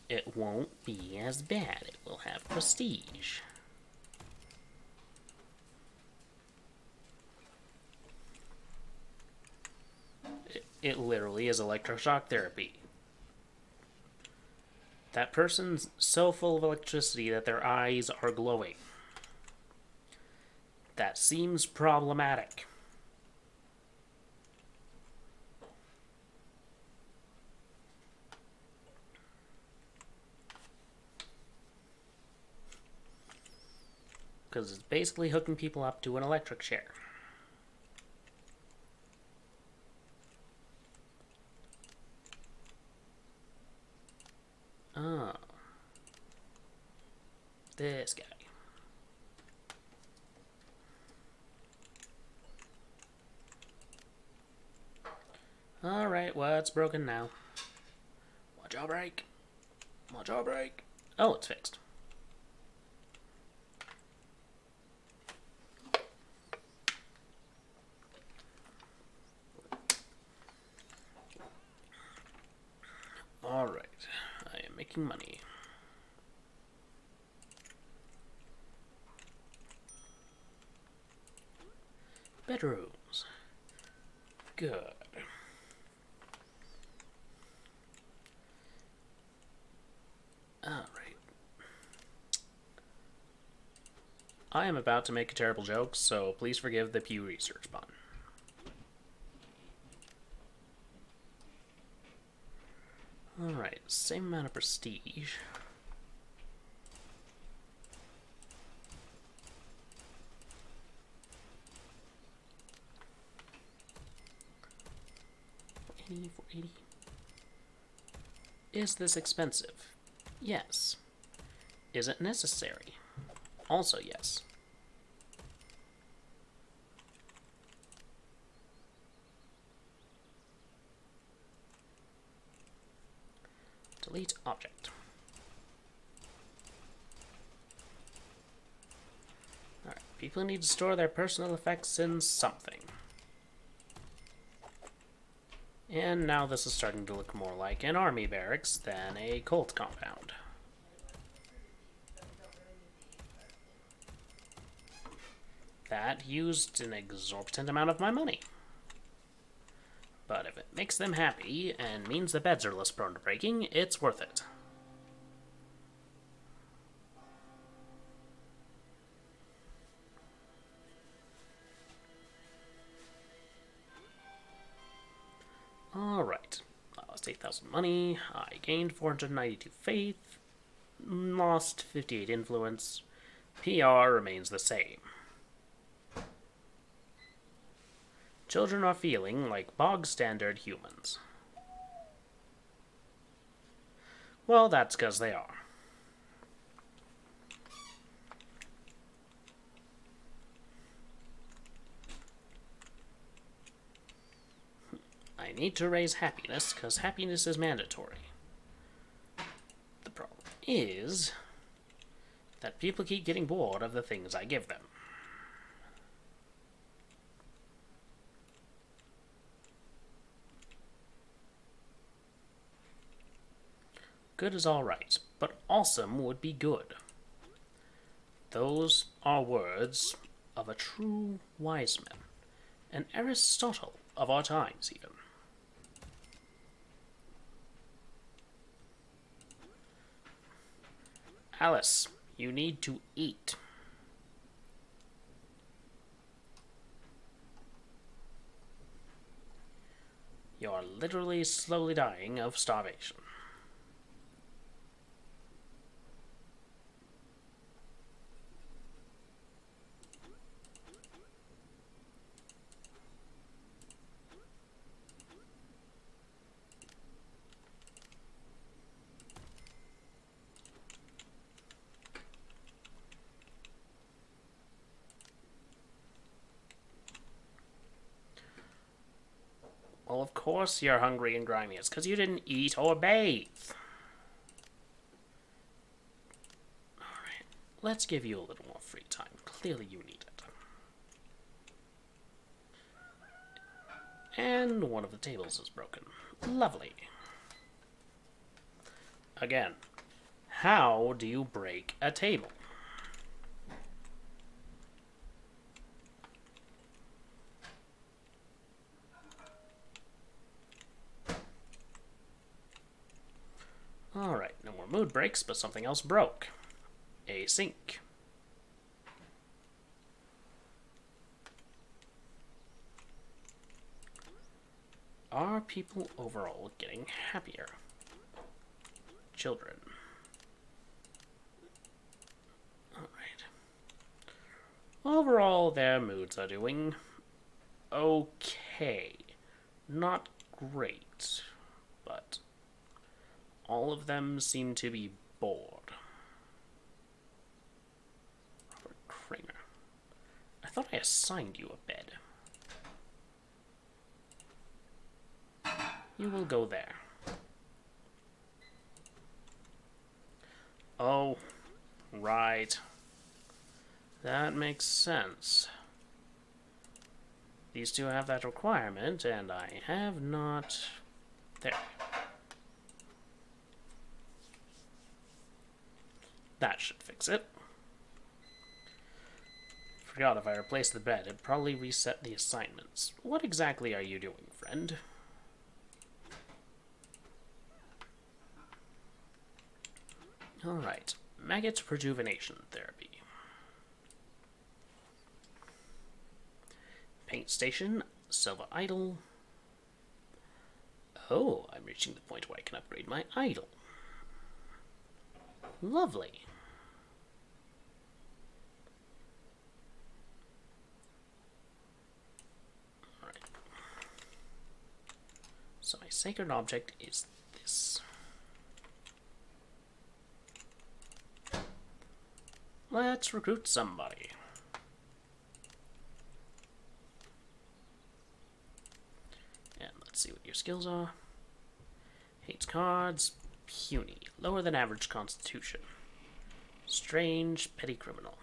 it won't be as bad. It will have prestige. It literally is electroshock therapy. That person's so full of electricity that their eyes are glowing. That seems problematic. Because it's basically hooking people up to an electric chair. Oh. This guy. Alright, what's broken now? My jaw break. My jaw break. Oh, it's fixed. Alright, I am making money. Bedrooms. Good. Alright. I am about to make a terrible joke, so please forgive the Pew Research pun. Alright, same amount of prestige. $480. Is this expensive? Yes. Is it necessary? Also yes. Delete object. Alright, people need to store their personal effects in something. And now this is starting to look more like an army barracks than a cult compound. That used an exorbitant amount of my money. But if it makes them happy and means the beds are less prone to breaking, it's worth it. Alright. I lost 8,000 money. I gained 492 faith. Lost 58 influence. PR remains the same. Children are feeling like bog-standard humans. Well, that's because they are. I need to raise happiness, because happiness is mandatory. The problem is that people keep getting bored of the things I give them. Good is alright, but awesome would be good. Those are words of a true wise man, an Aristotle of our times, even. Alice, you need to eat. You're literally slowly dying of starvation. Well, of course you're hungry and grimy. It's because you didn't eat or bathe. Alright, let's give you a little more free time. Clearly you need it. And one of the tables is broken. Lovely. Again, how do you break a table? Alright, no more mood breaks, but something else broke. A sink. Are people overall getting happier? Children. Alright. Overall, their moods are doing okay. Not great, but all of them seem to be bored. Kramer. I thought I assigned you a bed. You will go there. Oh, right. That makes sense. These two have that requirement, and I have not... There. That should fix it. Forgot if I replaced the bed, it'd probably reset the assignments. What exactly are you doing, friend? Alright. Maggot rejuvenation therapy. Paint station, silver idol. Oh, I'm reaching the point where I can upgrade my idol. Lovely. Alright. So my sacred object is this. Let's recruit somebody. And let's see what your skills are. Hates cards. Puny. Lower than average constitution. Strange. Petty criminal.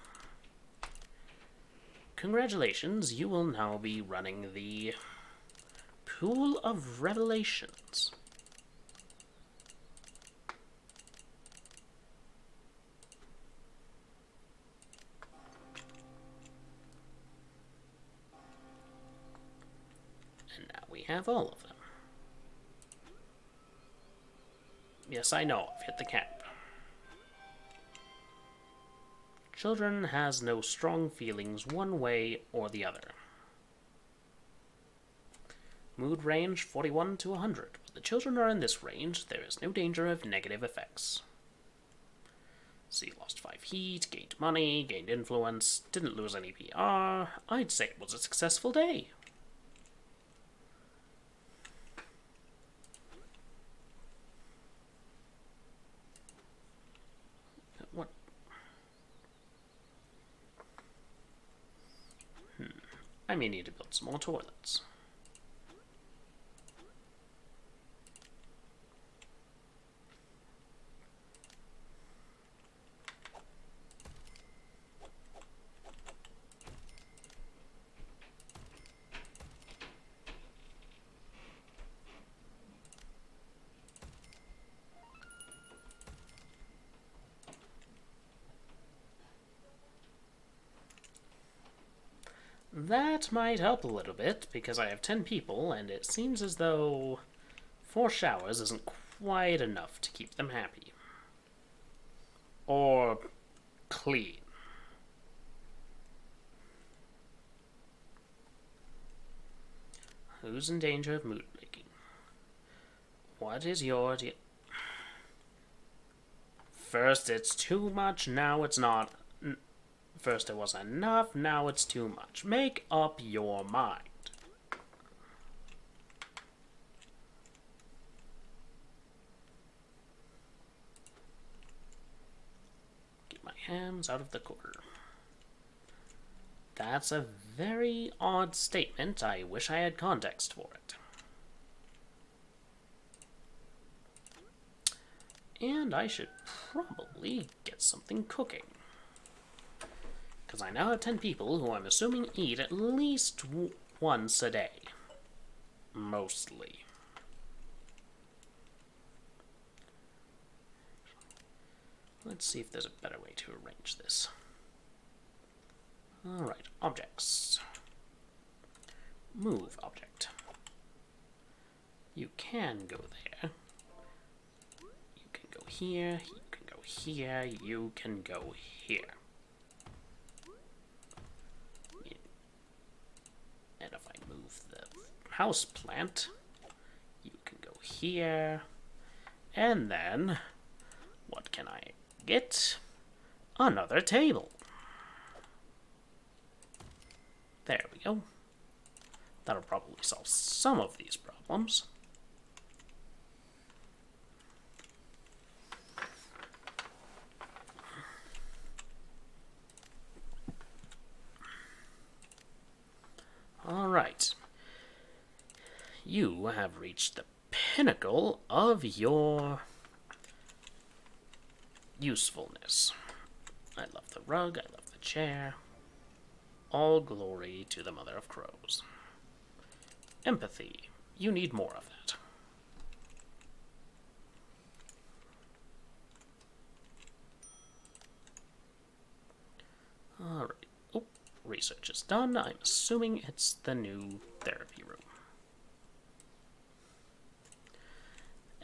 Congratulations, you will now be running the Pool of Revelations. And now we have all of them. Yes, I know, I've hit the cap. Children has no strong feelings one way or the other. Mood range 41 to 100. When the children are in this range, there is no danger of negative effects. See, lost 5 heat, gained money, gained influence, didn't lose any PR. I'd say it was a successful day. What? I may need to build some more toilets. That might help a little bit, because I have 10 people, and it seems as though 4 showers isn't quite enough to keep them happy. Or clean. Who's in danger of mood breaking? What is your deal? First it's too much, now it's not. First it was enough, now it's too much. Make up your mind. Get my hams out of the cooker. That's a very odd statement. I wish I had context for it. And I should probably get something cooking. Because I now have 10 people who I'm assuming eat at least once a day. Mostly. Let's see if there's a better way to arrange this. Alright, objects. Move object. You can go there. You can go here, you can go here, you can go here. And if I move the house plant, you can go here. And then, what can I get? Another table. There we go. That'll probably solve some of these problems. Alright. You have reached the pinnacle of your usefulness. I love the rug, I love the chair. All glory to the Mother of Crows. Empathy. You need more of that. Alright. Oh, research is done. I'm assuming it's the new therapy room.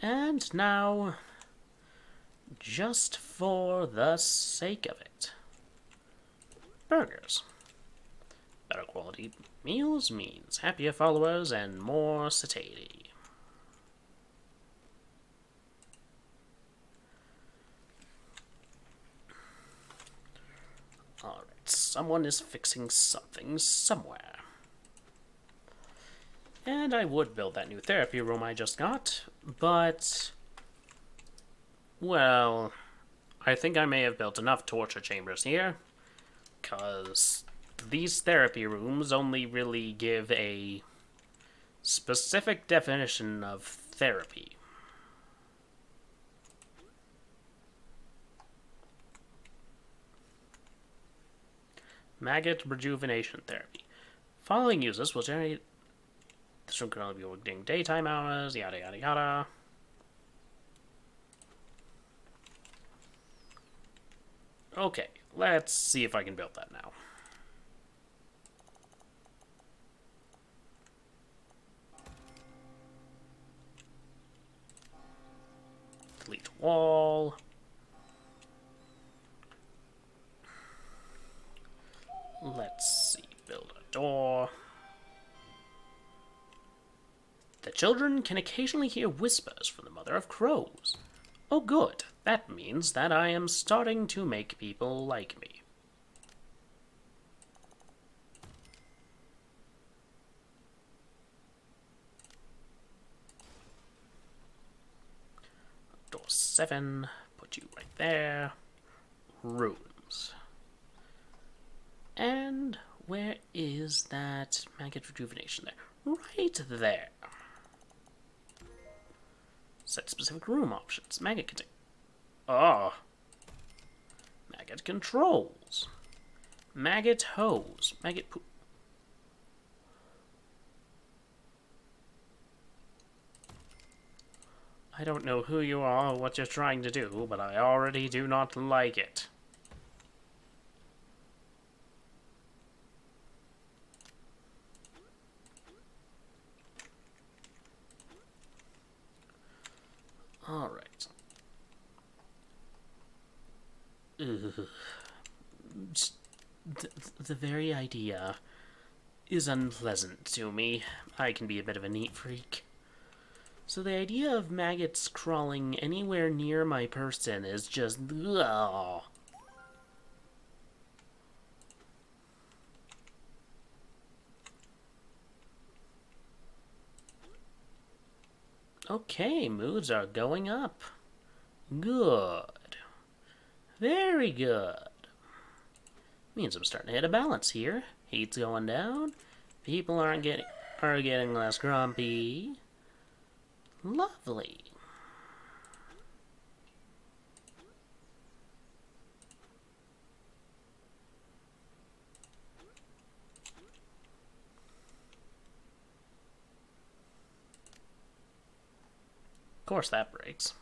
And now, just for the sake of it, burgers. Better quality meals means happier followers and more satiety. Alright, someone is fixing something somewhere. And I would build that new therapy room I just got, but... well, I think I may have built enough torture chambers here, because these therapy rooms only really give a specific definition of therapy. Maggot rejuvenation therapy. Following uses will generate... this room can only be worked during daytime hours, yada yada yada. Okay, let's see if I can build that now. Delete wall. Let's see, build a door. The children can occasionally hear whispers from the Mother of Crows. Oh good, that means that I am starting to make people like me. Door 7, put you right there. Rooms. And where is that maggot rejuvenation there? Right there. Set specific room options. Maggot contain. Oh. Maggot controls. Maggot hose. Maggot poop. I don't know who you are or what you're trying to do, but I already do not like it. Alright. The very idea is unpleasant to me. I can be a bit of a neat freak. So the idea of maggots crawling anywhere near my person is just... ugh. Okay, moods are going up. Good. Very good. Means I'm starting to hit a balance here. Heat's going down. People are getting less grumpy. Lovely. Of course that breaks.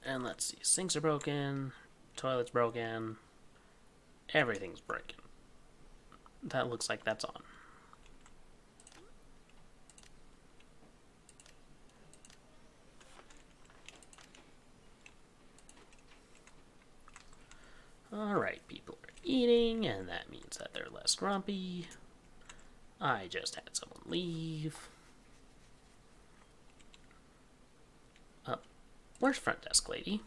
And let's see, sinks are broken, toilet's broken, everything's breaking. That looks like that's on. Alright, people are eating, and that means that they're less grumpy. I just had someone leave. Where's front desk lady?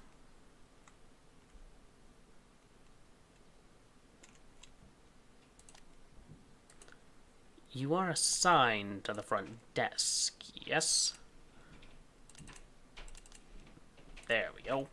You are assigned to the front desk, yes? There we go.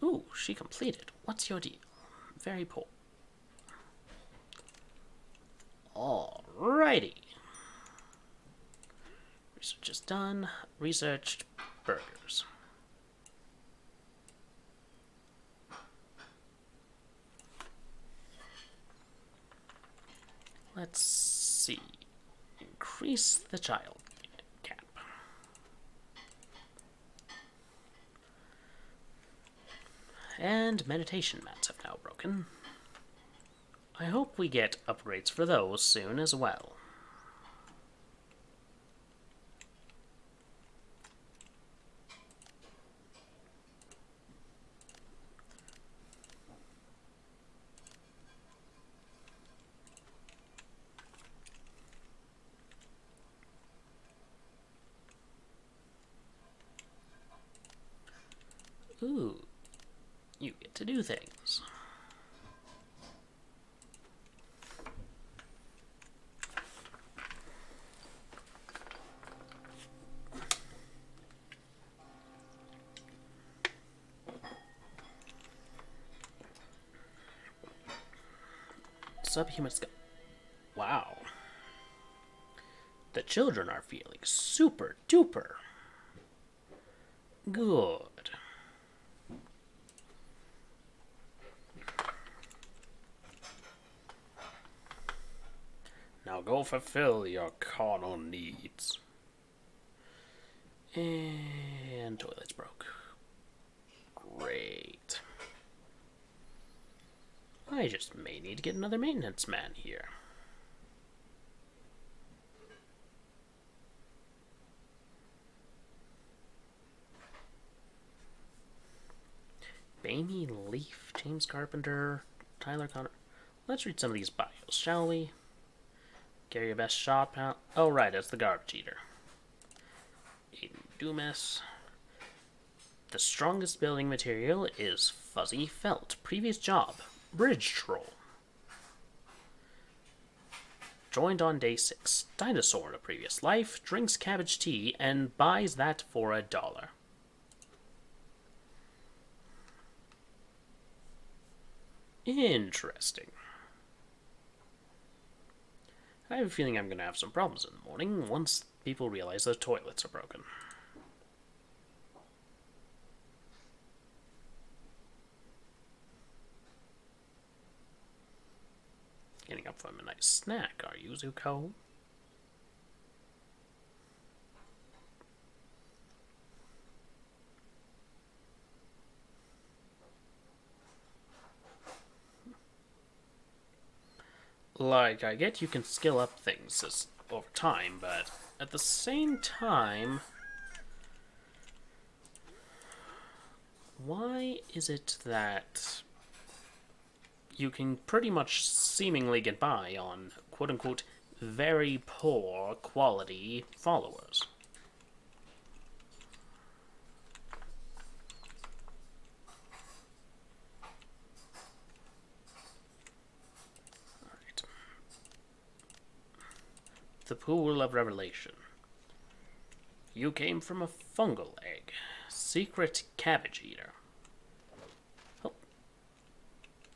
Ooh, she completed. What's your deal? Very poor. Alrighty. Research is done. Researched burgers. Let's see. Increase the child cap. And meditation mats have now broken. I hope we get upgrades for those soon as well. Ooh, you get to do things. Subhuman sky. Wow. The children are feeling super duper good. Now go fulfill your carnal needs. And toilets broke. Great. I just may need to get another maintenance man here. Amy Leaf, James Carpenter, Tyler Connor. Let's read some of these bios, shall we? Gary, your best shot, pal. Oh, right, it's the garbage eater. Aiden Dumas. The strongest building material is fuzzy felt. Previous job, bridge troll. Joined on day 6. Dinosaur in a previous life. Drinks cabbage tea and buys that for $1. Interesting. I have a feeling I'm going to have some problems in the morning once people realize the toilets are broken. Getting up from a nice snack, are you, Zuko? Like, I get you can skill up things over time, but at the same time, why is it that you can pretty much seemingly get by on quote-unquote very poor quality followers? The Pool of Revelation. You came from a fungal egg. Secret cabbage eater. Oh.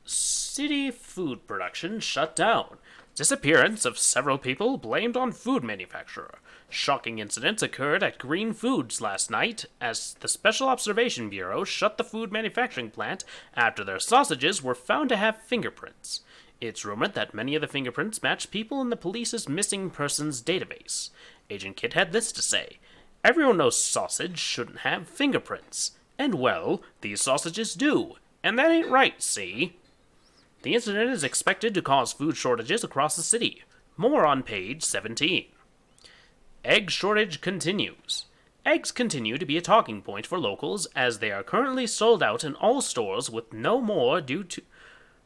City food production shut down. Disappearance of several people blamed on food manufacturer. Shocking incidents occurred at Green Foods last night as the Special Observation Bureau shut the food manufacturing plant after their sausages were found to have fingerprints. It's rumored that many of the fingerprints match people in the police's missing persons database. Agent Kit had this to say: everyone knows sausage shouldn't have fingerprints. And well, these sausages do. And that ain't right, see? The incident is expected to cause food shortages across the city. More on page 17. Egg shortage continues. Eggs continue to be a talking point for locals as they are currently sold out in all stores with no more due to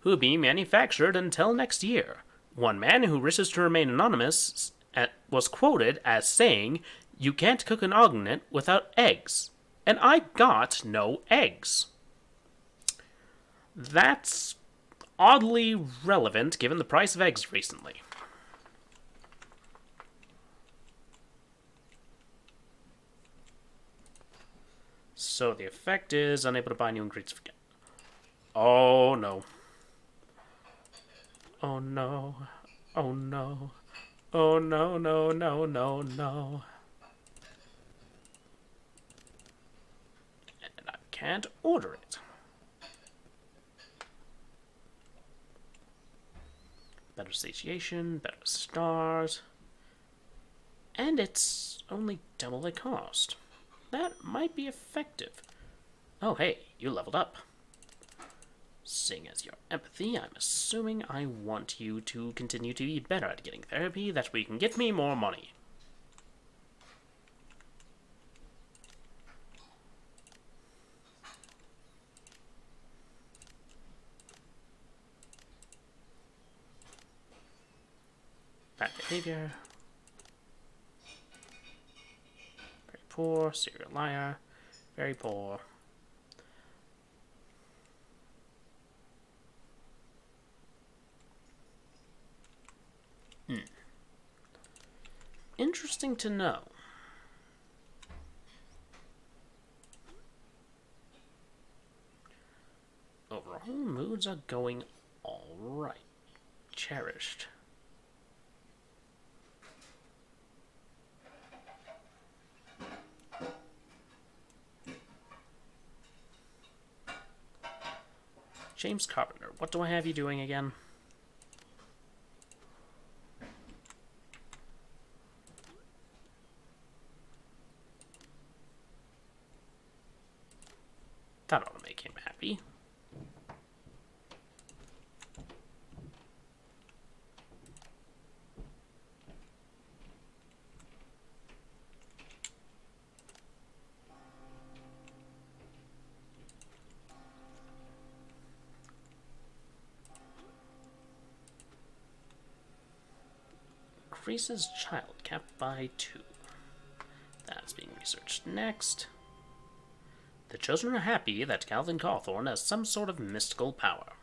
who will be manufactured until next year. One man who wishes to remain anonymous was quoted as saying, "You can't cook an omelet without eggs." And I got no eggs. That's oddly relevant given the price of eggs recently. So the effect is unable to buy new ingredients again. Oh no. Oh no. Oh no. Oh no, no, no, no, no. And I can't order it. Better satiation, better stars. And it's only double the cost. That might be effective. Oh hey, you leveled up. Seeing as your empathy, I'm assuming I want you to continue to be better at getting therapy. That way you can get me more money. Bad behavior. Very poor. Serial liar. Very poor. Interesting to know. Overall, moods are going alright. Cherished. James Carpenter, what do I have you doing again? That ought to make him happy. Increases child cap by 2. That's being researched next. The children are happy that Calvin Cawthorne has some sort of mystical power.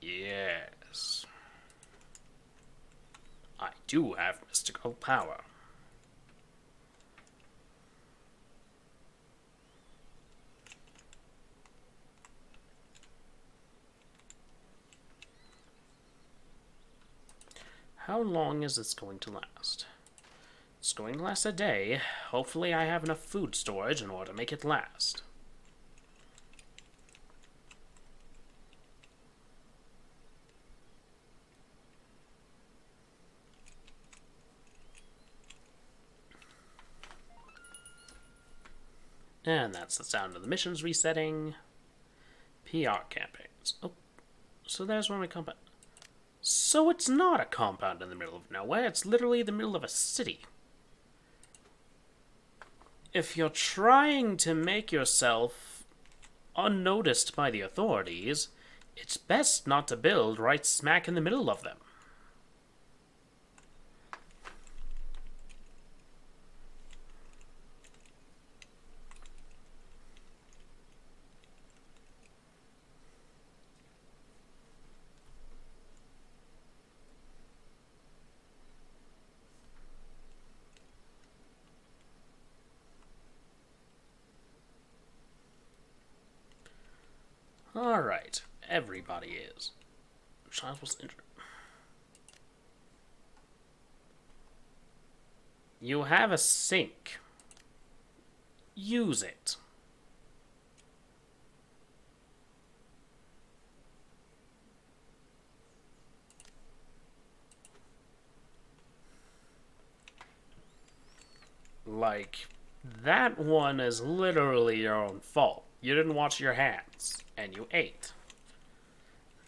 Yes. I do have mystical power. How long is this going to last? It's going to last a day. Hopefully I have enough food storage in order to make it last. And that's the sound of the missions resetting. PR campaigns. Oh, so there's where my compound. So it's not a compound in the middle of nowhere, it's literally the middle of a city. If you're trying to make yourself unnoticed by the authorities, it's best not to build right smack in the middle of them. Alright, everybody is. Child was injured. You have a sink. Use it. Like, that one is literally your own fault. You didn't wash your hands, and you ate.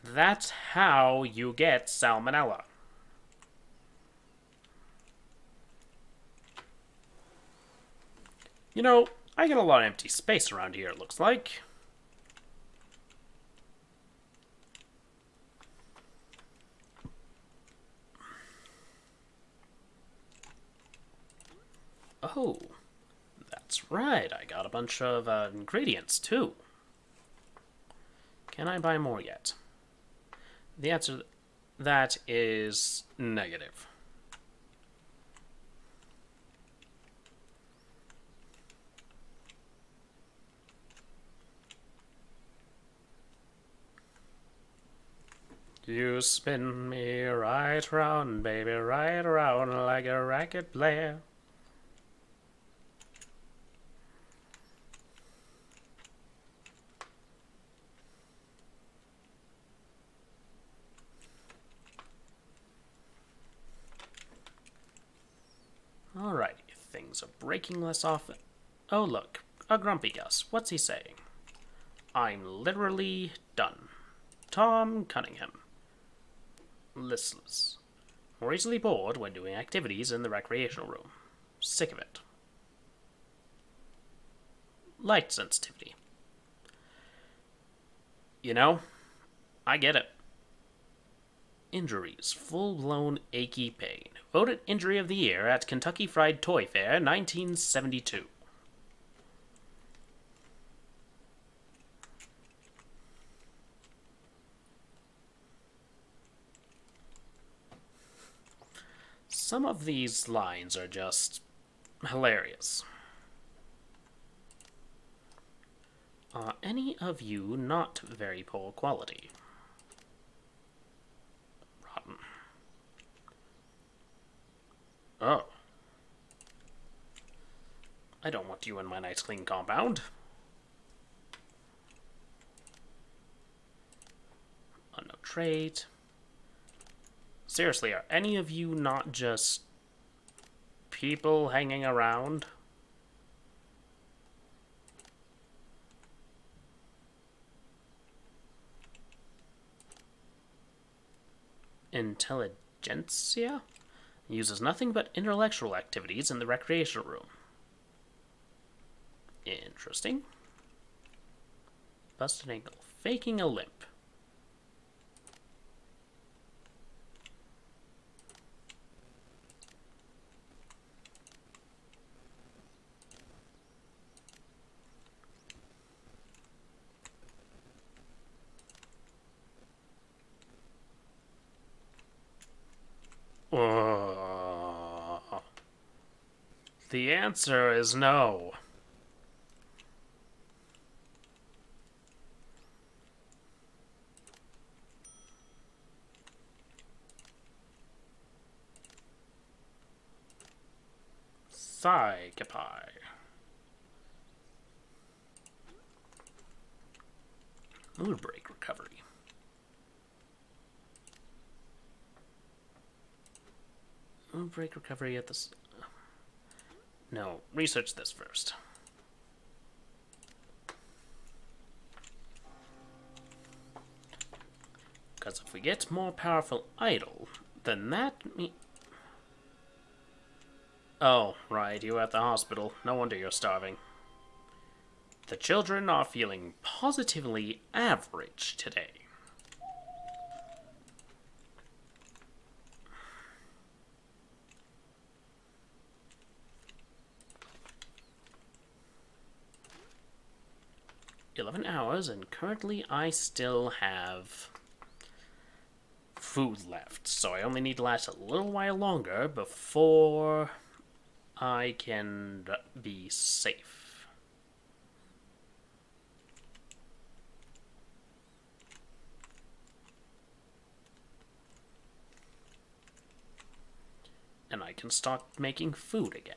That's how you get salmonella. You know, I get a lot of empty space around here, it looks like. Oh, that's That's right, I got a bunch of ingredients too. Can I buy more yet? The answer to that is negative. You spin me right round, baby, right around like a racket player. Alrighty, things are breaking less often. Oh look, a grumpy Gus. What's he saying? I'm literally done. Tom Cunningham. Listless. More easily bored when doing activities in the recreational room. Sick of it. Light sensitivity. You know, I get it. Injuries. Full-blown achy pain. Voted Injury of the Year at Kentucky Fried Toy Fair 1972. Some of these lines are just hilarious. Are any of you not very poor quality? Rotten. Oh. I don't want you in my nice clean compound. Unknown trait. Seriously, are any of you not just people hanging around? Intelligentsia? Uses nothing but intellectual activities in the recreational room. Interesting. Busted ankle. Faking a limp. The answer is no. Psychopai. Mood break recovery. Mood break recovery at this. No, research this first. Because if we get more powerful idol, then that Oh, right, you at the hospital. No wonder you're starving. The children are feeling positively average today. $11 and currently I still have food left, so I only need to last a little while longer before I can be safe. And I can start making food again.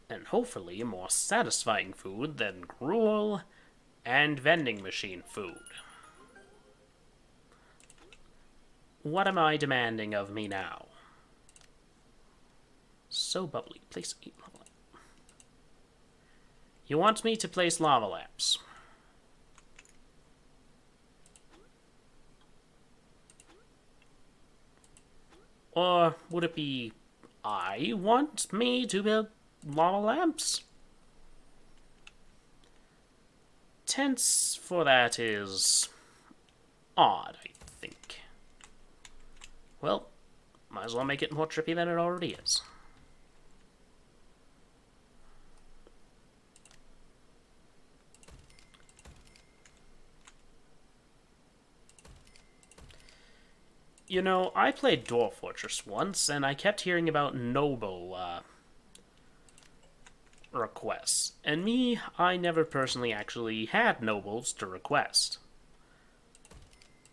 And hopefully more satisfying food than gruel and vending machine food. What am I demanding of me now? So bubbly. Place 8 lava lamps. You want me to place lava lamps? Or would it be I want me to build lava lamps? Tense for that is odd, I think. Well, might as well make it more trippy than it already is. You know, I played Dwarf Fortress once, and I kept hearing about noble, requests. And me, I never personally actually had nobles to request.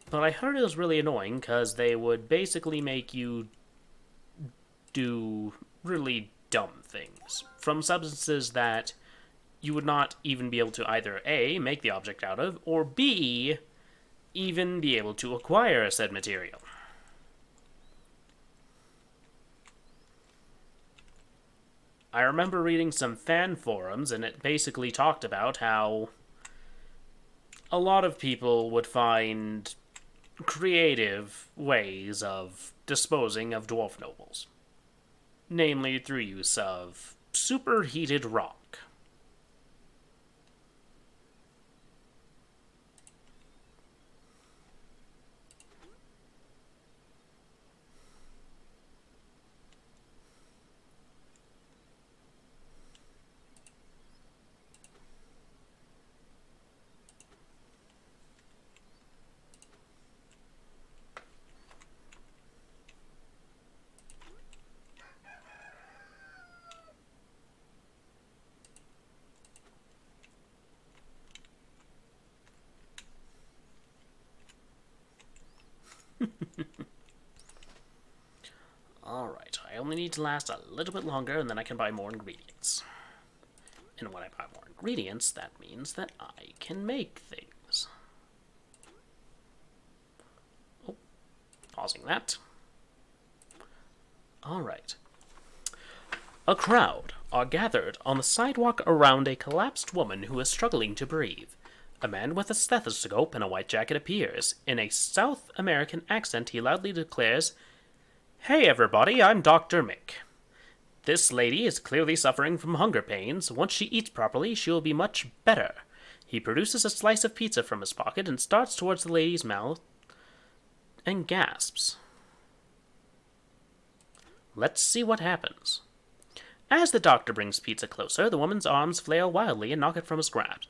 But I heard it was really annoying, because they would basically make you do really dumb things. From substances that you would not even be able to either A, make the object out of, or B, even be able to acquire said material. I remember reading some fan forums, and it basically talked about how a lot of people would find creative ways of disposing of dwarf nobles, namely through use of superheated rock. Alright, I only need to last a little bit longer and then I can buy more ingredients. And when I buy more ingredients, that means that I can make things. Oh, pausing that. Alright. A crowd are gathered on the sidewalk around a collapsed woman who is struggling to breathe. A man with a stethoscope and a white jacket appears. In a South American accent, he loudly declares, "Hey everybody, I'm Dr. Mick. This lady is clearly suffering from hunger pains. Once she eats properly, she will be much better." He produces a slice of pizza from his pocket and starts towards the lady's mouth and gasps. Let's see what happens. As the doctor brings pizza closer, the woman's arms flail wildly and knock it from his grasp.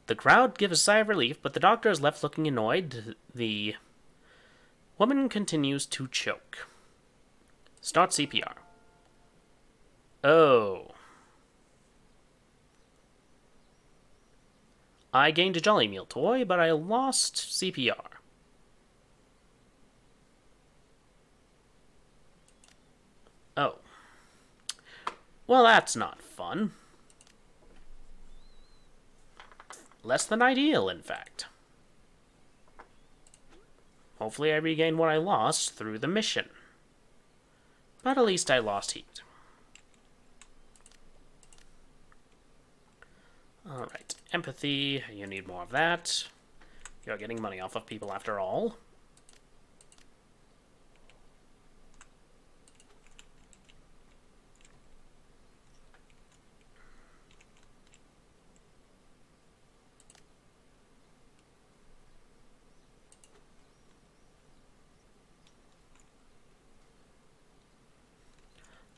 The crowd give a sigh of relief, but the doctor is left looking annoyed. The woman continues to choke. Start CPR. Oh. I gained a Jolly Meal toy, but I lost CPR. Oh. Well, that's not fun. Less than ideal, in fact. Hopefully I regain what I lost through the mission. But at least I lost heat. Alright, empathy, you need more of that. You're getting money off of people after all.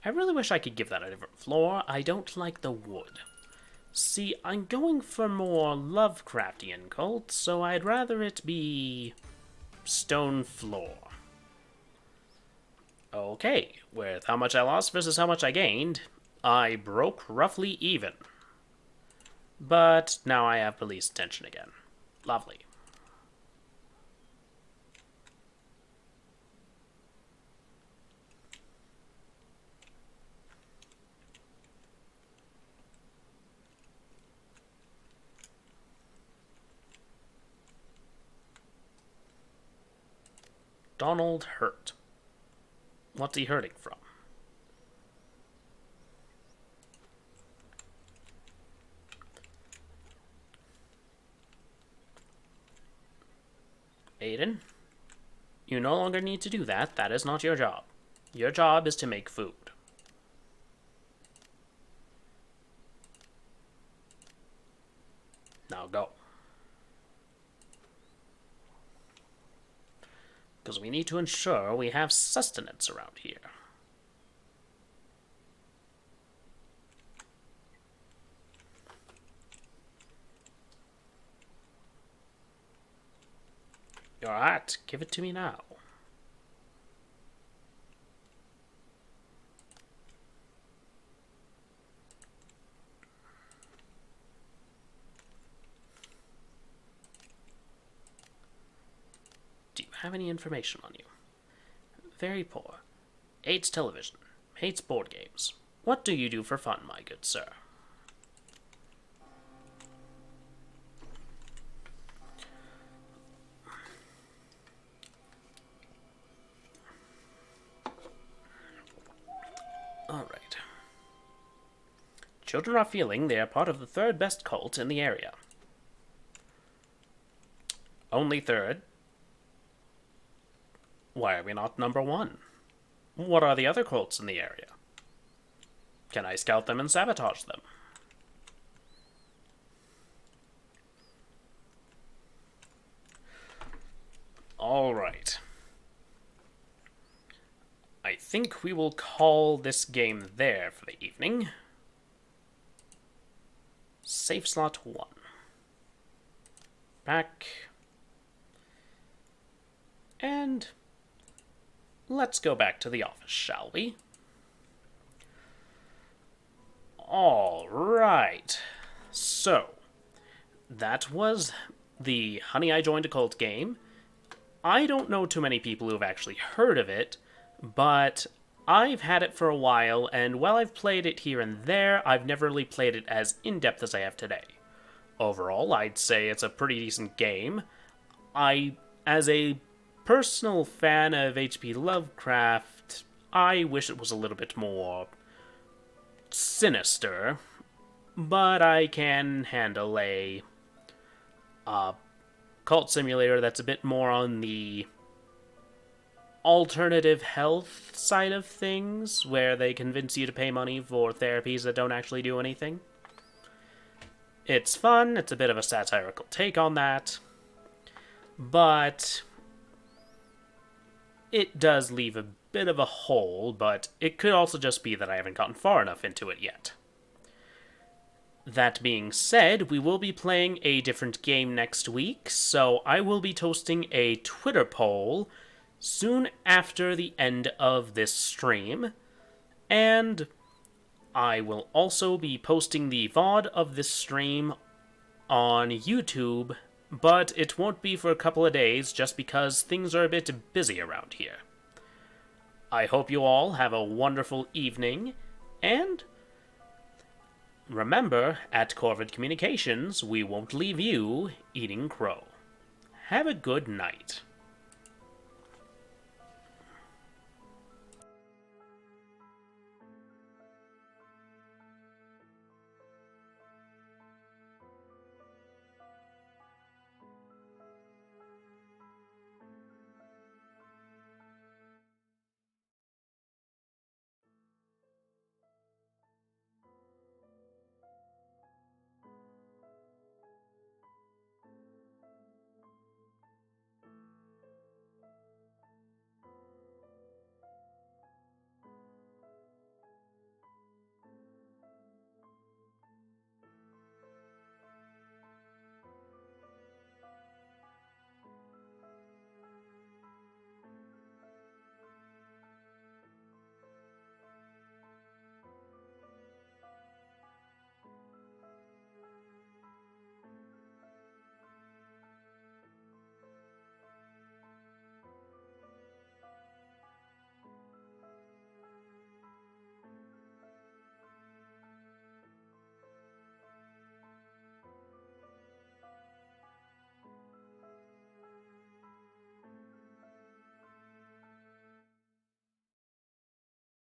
I really wish I could give that a different floor. I don't like the wood. See, I'm going for more Lovecraftian cult, so I'd rather it be stone floor. Okay, with how much I lost versus how much I gained, I broke roughly even. But now I have police attention again. Lovely. Donald hurt. What's he hurting from? Aiden, you no longer need to do that. That is not your job. Your job is to make food. Now go. Because we need to ensure we have sustenance around here. Your hat, give it to me now. have any information on you. Very poor. Hates television. Hates board games. What do you do for fun, my good sir? Alright. Children are feeling they are part of the third best cult in the area. Only third? Why are we not number one? What are the other cults in the area? Can I scout them and sabotage them? Alright. I think we will call this game there for the evening. Safe slot 1. Back. And let's go back to the office, shall we? Alright. So, that was the Honey, I Joined a Cult game. I don't know too many people who have actually heard of it, but I've had it for a while, and while I've played it here and there, I've never really played it as in-depth as I have today. Overall, I'd say it's a pretty decent game. As a personal fan of H.P. Lovecraft, I wish it was a little bit more sinister, but I can handle a cult simulator that's a bit more on the alternative health side of things, where they convince you to pay money for therapies that don't actually do anything. It's fun, it's a bit of a satirical take on that, but it does leave a bit of a hole, but it could also just be that I haven't gotten far enough into it yet. That being said, we will be playing a different game next week, so I will be toasting a Twitter poll soon after the end of this stream, and I will also be posting the VOD of this stream on YouTube, but it won't be for a couple of days just because things are a bit busy around here. I hope you all have a wonderful evening, and remember, at Corvid Communications, we won't leave you eating crow. Have a good night.